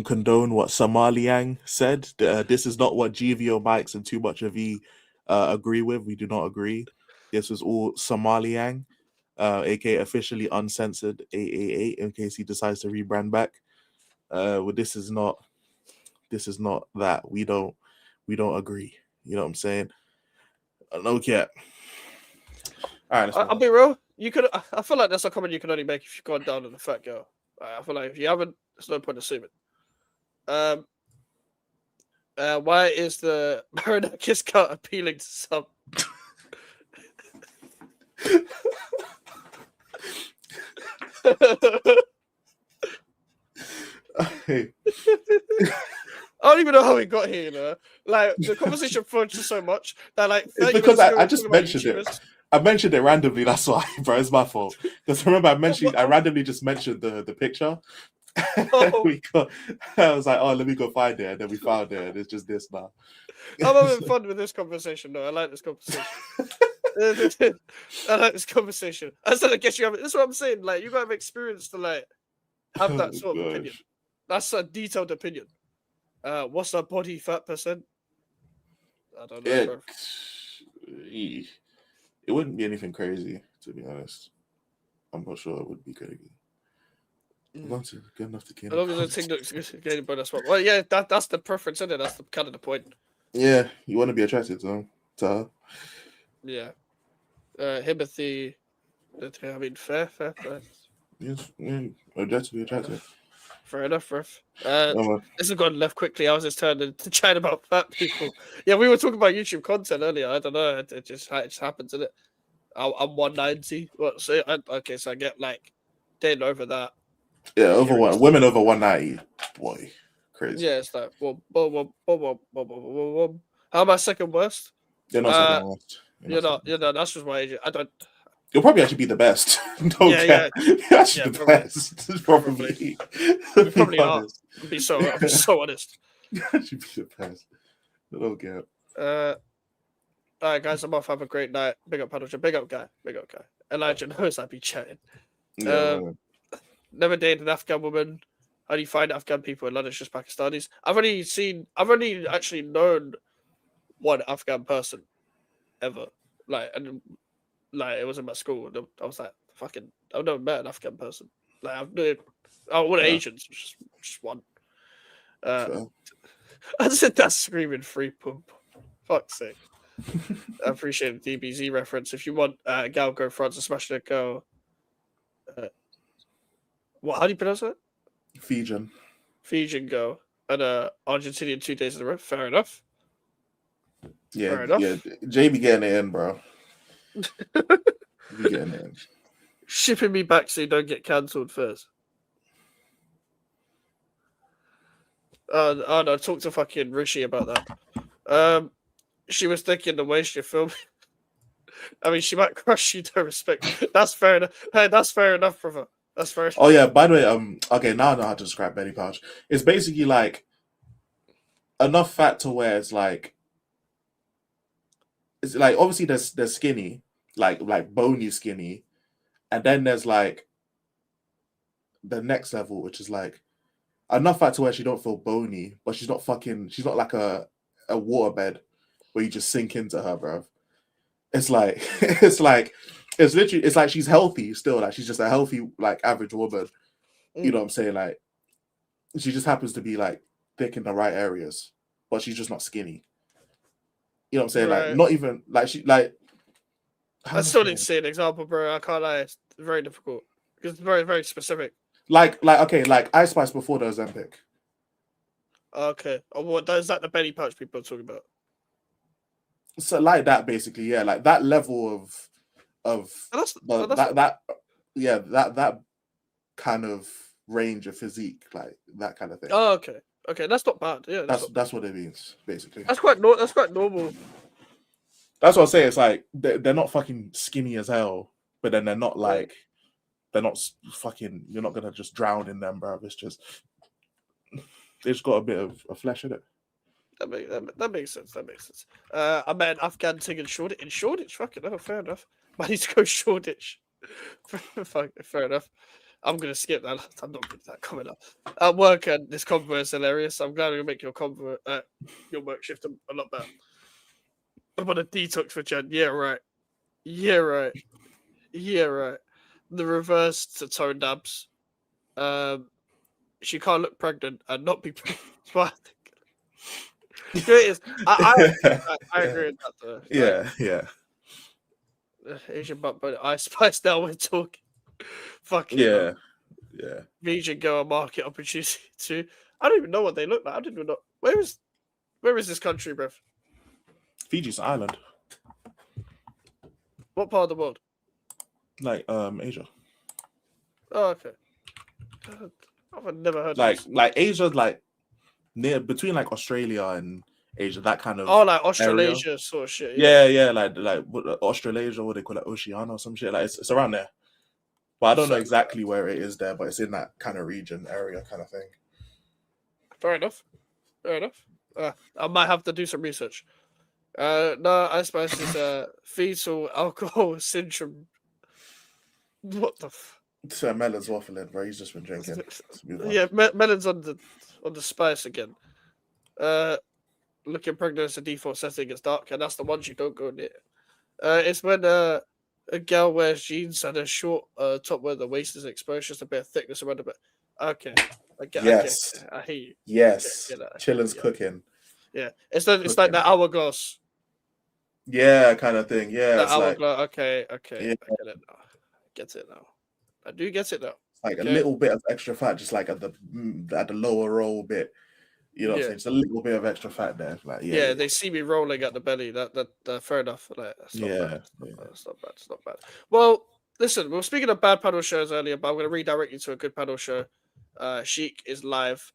condone what Samaliang said. This is not what GVO Mikes and Too Much of E agree with. We do not agree. This was all Samaliang, aka officially uncensored 888, in case he decides to rebrand back. This is not that. We don't agree. You know what I'm saying? No cap. All right, I'll be real. I feel like that's a comment you can only make if you've gone down on a fat girl. I feel like if you haven't, there's no point assuming. Why is the Marinakis cut appealing to some? Hey. I don't even know how we got here, you know. Like the conversation flowed so much that like it's because I just mentioned it. I mentioned it randomly. That's why, bro. It's my fault. Because remember, I randomly just mentioned the picture. I was like, oh, let me go find it, and then we found it. And it's just this now. I'm having fun with this conversation, though. I like this conversation. I like this conversation. I said, I guess you have. That's what I'm saying. Like, you gotta have experience to like have that sort of opinion. That's a detailed opinion. What's our body fat percent? I don't know. Bro. It wouldn't be anything crazy, to be honest. I'm not sure it would be crazy. As long as it's good enough to gain As a long as the point. thing looks good, getting bonus spot. Well, yeah, that's the preference, isn't it? That's the kind of the point. Yeah, you want to be attracted to him. To Yeah. Himothy. I mean, fair. yes, objectively attractive. Fair enough, ref. Yeah, man. This has gone left quickly. I was just turning to chat about fat people. Yeah, we were talking about YouTube content earlier. I don't know. It just happens, isn't it? I'm 190. What? So okay, so I get like dating over that. Yeah, over Hearing one stuff. women over 190. Boy, crazy. Yeah, it's like whoa. How am I second worst? They're not second worst. You're not. That's just my age. I don't. You'll probably actually be the best. Don't Yeah, care. You're actually yeah, the probably. best. Probably. You probably be are. honest. I'll be so honest. You actually be the best. I don't care. All right, guys, I'm off. Have a great night. Big up, Paddle. Big up, guy. Elijah knows I be chatting. Yeah, man. Never dated an Afghan woman. How do you find Afghan people in London? It's just Pakistanis. I've only actually known one Afghan person ever. And it was in my school. And I was like, fucking, I've never met an Afghan person. Like, one Yeah. Asians, just one. Fair. I said that screaming free pump. Fuck's sake. I appreciate the DBZ reference. If you want Gal Go France and smash the girl. What? How do you pronounce that? Fijian girl and Argentinian 2 days in a row. Fair enough. Yeah, Fair enough. yeah. Jay be getting it in, bro. Be getting it in. Shipping me back so you don't get cancelled first. Oh no, talk to fucking Rishi about that. She was thinking the way she filmed. I mean, she might crush you. Don't respect. That's fair enough. Hey, that's fair enough, brother. That's fair. Oh yeah. By the way, okay, now I know how to describe belly pouch. It's basically like enough fat to where it's like obviously there's skinny, like bony skinny, and then there's like the next level, which is like enough fat to where she don't feel bony, but she's not like a waterbed where you just sink into her, bro. It's like it's like she's healthy still, like she's just a healthy, like average woman. You know what I'm saying? Like she just happens to be like thick in the right areas, but she's just not skinny. You know what I'm saying? Right. Like not even like she like I still need to see an example, bro. I can't lie. It's very difficult because it's very, very specific. like okay, like Ice Spice before the Ozempic. Okay. Oh, what is that? The belly pouch people are talking about? So like that basically, yeah, like that level of that kind of range of physique, like that kind of thing. Oh, okay. Okay, that's not bad. Yeah, that's what it means, basically. That's quite normal. That's what I say. It's like they're not fucking skinny as hell, but then they're not like they're not fucking. You're not gonna just drown in them, bro. It's just they just got a bit of flesh in it. That makes sense. I met an Afghan thing in Shoreditch. Fucking hell, fair enough. I need to go Shoreditch. Fair enough. I'm gonna skip that. I'm not putting that comment up. At work, and this convo is hilarious. I'm glad we make your work shift a lot better. I'm on a detox for Jen. Yeah, right. The reverse to toned abs. She can't look pregnant and not be pregnant. I agree with that though. Yeah. Asian butt, but Ice Spice now we're talking. Fucking yeah. Region girl market opportunity too. I don't even know what they look like. I didn't even know where is this country, bruv? Fiji's an island. What part of the world? Like Asia. Oh, okay. I've never heard like of this. like Asia's like near between like Australia and Asia, that kind of like Australasia area. Sort of shit. Yeah, like Australasia, what they call it, Oceania or some shit. Like it's around there. But I don't know exactly where it is there, but it's in that kind of region area kind of thing. Fair enough. I might have to do some research. No, I suppose it's fetal alcohol syndrome. What the So Melon's waffling, bro. He's just been drinking. Yeah, Melon's on the spice again. Looking pregnant as a default setting, it's dark, and that's the ones you don't go near. It's when a girl wears jeans and a short top where the waist is exposed, just a bit of thickness around a bit. Okay. Yes. Okay. I hear you. Yes. Yeah, that. Chillin's Yeah. cooking. Yeah. It's like the hourglass. Yeah, kind of thing. Yeah, The it's like hourglass. Okay. yeah, I get it now. Get it now. I do get it now. like a Okay. little bit of extra fat, just like at the lower roll bit. You know what I'm saying? Just a little bit of extra fat there. Like Yeah, they see me rolling at the belly. That fair enough. Like, that's not bad. yeah. That's not bad. It's not bad. Well, listen, we were speaking of bad paddle shows earlier, but I'm going to redirect you to a good paddle show. Sheik is live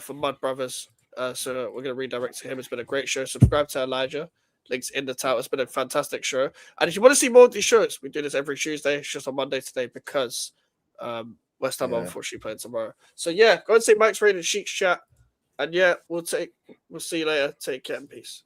for Mud Brothers. So we're going to redirect to him. It's been a great show. Subscribe to Elijah. Links in the title. It's been a fantastic show. And if you want to see more of these shows, we do this every Tuesday. It's just on Monday today because West Ham are unfortunately playing tomorrow. So yeah, go and see Mike's Raid and Sheik's chat. And yeah, we'll see you later. Take care and peace.